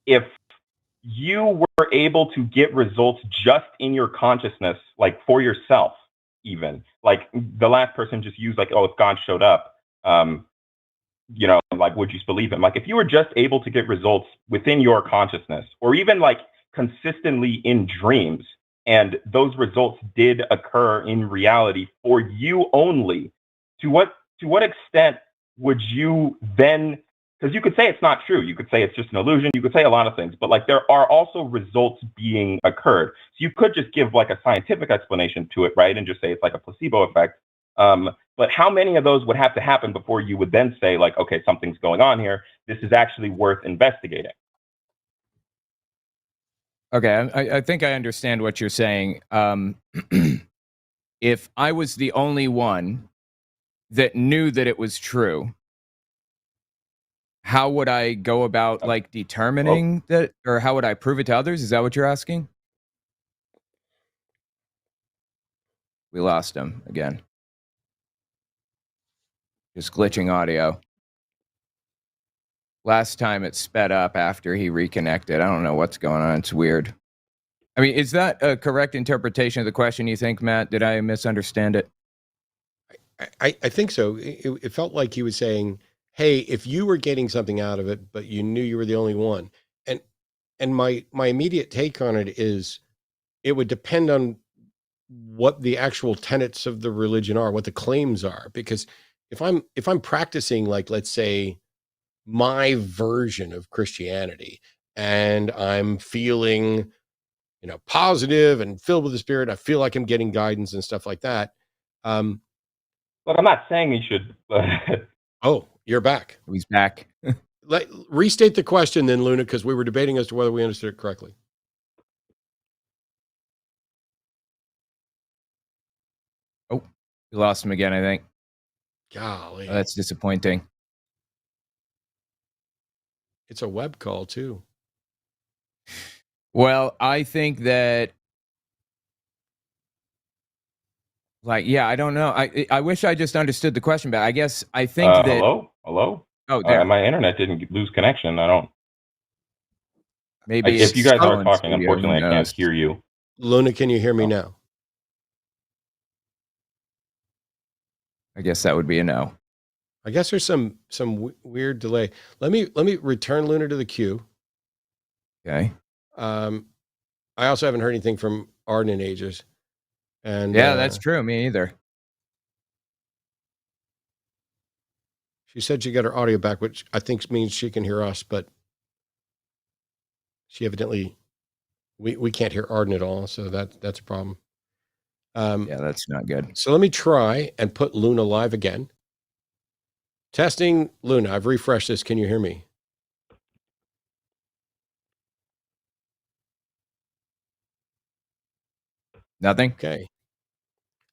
if you were able to get results just in your consciousness, like for yourself, even like the last person just used, like, oh, if God showed up, like, would you believe him? Like, if you were just able to get results within your consciousness, or even like consistently in dreams, and those results did occur in reality for you only, to what extent would you then, because you could say it's not true, you could say it's just an illusion, you could say a lot of things, but like there are also results being occurred. So you could just give like a scientific explanation to it, right? And just say it's like a placebo effect. But how many of those would have to happen before you would then say like, okay, something's going on here. This is actually worth investigating. Okay, I think I understand what you're saying. If I was the only one that knew that it was true, how would I go about like determining that, or how would I prove it to others? Is that what you're asking? We lost him again. Just glitching audio. Last time it sped up after he reconnected. I don't know what's going on. It's weird. I mean, is that a correct interpretation of the question, you think, Matt? Did I misunderstand it? I think so. It felt like he was saying, hey, if you were getting something out of it, but you knew you were the only one. And my immediate take on it is it would depend on what the actual tenets of the religion are, what the claims are. Because if I'm practicing, like, let's say, my version of Christianity, and I'm feeling, positive and filled with the Spirit, I feel like I'm getting guidance and stuff like that. Look, I'm not saying you should. Oh, you're back. He's back. Restate the question then, Luna, because we were debating as to whether we understood it correctly. Oh, we lost him again, I think. Golly. Oh, that's disappointing. It's a web call, too. Well, I think that, I don't know. I wish I just understood the question, but I guess I think that... Hello? Oh, there. My internet didn't lose connection. I don't... Maybe if you guys are talking, studio, unfortunately, I can't hear you. Luna, can you hear me now? I guess that would be a no. I guess there's some weird delay. Let me return Luna to the queue. Okay. I also haven't heard anything from Arden in ages. And yeah, that's true. Me either. She said she got her audio back, which I think means she can hear us, but she evidently we can't hear Arden at all, so that's a problem. Yeah, that's not good. So let me try and put Luna live again. Testing Luna. I've refreshed this. Can you hear me? Nothing. Okay.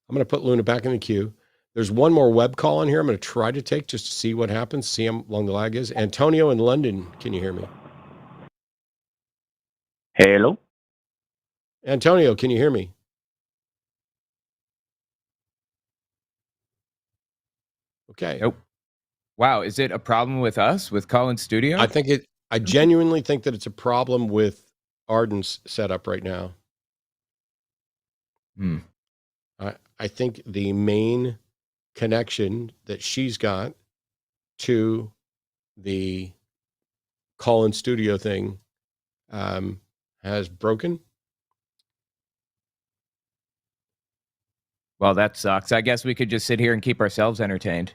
I'm going to put Luna back in the queue. There's one more web call on here I'm going to try to take just to see what happens, see how long the lag is. Antonio in London, can you hear me? Hello? Antonio, can you hear me? Okay. Nope. Wow, is it a problem with us, with Call in Studio? I genuinely think that it's a problem with Arden's setup right now. I think the main connection that she's got to the Call in Studio thing has broken. Well, that sucks. I guess we could just sit here and keep ourselves entertained.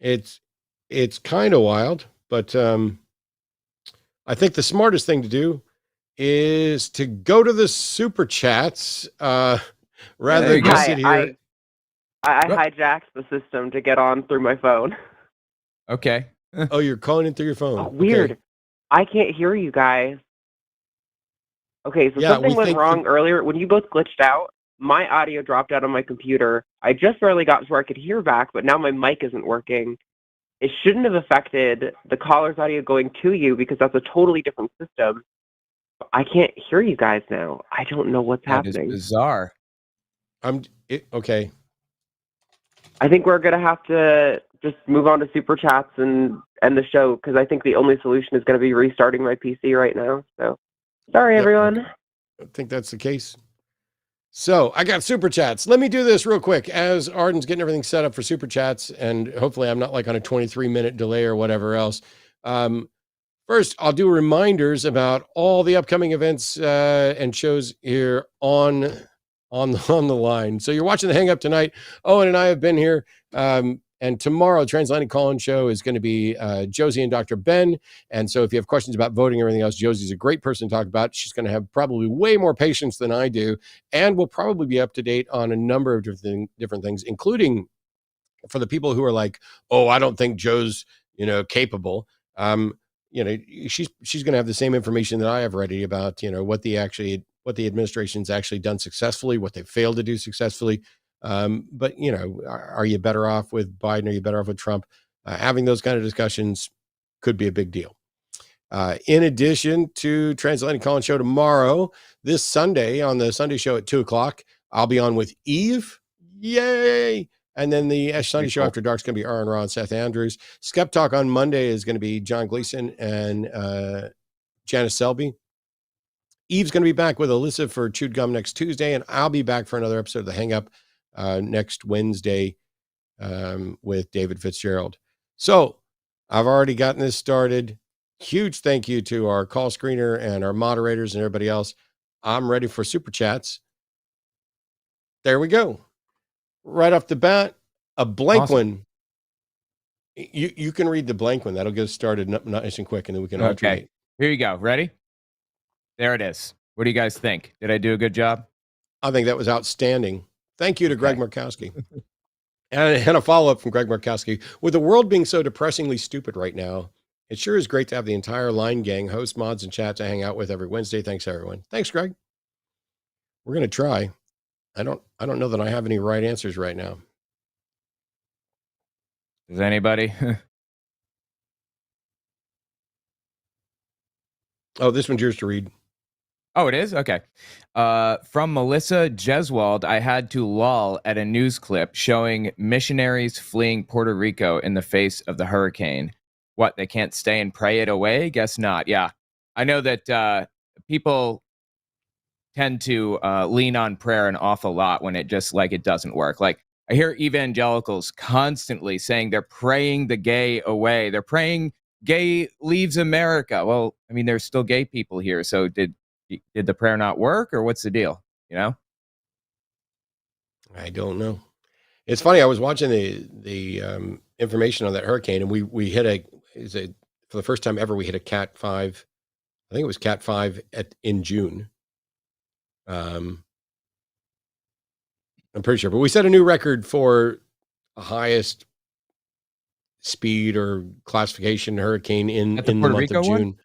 It's kind of wild, but I think the smartest thing to do is to go to the super chats rather than just sit here. I hijacked the system to get on through my phone. Okay. Oh, you're calling in through your phone. Oh, weird. Okay. I can't hear you guys. Okay, so something went wrong earlier. When you both glitched out, my audio dropped out on my computer. I just barely got to where I could hear back, but now my mic isn't working. It shouldn't have affected the caller's audio going to you because that's a totally different system. I can't hear you guys now. I don't know what's happening. That is bizarre. Okay. I think we're going to have to just move on to Super Chats and end the show because I think the only solution is going to be restarting my PC right now. So, sorry, everyone. I think that's the case. So, I got Super Chats. Let me do this real quick as Arden's getting everything set up for Super Chats, and hopefully I'm not like on a 23-minute delay or whatever else. First, I'll do reminders about all the upcoming events and shows here on the line. So you're watching the Hang Up tonight. Owen and I have been here. And tomorrow, Transatlantic Call-In Show is going to be Josie and Dr. Ben. And so if you have questions about voting or anything else, Josie's a great person to talk about. She's going to have probably way more patience than I do. And we'll probably be up to date on a number of different things, including for the people who are like, oh, I don't think Joe's, capable. She's going to have the same information that I have ready about, what the administration's actually done successfully, what they failed to do successfully. But are you better off with Biden? Are you better off with Trump? Having those kind of discussions could be a big deal. In addition to Transatlantic Call-In Show tomorrow, this Sunday on the Sunday show at 2:00, I'll be on with Eve. Yay! And then the Sunday show after dark is going to be Aron Ra and Seth Andrews. Skeptalk on Monday is going to be John Gleason and Janice Selby. Eve's going to be back with Alyssa for Chewed Gum next Tuesday, and I'll be back for another episode of The Hang Up next Wednesday with David Fitzgerald. So I've already gotten this started. Huge thank you to our call screener and our moderators and everybody else. I'm ready for Super Chats. There we go. Right off the bat, a blank one. You can read the blank one. That'll get us started nice and quick, and then we can alternate. Okay. Here you go. Ready? There it is. What do you guys think? Did I do a good job? I think that was outstanding. Thank you to Greg Markowski. and a follow-up from Greg Markowski. With the world being so depressingly stupid right now, it sure is great to have the entire line gang, hosts, mods, and chat to hang out with every Wednesday. Thanks, everyone. Thanks, Greg. We're going to try. I don't know that I have any right answers right now. Does anybody? Oh, this one's yours to read. Oh, it is? Okay. From Melissa Jeswald, I had to lol at a news clip showing missionaries fleeing Puerto Rico in the face of the hurricane. What, they can't stay and pray it away? Guess not. Yeah. I know that people tend to lean on prayer an awful lot when it just it doesn't work. Like, I hear evangelicals constantly saying they're praying the gay away. They're praying gay leaves America. Well, I mean, there's still gay people here. So did the prayer not work, or what's the deal? You know? I don't know. It's funny. I was watching the information on that hurricane, and we hit for the first time ever, we hit a Cat 5. I think it was Cat 5 in June. I'm pretty sure, but we set a new record for the highest speed or classification hurricane in the month Rico of June. One?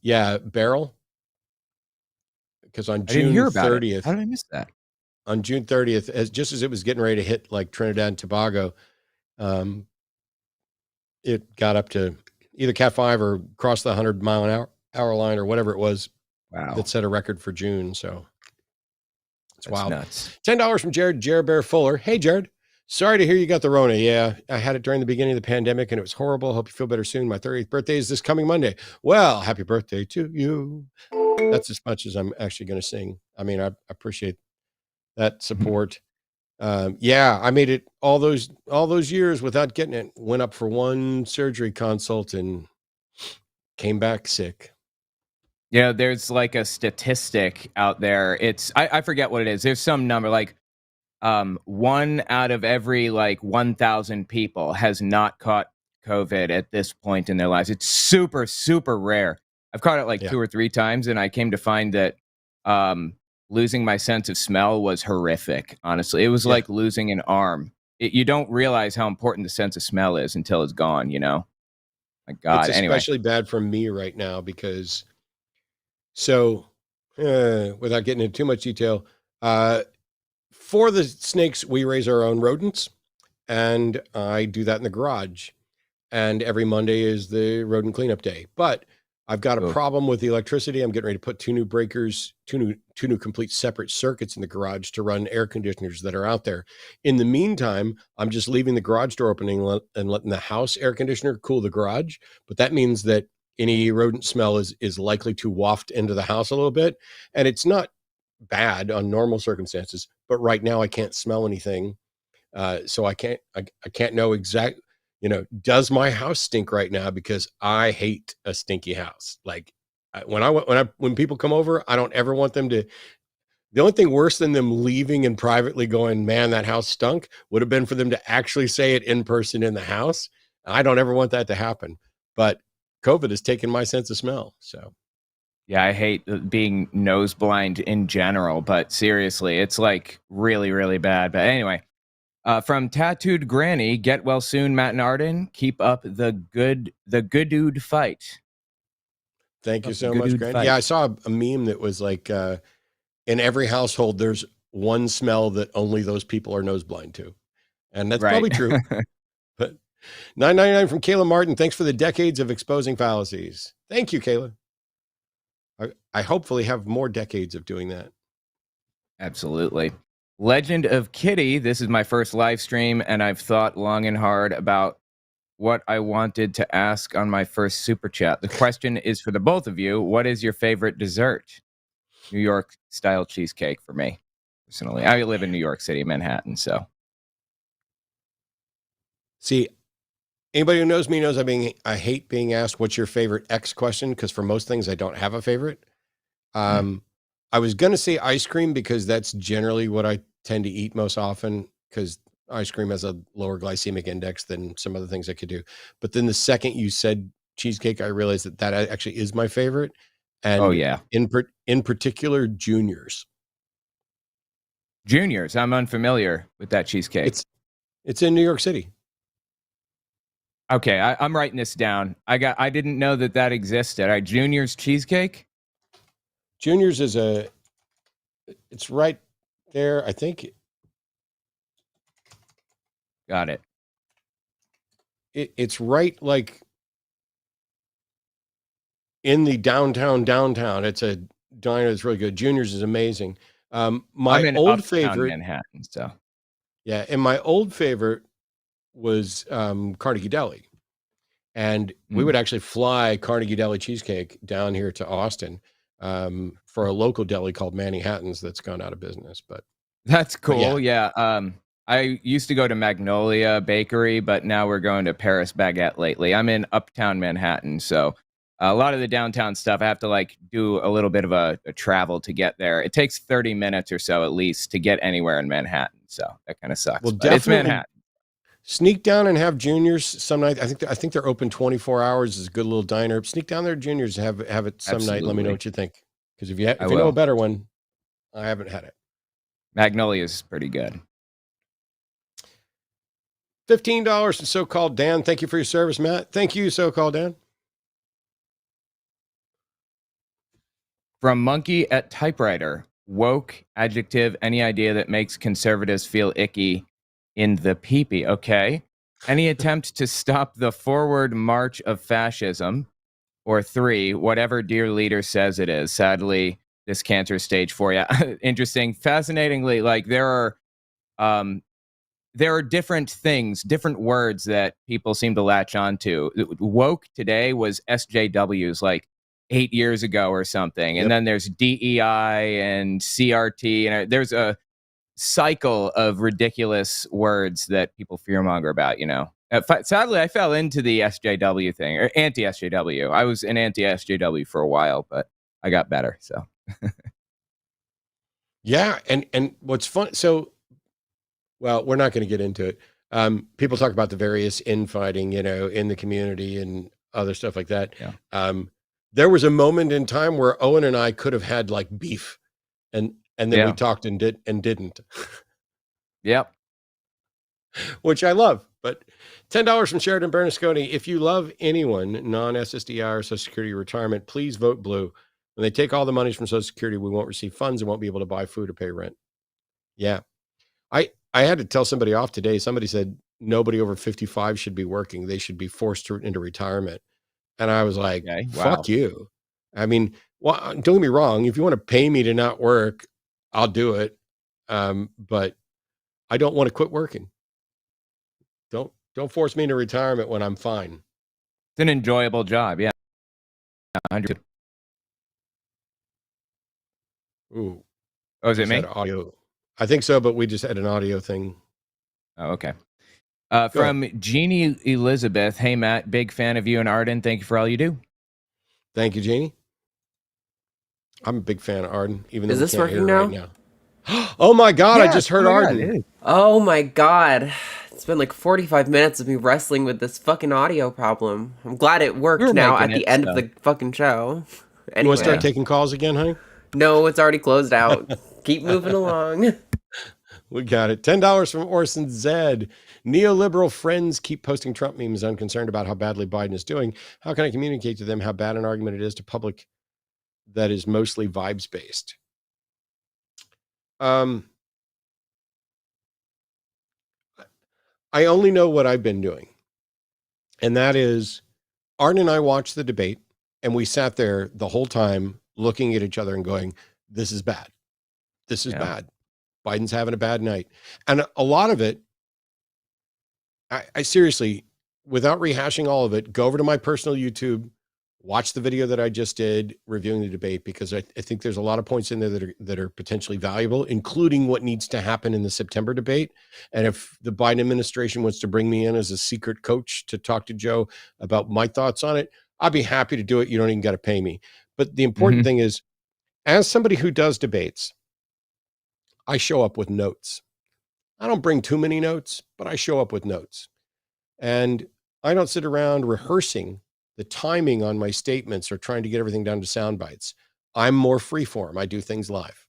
Yeah, Beryl. Because on I didn't June hear about 30th, it. How did I miss that? On June 30th, just as it was getting ready to hit like Trinidad and Tobago, it got up to either Cat 5 or crossed the 100-mile-an-hour line or whatever it was. Wow. That set a record for June. So it's wild. Nuts. $10 from Jared Bear Fuller. Hey, Jared. Sorry to hear you got the Rona. Yeah, I had it during the beginning of the pandemic and it was horrible. Hope you feel better soon. My 30th birthday is this coming Monday. Well, happy birthday to you. That's as much as I'm actually going to sing. I mean, I appreciate that support. Yeah, I made it all those years without getting it. Went up for one surgery consult and came back sick. Yeah, there's like a statistic out there. It's I forget what it is. There's some number like 1 out of every like 1,000 people has not caught COVID at this point in their lives. It's super, super rare. I've caught it like 2 or 3 times, and I came to find that losing my sense of smell was horrific. Honestly, it was like losing an arm. You don't realize how important the sense of smell is until it's gone. You know, my God. It's especially bad for me right now because, without getting into too much detail, for the snakes, we raise our own rodents, and I do that in the garage. And every Monday is the rodent cleanup day. But I've got a problem with the electricity. I'm getting ready to put 2 new breakers, two new complete separate circuits in the garage to run air conditioners that are out there. In the meantime, I'm just leaving the garage door opening and letting the house air conditioner cool the garage. But that means that any rodent smell is likely to waft into the house a little bit. And it's not bad on normal circumstances, but right now I can't smell anything. So I can't know exactly. Does my house stink right now? Because I hate a stinky house. Like when people come over, I don't ever want them to. The only thing worse than them leaving and privately going, man, that house stunk, would have been for them to actually say it in person in the house. I don't ever want that to happen. But COVID has taken my sense of smell. So. Yeah, I hate being nose blind in general, but seriously, it's like really, really bad. But anyway. From Tattooed Granny, get well soon, Matt and Arden. Keep up the good dude fight. Thank you so much, Grant. Yeah, I saw a meme that was like, in every household, there's one smell that only those people are nose blind to. And that's probably true. But $9.99 from Kayla Martin. Thanks for the decades of exposing fallacies. Thank you, Kayla. I hopefully have more decades of doing that. Absolutely. Legend of Kitty, this is my first live stream, and I've thought long and hard about what I wanted to ask on my first super chat. The question is for the both of you. What is your favorite dessert? New York style cheesecake for me, personally. I live in New York City, Manhattan, so. See, anybody who knows me knows I hate being asked what's your favorite X question, because for most things I don't have a favorite. I was going to say ice cream because that's generally what I tend to eat most often, because ice cream has a lower glycemic index than some other things I could do. But then the second you said cheesecake, I realized that actually is my favorite. And in particular, Junior's. Junior's, I'm unfamiliar with that cheesecake. It's in New York City. Okay, I'm writing this down. I didn't know that existed. All right, Junior's cheesecake. Junior's it's right there, I think. Got it. It's right like in the downtown. It's a diner that's really good. Junior's is amazing. My old favorite, Manhattan, so. Yeah, and my old favorite was Carnegie Deli. And we would actually fly Carnegie Deli cheesecake down here to Austin for a local deli called Manhattan's that's gone out of business. But that's cool. Yeah. I used to go to Magnolia Bakery, but now we're going to Paris Baguette lately. I'm in uptown Manhattan, so a lot of the downtown stuff, I have to like do a little bit of a travel to get there. It takes 30 minutes or so at least to get anywhere in Manhattan, so that kind of sucks. Well, but it's definitely Manhattan. sneak down and have Juniors some night. I think they're open 24 hours. It's a good little diner. Sneak down there, Juniors, have it some night. Let me know Absolutely. what you think. Because if you I know a will. better one, I haven't had it. Magnolia is pretty good. $15 to So-Called Dan. Thank you for your service, Matt. Thank you, So-Called Dan. From Monkey at Typewriter, woke adjective, any idea that makes conservatives feel icky in the peepee. Okay. Any attempt to stop the forward march of fascism? Or 3, whatever dear leader says it is. Sadly, this cancer stage 4. Yeah. Interesting. Fascinatingly, like there are different things, different words that people seem to latch onto. Woke today was SJWs like 8 years ago or something. And Yep. then there's DEI and CRT. And there's a cycle of ridiculous words that people fearmonger about, you know. Sadly, I fell into the SJW thing, or anti-SJW. I was an anti-SJW for a while, but I got better, so. Yeah, and what's fun, so, well, we're not going to get into it. People talk about the various infighting, you know, in the community and other stuff like that. Yeah. There was a moment in time where Owen and I could have had like beef, and then Yeah. we talked and didn't, Yep. which I love. But $10 from Sheridan Bernasconi. If you love anyone, non-SSDI or Social Security retirement, please vote blue. When they take all the monies from Social Security, we won't receive funds and won't be able to buy food or pay rent. Yeah. I had to tell somebody off today. Somebody said nobody over 55 should be working. They should be forced into retirement. And I was like, Okay, fuck wow. you. I mean, well, don't get me wrong. If you want to pay me to not work, I'll do it. But I don't want to quit working. Don't force me into retirement when I'm fine. It's an enjoyable job, yeah. 100. Ooh. Oh, is it just me? had audio. I think so, but we just had an audio thing. Oh, okay. Go From Jeannie Elizabeth, hey, Matt, big fan of you and Arden. Thank you for all you do. Thank you, Jeannie. I'm a big fan of Arden, even though Is we this can't hear working her right now. Oh my God, I just heard Oh my God, Arden. it is. Oh my god. It's been like 45 minutes of me wrestling with this fucking audio problem. I'm glad it worked We were now making at the it, end so. of the fucking show. You want Anyway, to start taking calls again, honey? no, it's already closed out. Keep moving along. We got it. $10 from Orson Zed. Neoliberal friends keep posting Trump memes unconcerned about how badly Biden is doing. How can I communicate to them how bad an argument it is to public that is mostly vibes based? I only know what I've been doing. And that is Arden and I watched the debate and we sat there the whole time looking at each other and going, this is bad. This is bad. Biden's having a bad night. And a lot of it, I seriously, without rehashing all of it, go over to my personal YouTube, watch the video that I just did reviewing the debate, because I think there's a lot of points in there that are potentially valuable, including what needs to happen in the September debate. And if the Biden administration wants to bring me in as a secret coach to talk to Joe about my thoughts on it, I'll be happy to do it. You don't even got to pay me. But the important thing is, as somebody who does debates, I show up with notes. I don't bring too many notes, but I show up with notes. And I don't sit around rehearsing the timing on my statements or trying to get everything down to sound bites. I'm more freeform. I do things live.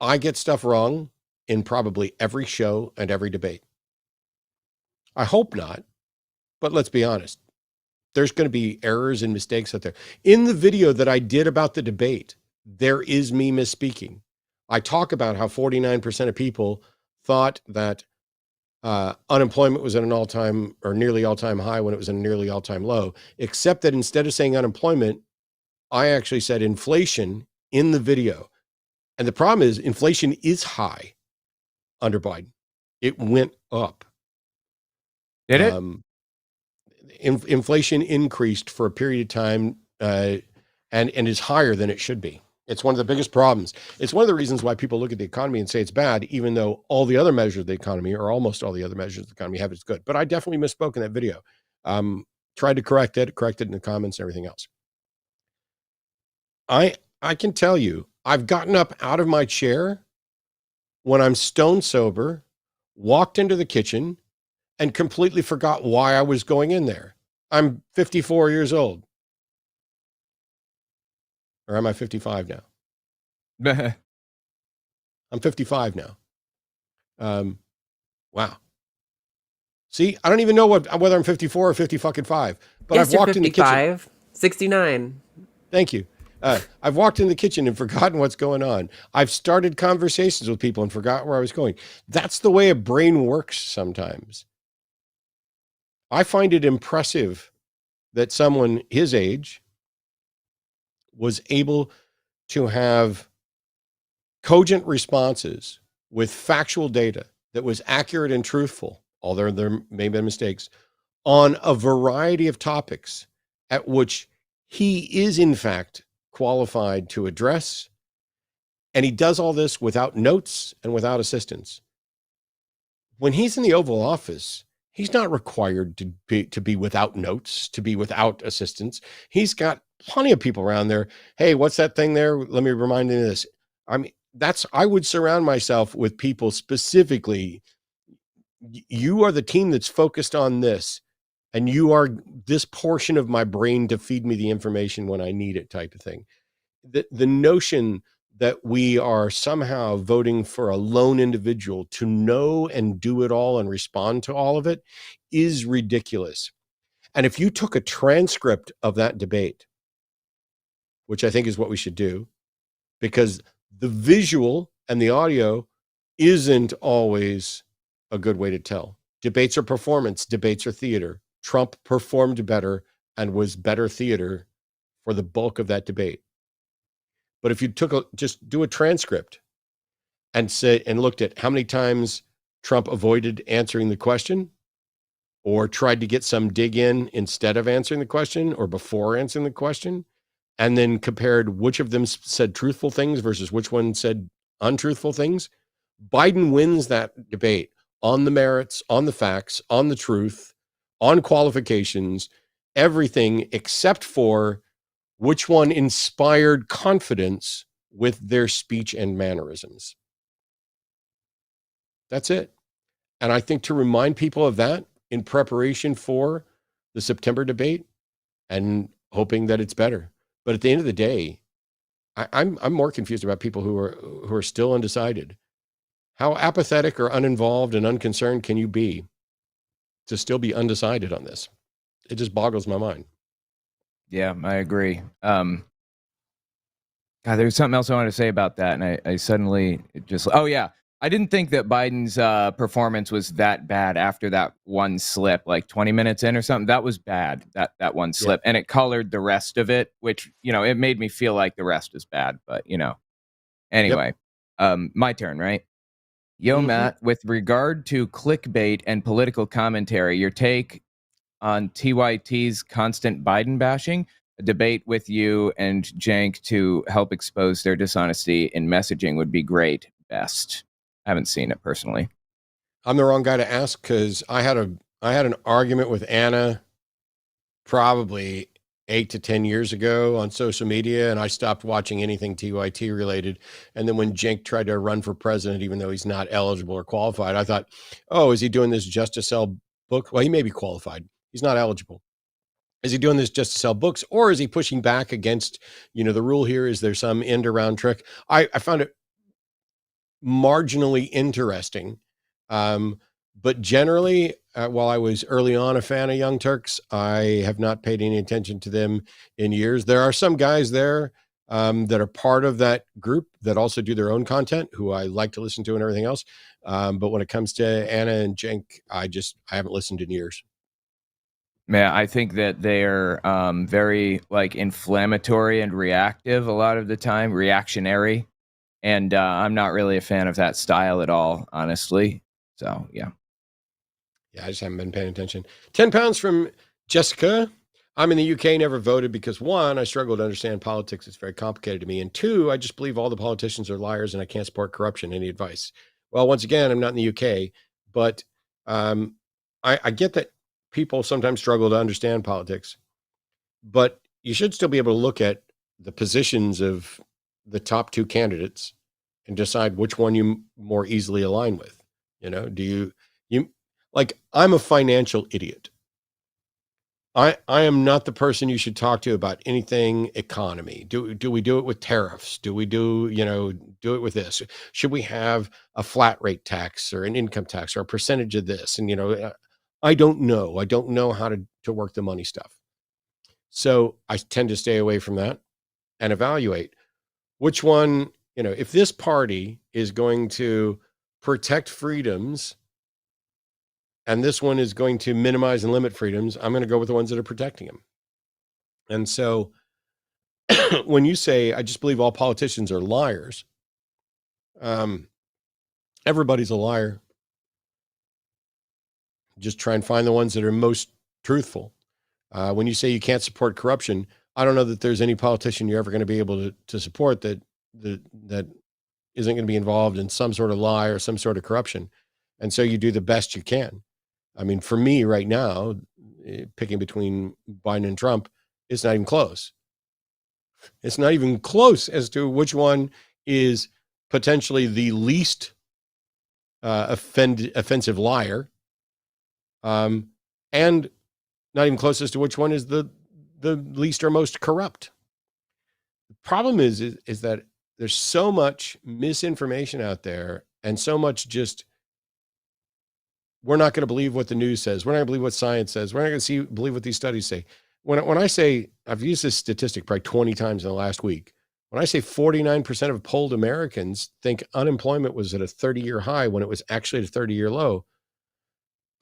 I get stuff wrong in probably every show and every debate. I hope not, but let's be honest. There's going to be errors and mistakes out there. In the video that I did about the debate, there is me misspeaking. I talk about how 49% of people thought that unemployment was at an all-time or nearly all-time high when it was at a nearly all-time low, except that instead of saying unemployment, I actually said inflation in the video. And the problem is inflation is high under Biden. It went up. Did it? Inflation increased for a period of time and is higher than it should be. It's one of the biggest problems. It's one of the reasons why people look at the economy and say it's bad, even though all the other measures of the economy, or almost all the other measures of the economy, have it's good. But I definitely misspoke in that video. Tried to correct it in the comments and everything else. I can tell you, I've gotten up out of my chair when I'm stone sober, walked into the kitchen, and completely forgot why I was going in there. I'm 54 years old. Or am I 55 now? I'm 55 now. Wow. See, I don't even know whether I'm 54 or 55. But yes, I've walked in the kitchen. 69. Thank you. I've walked in the kitchen and forgotten what's going on. I've started conversations with people and forgot where I was going. That's the way a brain works sometimes. I find it impressive that someone his age was able to have cogent responses with factual data that was accurate and truthful, although there may have been mistakes, on a variety of topics at which he is in fact qualified to address. And he does all this without notes and without assistance. When he's in the Oval Office, he's not required to be without notes, to be without assistance. He's got plenty of people around there. Hey, what's that thing there? Let me remind you of this. I mean, I would surround myself with people specifically. You are the team that's focused on this, and you are this portion of my brain to feed me the information when I need it, type of thing. The notion that we are somehow voting for a lone individual to know and do it all and respond to all of it is ridiculous. And if you took a transcript of that debate, which I think is what we should do, because the visual and the audio isn't always a good way to tell. Debates are performance, debates are theater. Trump performed better and was better theater for the bulk of that debate. But if you just do a transcript and looked at how many times Trump avoided answering the question, or tried to get some dig in instead of answering the question or before answering the question, and then compared which of them said truthful things versus which one said untruthful things, Biden wins that debate on the merits, on the facts, on the truth, on qualifications, everything except for which one inspired confidence with their speech and mannerisms. That's it. And I think to remind people of that in preparation for the September debate and hoping that it's better. But at the end of the day, I'm more confused about people who are still undecided. How apathetic or uninvolved and unconcerned can you be to still be undecided on this? It just boggles my mind. Yeah, I agree. God, there was something else I wanted to say about that, and I suddenly just... Oh, yeah. I didn't think that Biden's performance was that bad after that one slip, like 20 minutes in or something. That was bad, that one slip. Yeah. And it colored the rest of it, which, it made me feel like the rest is bad. But, anyway, my turn, right? Yo, Matt, with regard to clickbait and political commentary, your take on TYT's constant Biden bashing, a debate with you and Jank to help expose their dishonesty in messaging would be great. Best. I haven't seen it personally. I'm the wrong guy to ask because I had an argument with Anna probably 8 to 10 years ago on social media, and I stopped watching anything TYT related. And then when Jank tried to run for president, even though he's not eligible or qualified, I thought, oh, is he doing this just to sell books? Well, he may be qualified. He's not eligible. Is he doing this just to sell books, or is he pushing back against, the rule here is there's some end around trick? I found it marginally interesting. But generally, while I was early on a fan of Young Turks, I have not paid any attention to them in years. There are some guys there that are part of that group that also do their own content who I like to listen to and everything else. But when it comes to Anna and Jank, I haven't listened in years. Yeah, I think that they're very inflammatory and reactive a lot of the time, reactionary. And I'm not really a fan of that style at all, honestly. So, yeah. Yeah, I just haven't been paying attention. 10 pounds from Jessica. I'm in the UK, never voted because one, I struggle to understand politics. It's very complicated to me. And two, I just believe all the politicians are liars and I can't support corruption. Any advice? Well, once again, I'm not in the UK, but I get that people sometimes struggle to understand politics, but you should still be able to look at the positions of the top two candidates and decide which one you more easily align with. You know, do you like, I'm a financial idiot. I am not the person you should talk to about anything economy. Do we do it with tariffs? Do we do it with this? Should we have a flat rate tax or an income tax or a percentage of this? And, I don't know. I don't know how to work the money stuff. So I tend to stay away from that and evaluate which one, if this party is going to protect freedoms and this one is going to minimize and limit freedoms, I'm going to go with the ones that are protecting them. And so when you say, I just believe all politicians are liars, everybody's a liar. Just try and find the ones that are most truthful. When you say you can't support corruption, I don't know that there's any politician you're ever going to be able to support that isn't going to be involved in some sort of lie or some sort of corruption. And so you do the best you can. I mean, for me right now, picking between Biden and Trump, it's not even close. It's not even close as to which one is potentially the least offensive liar, and not even close as to which one is the least or most corrupt. The problem is that there's so much misinformation out there and so much just, we're not going to believe what the news says. We're not going to believe what science says. We're not going to believe what these studies say. When I say, I've used this statistic probably 20 times in the last week. When I say 49% of polled Americans think unemployment was at a 30-year high when it was actually at a 30-year low,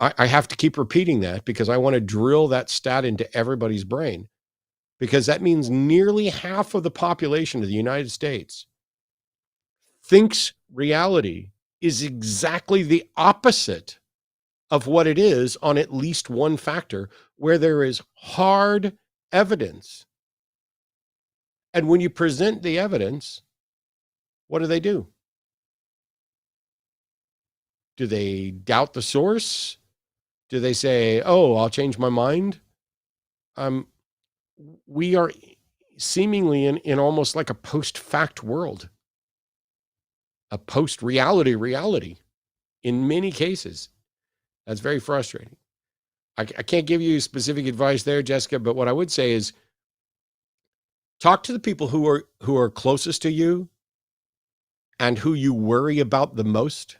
I have to keep repeating that because I want to drill that stat into everybody's brain, because that means nearly half of the population of the United States thinks reality is exactly the opposite of what it is on at least one factor where there is hard evidence. And when you present the evidence, what do? Do they doubt the source? Do they say, oh, I'll change my mind? We are seemingly in almost like a post-fact world, a post-reality in many cases. That's very frustrating. I can't give you specific advice there, Jessica, but what I would say is talk to the people who are closest to you and who you worry about the most,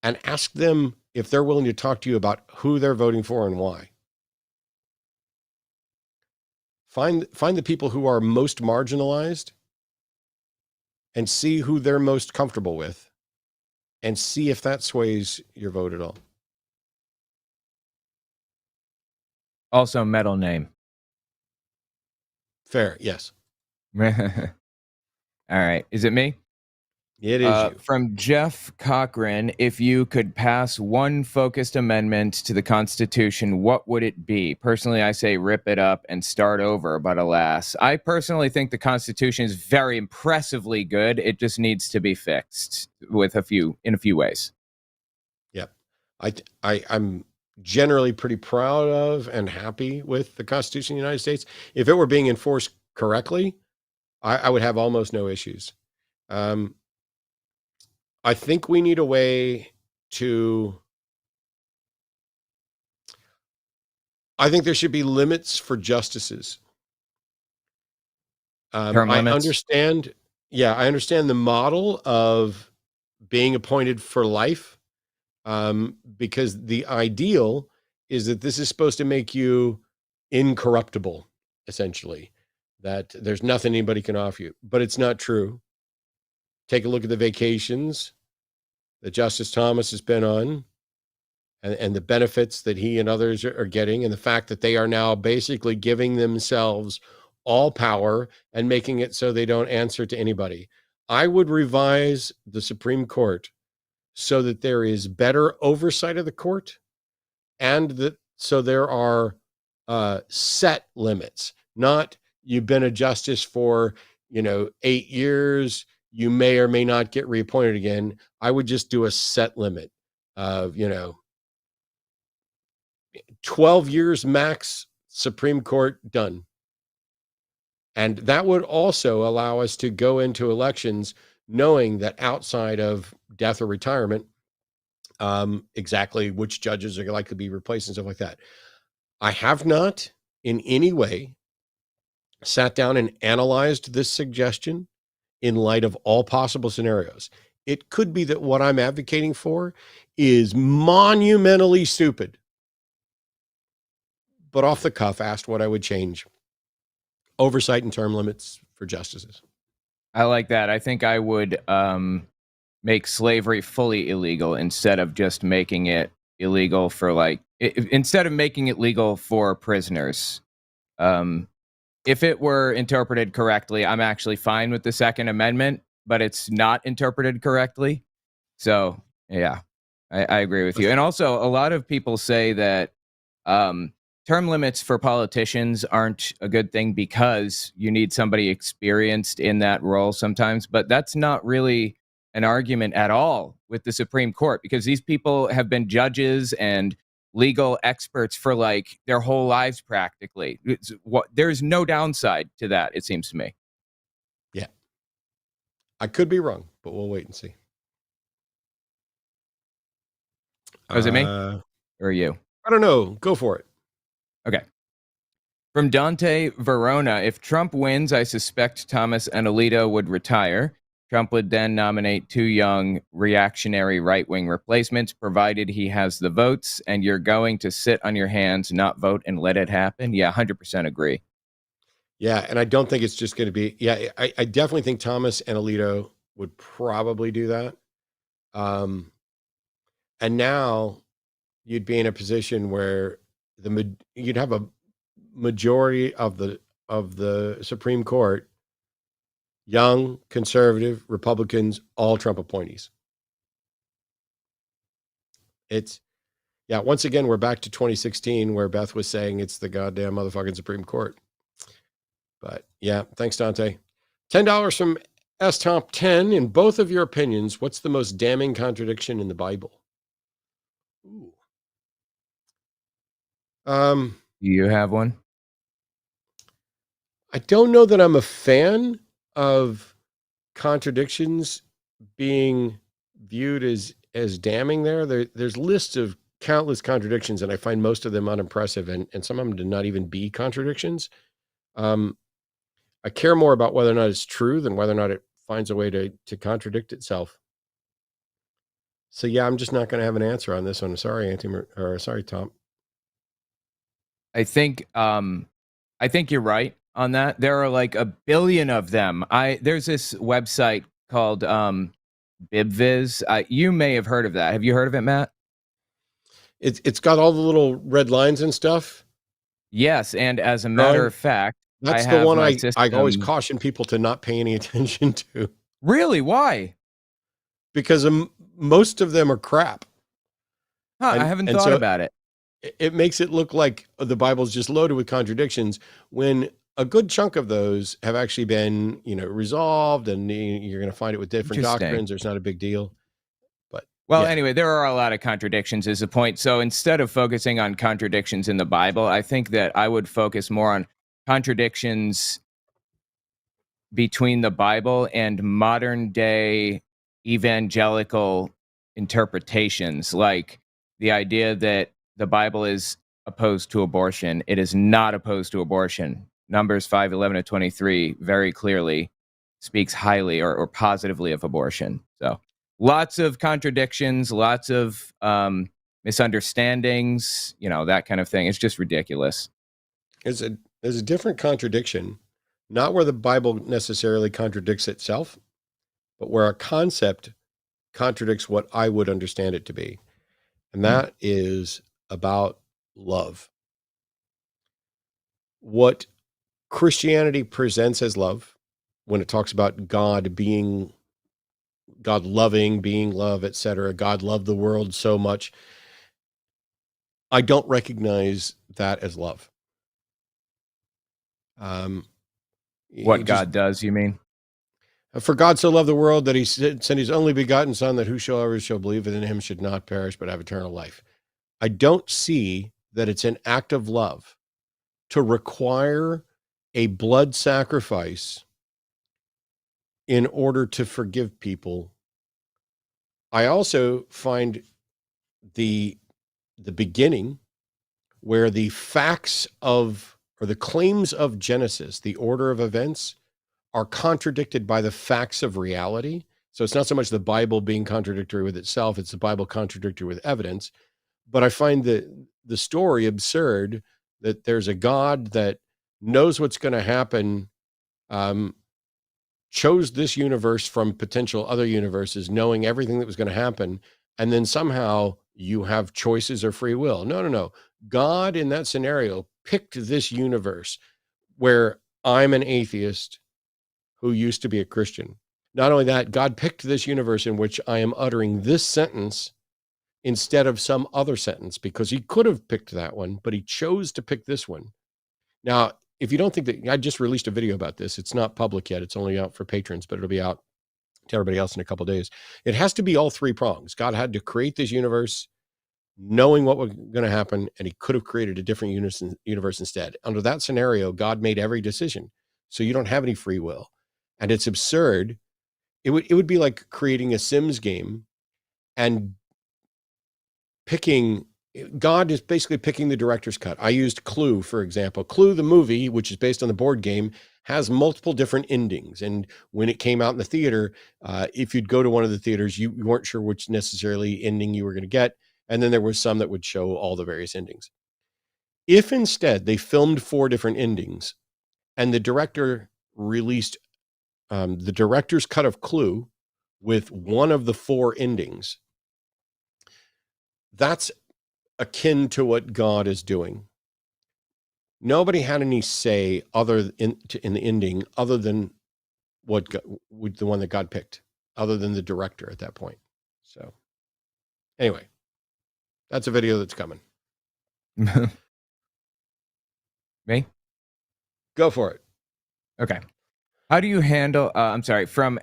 and ask them if they're willing to talk to you about who they're voting for and why. Find the people who are most marginalized and see who they're most comfortable with and see if that sways your vote at all. Also, metal name. Fair, yes. All right. Is it me? It is you. From Jeff Cochran, if you could pass one focused amendment to the Constitution, what would it be? Personally, I say rip it up and start over, but alas. I personally think the Constitution is very impressively good. It just needs to be fixed in a few ways. Yep. I'm generally pretty proud of and happy with the Constitution of the United States. If it were being enforced correctly, I would have almost no issues. I think we need a way to, I think there should be limits for justices. Term I limits? understand the model of being appointed for life, because the ideal is that this is supposed to make you incorruptible, essentially, that there's nothing anybody can offer you, but it's not true. Take a look at the vacations that Justice Thomas has been on, and the benefits that he and others are getting, and the fact that they are now basically giving themselves all power and making it so they don't answer to anybody. I would revise the Supreme Court so that there is better oversight of the court, and that so there are set limits, not you've been a justice for, 8 years, you may or may not get reappointed again. I would just do a set limit of, 12 years max, Supreme Court, done. And that would also allow us to go into elections knowing that outside of death or retirement, exactly which judges are likely to be replaced and stuff like that. I have not in any way sat down and analyzed this suggestion in light of all possible scenarios. It could be that what I'm advocating for is monumentally stupid. But off the cuff, asked what I would change. Oversight and term limits for justices. I like that. I think I would make slavery fully illegal instead of just making it illegal for instead of making it legal for prisoners. If it were interpreted correctly, I'm actually fine with the Second Amendment, but it's not interpreted correctly. So yeah, I agree with you. And also a lot of people say that term limits for politicians aren't a good thing because you need somebody experienced in that role sometimes, but that's not really an argument at all with the Supreme Court, because these people have been judges and legal experts for their whole lives practically. There's no downside to that, it seems to me. Yeah. I could be wrong, but we'll wait and see. Was it me or you? I don't know. Go for it. Okay. From Dante Verona, if Trump wins, I suspect Thomas and Alito would retire. Trump would then nominate 2 young reactionary right-wing replacements, provided he has the votes, and you're going to sit on your hands, not vote, and let it happen? Yeah, 100% agree. Yeah, and I don't think it's just going to be... Yeah, I definitely think Thomas and Alito would probably do that. And now you'd be in a position where you'd have a majority of the Supreme Court, young, conservative, Republicans, all Trump appointees. Once again, we're back to 2016 where Beth was saying it's the goddamn motherfucking Supreme Court. But yeah, thanks, Dante. $10 from S-Top 10. In both of your opinions, what's the most damning contradiction in the Bible? Ooh. You have one? I don't know that I'm a fan of contradictions being viewed as damning there. There's lists of countless contradictions, and I find most of them unimpressive, and some of them to not even be contradictions. I care more about whether or not it's true than whether or not it finds a way to contradict itself. So yeah, I'm just not going to have an answer on this one. Sorry, sorry, Tom. I think you're right on that. There are a billion of them. There's this website called BibViz. You may have heard of that. Have you heard of it, Matt? It's got all the little red lines and stuff. Yes, and as a matter of fact, that's the one I always caution people to not pay any attention to. Really? Why? Because most of them are crap. Huh, I haven't thought about it. It makes it look like the Bible's just loaded with contradictions when a good chunk of those have actually been, resolved, and you're going to find it with different doctrines. There's not a big deal. But anyway, there are a lot of contradictions is the point. So instead of focusing on contradictions in the Bible, I think that I would focus more on contradictions between the Bible and modern day evangelical interpretations, like the idea that the Bible is opposed to abortion. It is not opposed to abortion. Numbers 5:11-23 very clearly speaks highly or positively of abortion. So lots of contradictions, lots of misunderstandings, that kind of thing. It's just ridiculous. There's a different contradiction, not where the Bible necessarily contradicts itself, but where a concept contradicts what I would understand it to be. And that is about love. What Christianity presents as love, when it talks about God loving, being love, etc., God loved the world so much, I don't recognize that as love. What God does, you mean? For God so loved the world that he sent his only begotten Son, that whosoever shall believe in him should not perish but have eternal life. I don't see that it's an act of love to require a blood sacrifice in order to forgive people. I also find the beginning where the facts of, or the claims of Genesis, the order of events, are contradicted by the facts of reality. So it's not so much the Bible being contradictory with itself, it's the Bible contradictory with evidence. But I find the story absurd that there's a God that knows what's going to happen, chose this universe from potential other universes, knowing everything that was going to happen, and then somehow you have choices or free will. No. God in that scenario picked this universe where I'm an atheist who used to be a Christian. Not only that, God picked this universe in which I am uttering this sentence instead of some other sentence, because he could have picked that one, but he chose to pick this one. Now, if you don't think that, I just released a video about this. It's not public yet. It's only out for patrons, but it'll be out to everybody else in a couple of days. It has to be all three prongs. God had to create this universe knowing what was going to happen, and he could have created a different universe instead. Under that scenario, God made every decision. So you don't have any free will. And it's absurd. It would be like creating a Sims game and God is basically picking the director's cut. I used Clue, for example. Clue, the movie, which is based on the board game, has multiple different endings. And when it came out in the theater, if you'd go to one of the theaters, you weren't sure which necessarily ending you were going to get. And then there was some that would show all the various endings. If instead they filmed 4 different endings and the director released the director's cut of Clue with one of the 4 endings, that's akin to what God is doing. Nobody had any say in the ending other than the one that God picked, other than the director at that point. So anyway, that's a video that's coming. Me? Go for it. Okay. How do you handle, from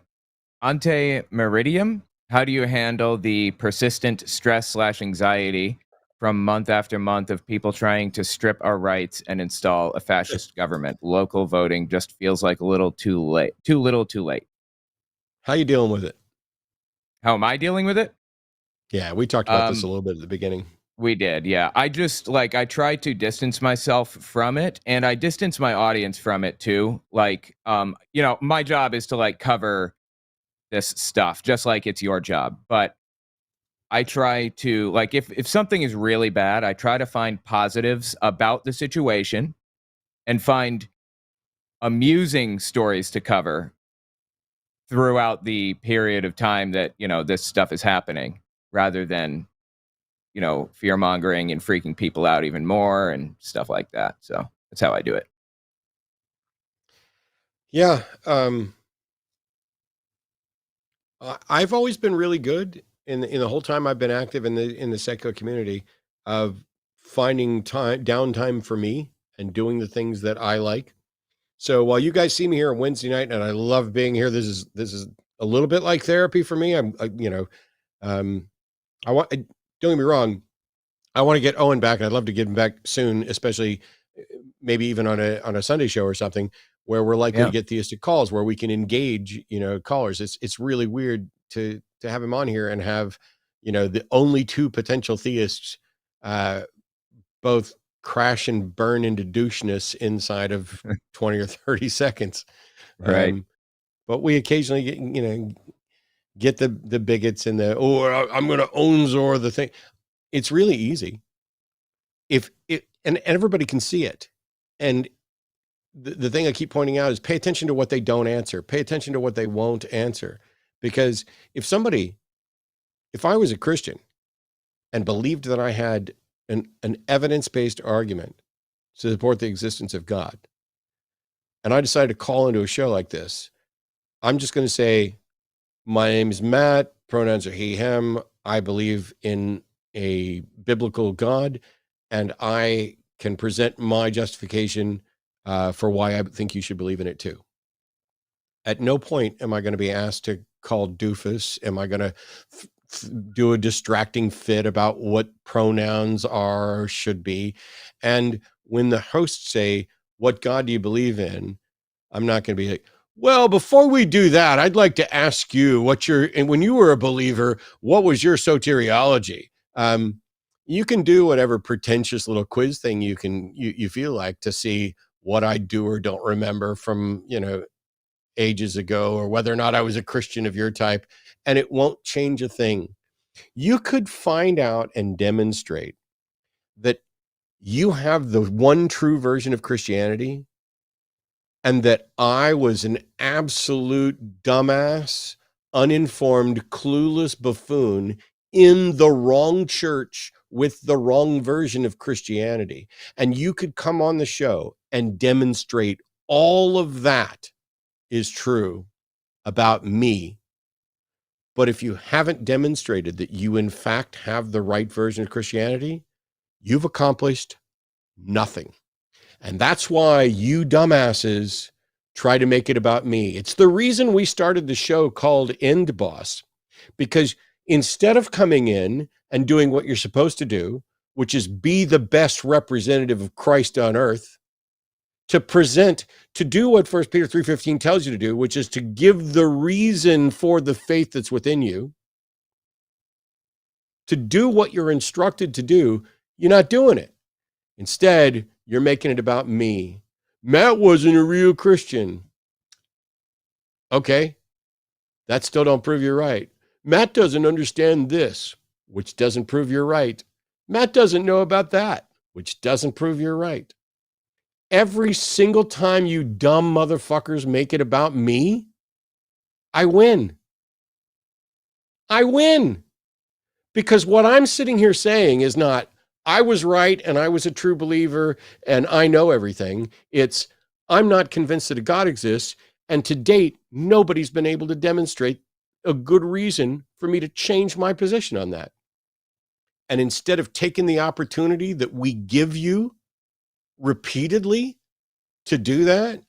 Ante Meridium, how do you handle the persistent stress/anxiety from month after month of people trying to strip our rights and install a fascist government? Local voting just feels like a little too late. Too little, too late. How are you dealing with it? How am I dealing with it? Yeah, we talked about this a little bit at the beginning. We did, yeah. I try to distance myself from it, and I distance my audience from it too. My job is to cover this stuff, just like it's your job. But I try to, if something is really bad, I try to find positives about the situation and find amusing stories to cover throughout the period of time that, this stuff is happening, rather than fear mongering and freaking people out even more and stuff like that. So that's how I do it. Yeah. I've always been really good in the whole time I've been active in the secular community of finding downtime for me and doing the things that I like. So while you guys see me here on Wednesday night, and I love being here, this is a little bit like therapy for me. Don't get me wrong, I want to get Owen back, and I'd love to get him back soon, especially maybe even on a Sunday show or something where we're likely to get theistic calls where we can engage, callers. It's really weird to have him on here and have, the only 2 potential theists, both crash and burn into doucheness inside of 20 or 30 seconds. Right. But we occasionally get the bigots and I'm going to own Zor the thing. It's really easy. And everybody can see it. And the thing I keep pointing out is pay attention to what they don't answer. Pay attention to what they won't answer. Because if I was a Christian and believed that I had an evidence-based argument to support the existence of God, and I decided to call into a show like this, I'm just going to say, my name is Matt, pronouns are he, him, I believe in a biblical God, and I can present my justification for why I think you should believe in it too. At no point am I going to be asked to call doofus. Am I going to do a distracting fit about what pronouns are or should be? And when the hosts say, what God do you believe in? I'm not going to be like, well, before we do that, I'd like to ask you and when you were a believer, what was your soteriology? You can do whatever pretentious little quiz thing you feel like to see what I do or don't remember from, ages ago, or whether or not I was a Christian of your type, and it won't change a thing. You could find out and demonstrate that you have the one true version of Christianity, and that I was an absolute dumbass, uninformed, clueless buffoon in the wrong church with the wrong version of Christianity. And you could come on the show and demonstrate all of that is true about me. But if you haven't demonstrated that you in fact have the right version of Christianity, you've accomplished nothing. And that's why you dumbasses try to make it about me. It's the reason we started the show called End Boss, because instead of coming in and doing what you're supposed to do, which is be the best representative of Christ on earth, to do what 1 Peter 3:15 tells you to do, which is to give the reason for the faith that's within you, to do what you're instructed to do, you're not doing it. Instead, you're making it about me. Matt wasn't a real Christian. Okay, that still don't prove you're right. Matt doesn't understand this, which doesn't prove you're right. Matt doesn't know about that, which doesn't prove you're right. Every single time you dumb motherfuckers make it about me, I win. I win. Because what I'm sitting here saying is not, I was right and I was a true believer and I know everything. It's, I'm not convinced that a God exists. And to date, nobody's been able to demonstrate a good reason for me to change my position on that. And instead of taking the opportunity that we give you repeatedly to do that,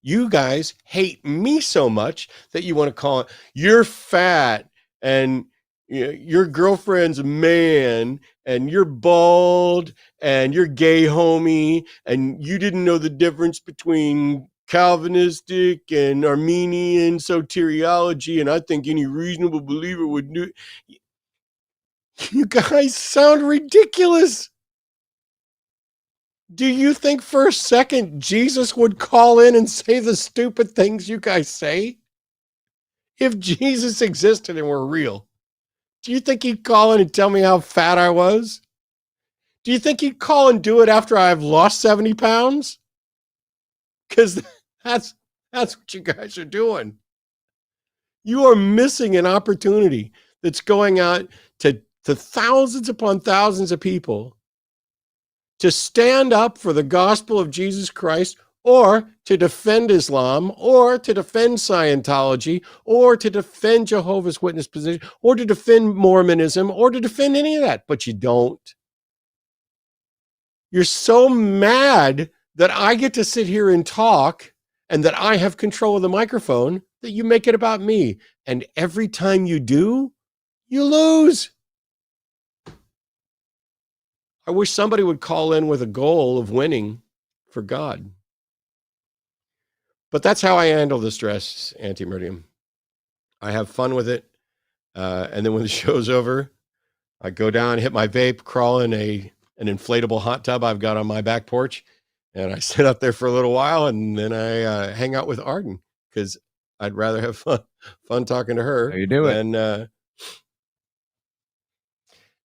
you guys hate me so much that you want to call it, you're fat and your girlfriend's a man and you're bald and you're gay, homie, and you didn't know the difference between Calvinistic and Armenian soteriology, and I think any reasonable believer would do. You guys sound ridiculous. Do you think for a second Jesus would call in and say the stupid things you guys say? If Jesus existed and were real, do you think he'd call in and tell me how fat I was? Do you think he'd call and do it after I've lost 70 pounds? Because that's what you guys are doing. You are missing an opportunity that's going out to thousands upon thousands of people to stand up for the gospel of Jesus Christ, or to defend Islam, or to defend Scientology, or to defend Jehovah's Witness position, or to defend Mormonism, or to defend any of that. But you don't. You're so mad that I get to sit here and talk and that I have control of the microphone that you make it about me. And every time you do, you lose. I wish somebody would call in with a goal of winning for God. But that's how I handle the stress, Anti-Meridium. I have fun with it. And then when the show's over, I go down, hit my vape, crawl in an inflatable hot tub I've got on my back porch, and I sit up there for a little while, and then I hang out with Arden, because I'd rather have fun talking to her. How you do than,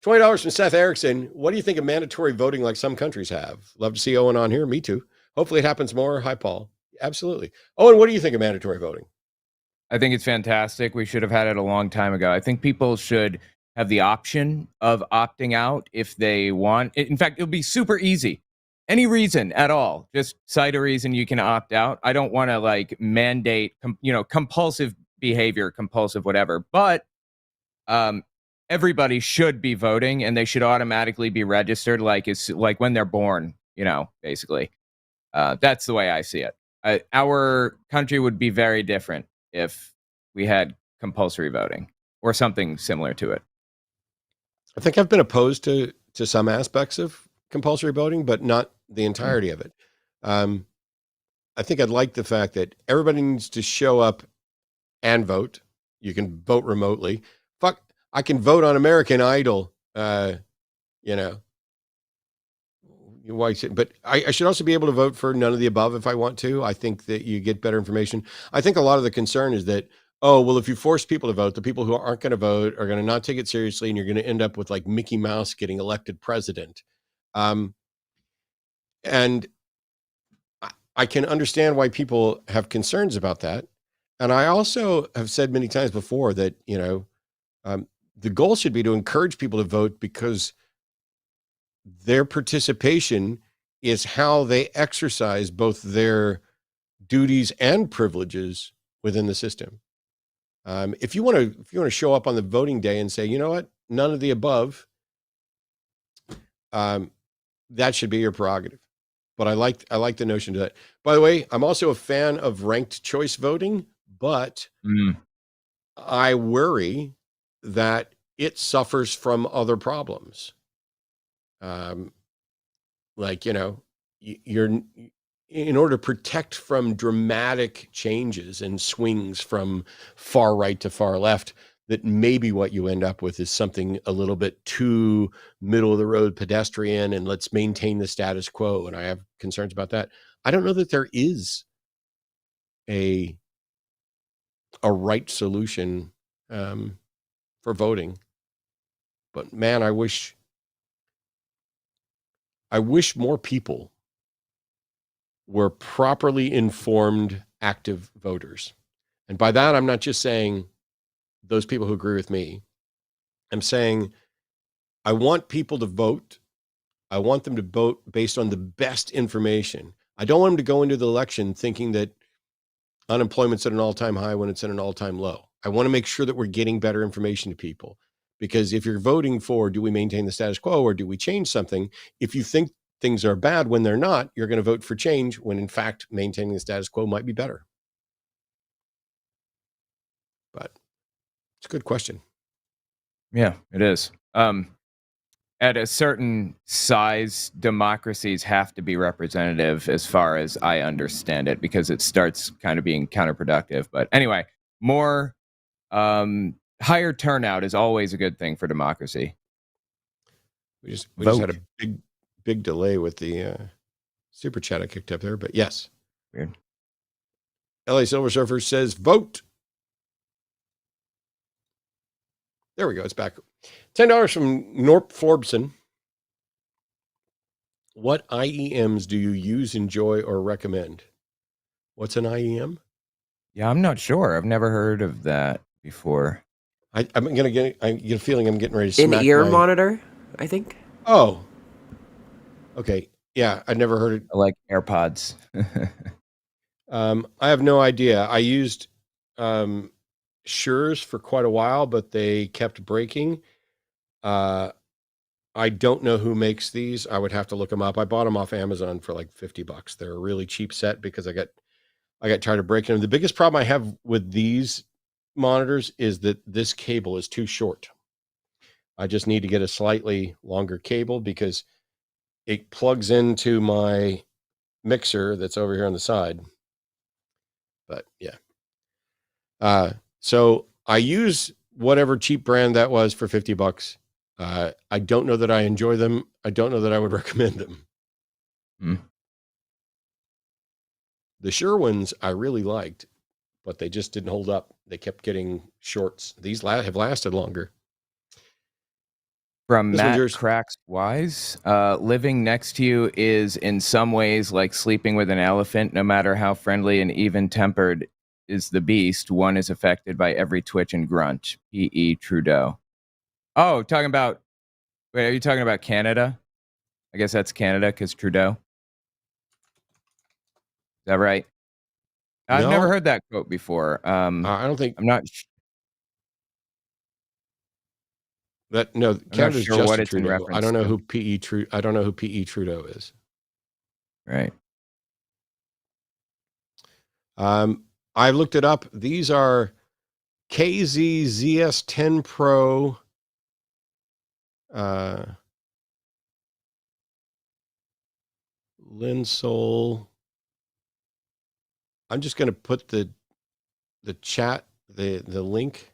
$20 from Seth Erickson. What do you think of mandatory voting like some countries have? Love to see Owen on here. Me too. Hopefully it happens more. Hi, Paul. Absolutely. Owen, what do you think of mandatory voting? I think it's fantastic. We should have had it a long time ago. I think people should have the option of opting out if they want. In fact, it'll be super easy. Any reason at all. Just cite a reason you can opt out. I don't want to like mandate, compulsive behavior, compulsive whatever. But everybody should be voting, and they should automatically be registered like it's like when they're born, basically. That's the way I see it. Our country would be very different if we had compulsory voting or something similar to it. I think I've been opposed to some aspects of compulsory voting, but not the entirety of it. I think I'd like the fact that everybody needs to show up and vote. You can vote remotely. Fuck, I can vote on American Idol. You know, but I should also be able to vote for none of the above if I want to. I think that you get better information. I think a lot of the concern is that, oh, well, if you force people to vote, the people who aren't going to vote are going to not take it seriously, and you're going to end up with like Mickey Mouse getting elected president. And I can understand why people have concerns about that. And I also have said many times before that, the goal should be to encourage people to vote because their participation is how they exercise both their duties and privileges within the system. If you want to show up on the voting day and say, you know what, none of the above, that should be your prerogative. But I like the notion of that. By the way, I'm also a fan of ranked choice voting, but I worry that it suffers from other problems. You're in order to protect from dramatic changes and swings from far right to far left, that maybe what you end up with is something a little bit too middle of the road pedestrian and let's maintain the status quo. And I have concerns about that. I don't know that there is a right solution for voting, but man, I wish more people were properly informed, active voters. And by that, I'm not just saying those people who agree with me. I'm saying I want people to vote. I want them to vote based on the best information. I don't want them to go into the election thinking that unemployment's at an all-time high when it's at an all-time low. I want to make sure that we're getting better information to people. Because if you're voting for, do we maintain the status quo or do we change something? If you think things are bad when they're not, you're going to vote for change when in fact maintaining the status quo might be better. But it's a good question. Yeah, it is. At a certain size, democracies have to be representative as far as I understand it, because it starts kind of being counterproductive. But anyway, higher turnout is always a good thing for democracy. We just had a big delay with the super chat I kicked up there, but yes. Weird. LA Silver Surfer says vote. There we go. It's back. $10 from Norp Forbson. What IEMs do you use, enjoy, or recommend? What's an IEM? Yeah, I'm not sure. I've never heard of that before. I get a feeling I'm getting ready to An smack ear monitor, I think. Oh. Okay. Yeah, I'd never heard it. Like AirPods. I have no idea. I used Shure's for quite a while, but they kept breaking. I don't know who makes these. I would have to look them up. I bought them off Amazon for like $50. They're a really cheap set because I got tired of breaking them. The biggest problem I have with these monitors is that this cable is too short. I just need to get a slightly longer cable because it plugs into my mixer that's over here on the side. But yeah. So I use whatever cheap brand that was for $50. I don't know that I enjoy them. I don't know that I would recommend them. The Shure ones I really liked, but they just didn't hold up. They kept getting shorts. These have lasted longer. From Matt Cracks Wise, living next to you is in some ways like sleeping with an elephant. No matter how friendly and even-tempered is the beast, one is affected by every twitch and grunt. P.E. Trudeau. Oh, are you talking about Canada? I guess that's Canada because Trudeau. Is that right? I've never heard that quote before. I don't think. I'm not. Canada's sure Justin what it's in Trudeau. reference I don't know to. who P.E. Trudeau is. Right. I looked it up. These are KZ-ZS10 Pro. Linsole. I'm just going to put the chat, the link.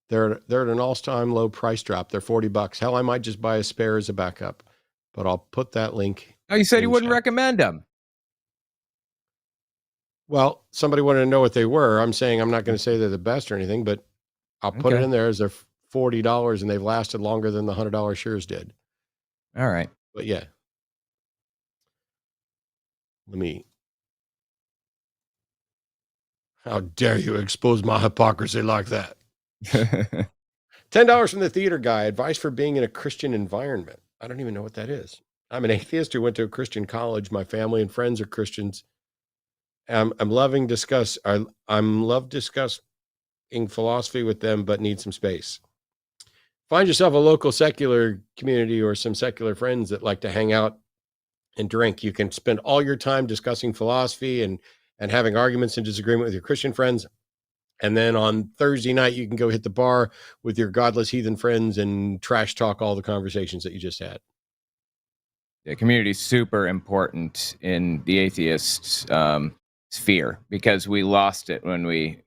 They're at an all-time low price drop. They're $40. Hell, I might just buy a spare as a backup, but I'll put that link. Oh, you said in you wouldn't chat. recommend them. Well, somebody wanted to know what they were. I'm saying I'm not going to say they're the best or anything, but I'll put it Okay. in there as they're $40 and they've lasted longer than the $100 shares did. All right. But yeah. How dare you expose my hypocrisy like that? $10 from the theater guy. Advice for being in a Christian environment. I don't even know what that is. I'm an atheist who went to a Christian college. My family and friends are Christians. I'm loving discussing philosophy with them, but need some space. Find yourself a local secular community or some secular friends that like to hang out and drink. You can spend all your time discussing philosophy and having arguments and disagreement with your Christian friends. And then on Thursday night, you can go hit the bar with your godless heathen friends and trash talk all the conversations that you just had. The community is super important in the atheist sphere because we lost it when we,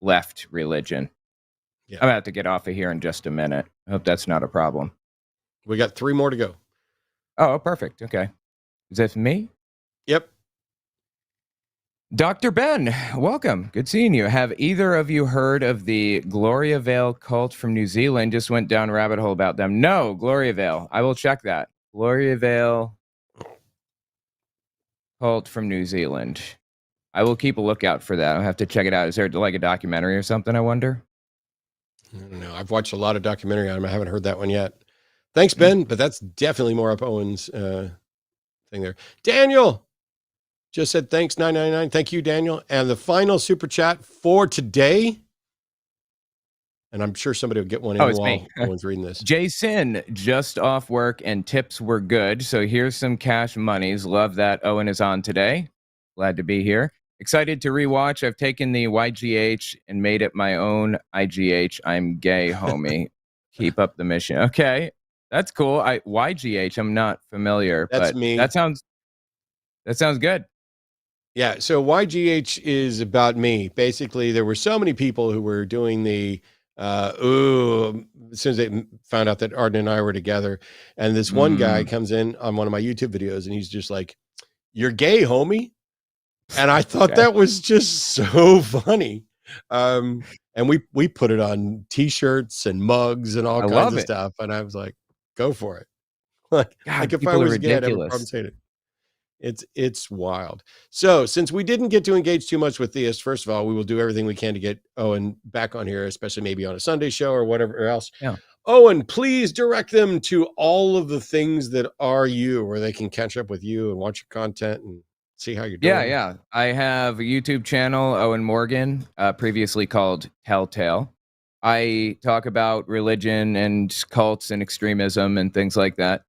left religion. Yeah. I'm about to get off of here in just a minute. I hope that's not a problem. We got 3 more to go. Oh, perfect. Okay. Is that me? Yep. Dr. Ben, welcome. Good seeing you. Have either of you heard of the Gloria Vale cult from New Zealand? Just went down a rabbit hole about them. No, Gloria Vale. I will check that. Gloria Vale cult from New Zealand. I will keep a lookout for that. I'll have to check it out. Is there like a documentary or something, I wonder? I don't know. I've watched a lot of documentary on him. I haven't heard that one yet. Thanks, Ben, but that's definitely more up Owen's thing there. Daniel just said thanks, $9.99. Thank you, Daniel. And the final super chat for today, and I'm sure somebody will get one in it's while me. Owen's reading this. Jason, just off work and tips were good. So here's some cash monies. Love that Owen is on today. Glad to be here. Excited to rewatch. I've taken the YGH and made it my own IGH. I'm gay, homie. Keep up the mission. Okay. That's cool. YGH, I'm not familiar. That's but me. That sounds good. Yeah, so YGH is about me. Basically, there were so many people who were doing the, as soon as they found out that Arden and I were together. And this one guy comes in on one of my YouTube videos and he's just like, "You're gay, homie." And I thought that was just so funny. And we put it on t-shirts and mugs and all kinds of stuff. And I was like, go for it. Like if I was gay, I'd have a problem saying it. It's wild. So since we didn't get to engage too much with theists, first of all, we will do everything we can to get Owen back on here, especially maybe on a Sunday show or whatever else. Yeah. Owen, please direct them to all of the things that are you, where they can catch up with you and watch your content and see how you're doing. Yeah. I have a YouTube channel, Owen Morgan, previously called Telltale. I talk about religion and cults and extremism and things like that,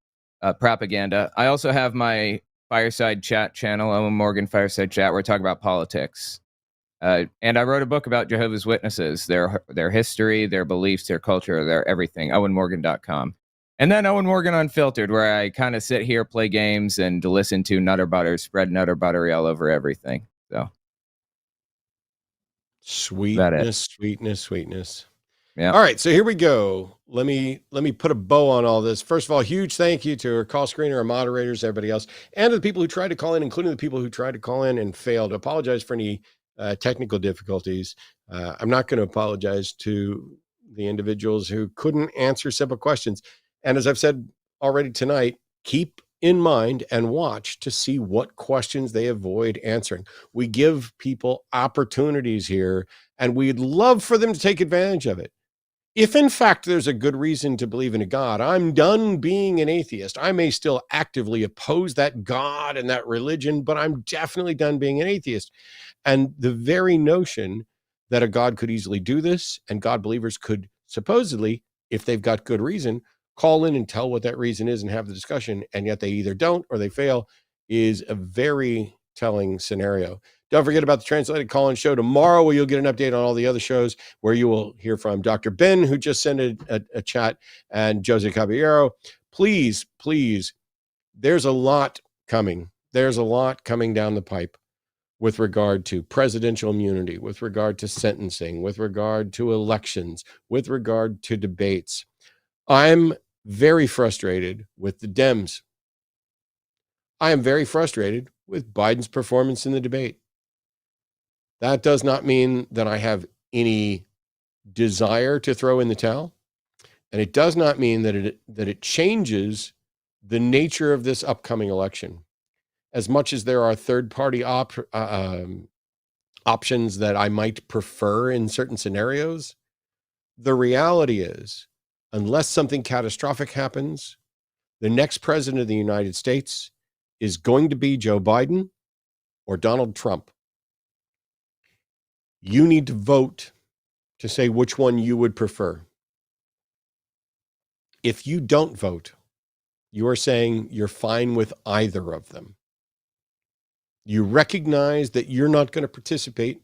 propaganda. I also have my Fireside Chat channel, Owen Morgan Fireside Chat, where I talk about politics. And I wrote a book about Jehovah's Witnesses, their history, their beliefs, their culture, their everything, owenmorgan.com. And then Owen Morgan Unfiltered, where I kind of sit here, play games, and listen to Nutter Butter, spread Nutter Buttery all over everything. So sweetness. Yeah. All right, so here we go. Let me put a bow on all this. First of all, huge thank you to our call screener, our moderators, everybody else, and to the people who tried to call in, including the people who tried to call in and failed. I apologize for any technical difficulties. I'm not going to apologize to the individuals who couldn't answer simple questions. And as I've said already tonight, keep in mind and watch to see what questions they avoid answering. We give people opportunities here, and we'd love for them to take advantage of it. If in fact there's a good reason to believe in a God, I'm done being an atheist. I may still actively oppose that God and that religion, but I'm definitely done being an atheist. And the very notion that a God could easily do this and God believers could supposedly, if they've got good reason, call in and tell what that reason is and have the discussion, and yet they either don't or they fail, is a very telling scenario. Don't forget about the Translated Call-In show tomorrow, where you'll get an update on all the other shows, where you will hear from Dr. Ben, who just sent a chat, and Jose Caballero. Please, there's a lot coming. There's a lot coming down the pipe with regard to presidential immunity, with regard to sentencing, with regard to elections, with regard to debates. I'm very frustrated with the Dems. I am very frustrated with Biden's performance in the debate. That does not mean that I have any desire to throw in the towel. And it does not mean that it changes the nature of this upcoming election. As much as there are third-party options that I might prefer in certain scenarios, the reality is, unless something catastrophic happens, the next president of the United States is going to be Joe Biden or Donald Trump. You need to vote to say which one you would prefer. If you don't vote, you are saying you're fine with either of them. You recognize that you're not going to participate,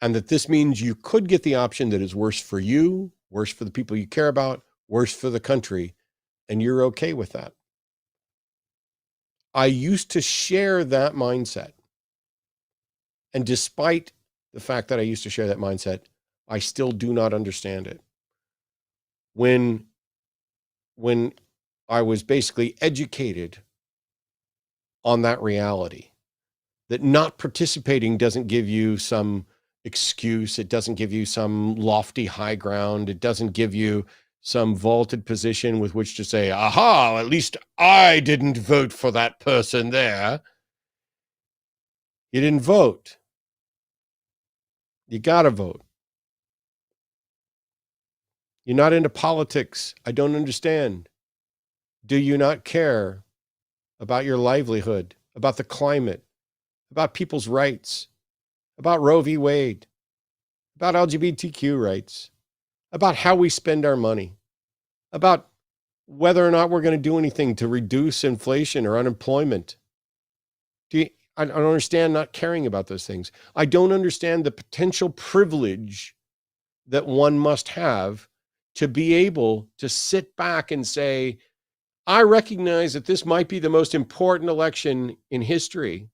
and that this means you could get the option that is worse for you, worse for the people you care about, worse for the country, and you're okay with that. I used to share that mindset. And despite the fact that I used to share that mindset, I still do not understand it. When I was basically educated on that reality, that not participating doesn't give you some excuse, it doesn't give you some lofty high ground, it doesn't give you some vaulted position with which to say, aha, at least I didn't vote for that person there. You didn't vote. You gotta vote. You're not into politics. I don't understand. Do you not care about your livelihood, about the climate, about people's rights, about Roe v. Wade, about LGBTQ rights, about how we spend our money, about whether or not we're going to do anything to reduce inflation or unemployment? I don't understand not caring about those things. I don't understand the potential privilege that one must have to be able to sit back and say, I recognize that this might be the most important election in history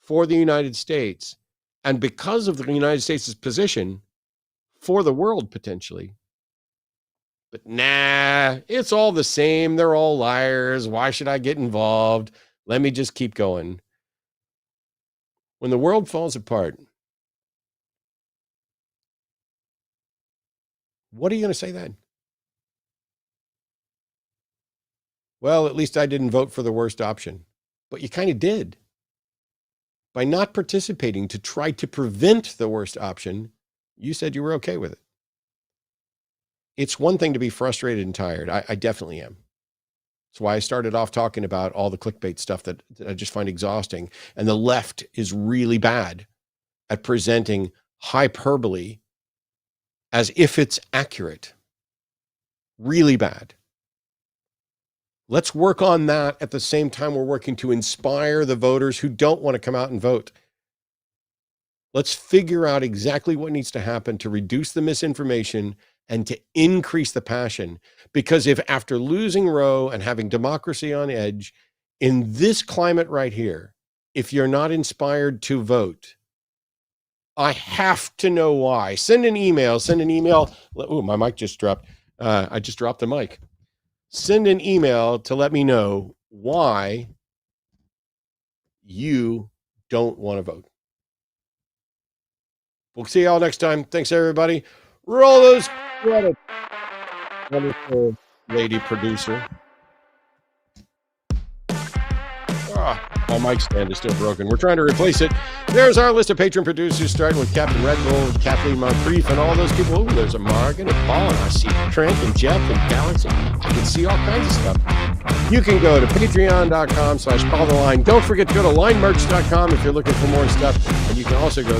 for the United States. And because of the United States' position for the world potentially, but nah, it's all the same. They're all liars. Why should I get involved? Let me just keep going. When the world falls apart, what are you going to say then? Well, at least I didn't vote for the worst option. But you kind of did. By not participating to try to prevent the worst option, you said you were okay with it. It's one thing to be frustrated and tired. I definitely am. That's why I started off talking about all the clickbait stuff that I just find exhausting. And the left is really bad at presenting hyperbole as if it's accurate. Really bad. Let's work on that at the same time we're working to inspire the voters who don't want to come out and vote. Let's figure out exactly what needs to happen to reduce the misinformation and to increase the passion. Because if after losing Roe and having democracy on edge, in this climate right here, if you're not inspired to vote, I have to know why. Send an email. Oh, my mic just dropped. I just dropped the mic. Send an email to let me know why you don't want to vote. We'll see y'all next time. Thanks, everybody. Roll those credits. Wonderful lady producer. My mic stand is still broken. We're trying to replace it. There's our list of patron producers, starting with Captain Red Bull, Kathleen Moncrief, and all those people. Ooh, there's a Morgan and Paul, and I see Trent and Jeff and Galaxy. I can see all kinds of stuff. You can go to patreon.com/calltheline. Don't forget to go to linemerch.com if you're looking for more stuff. And you can also go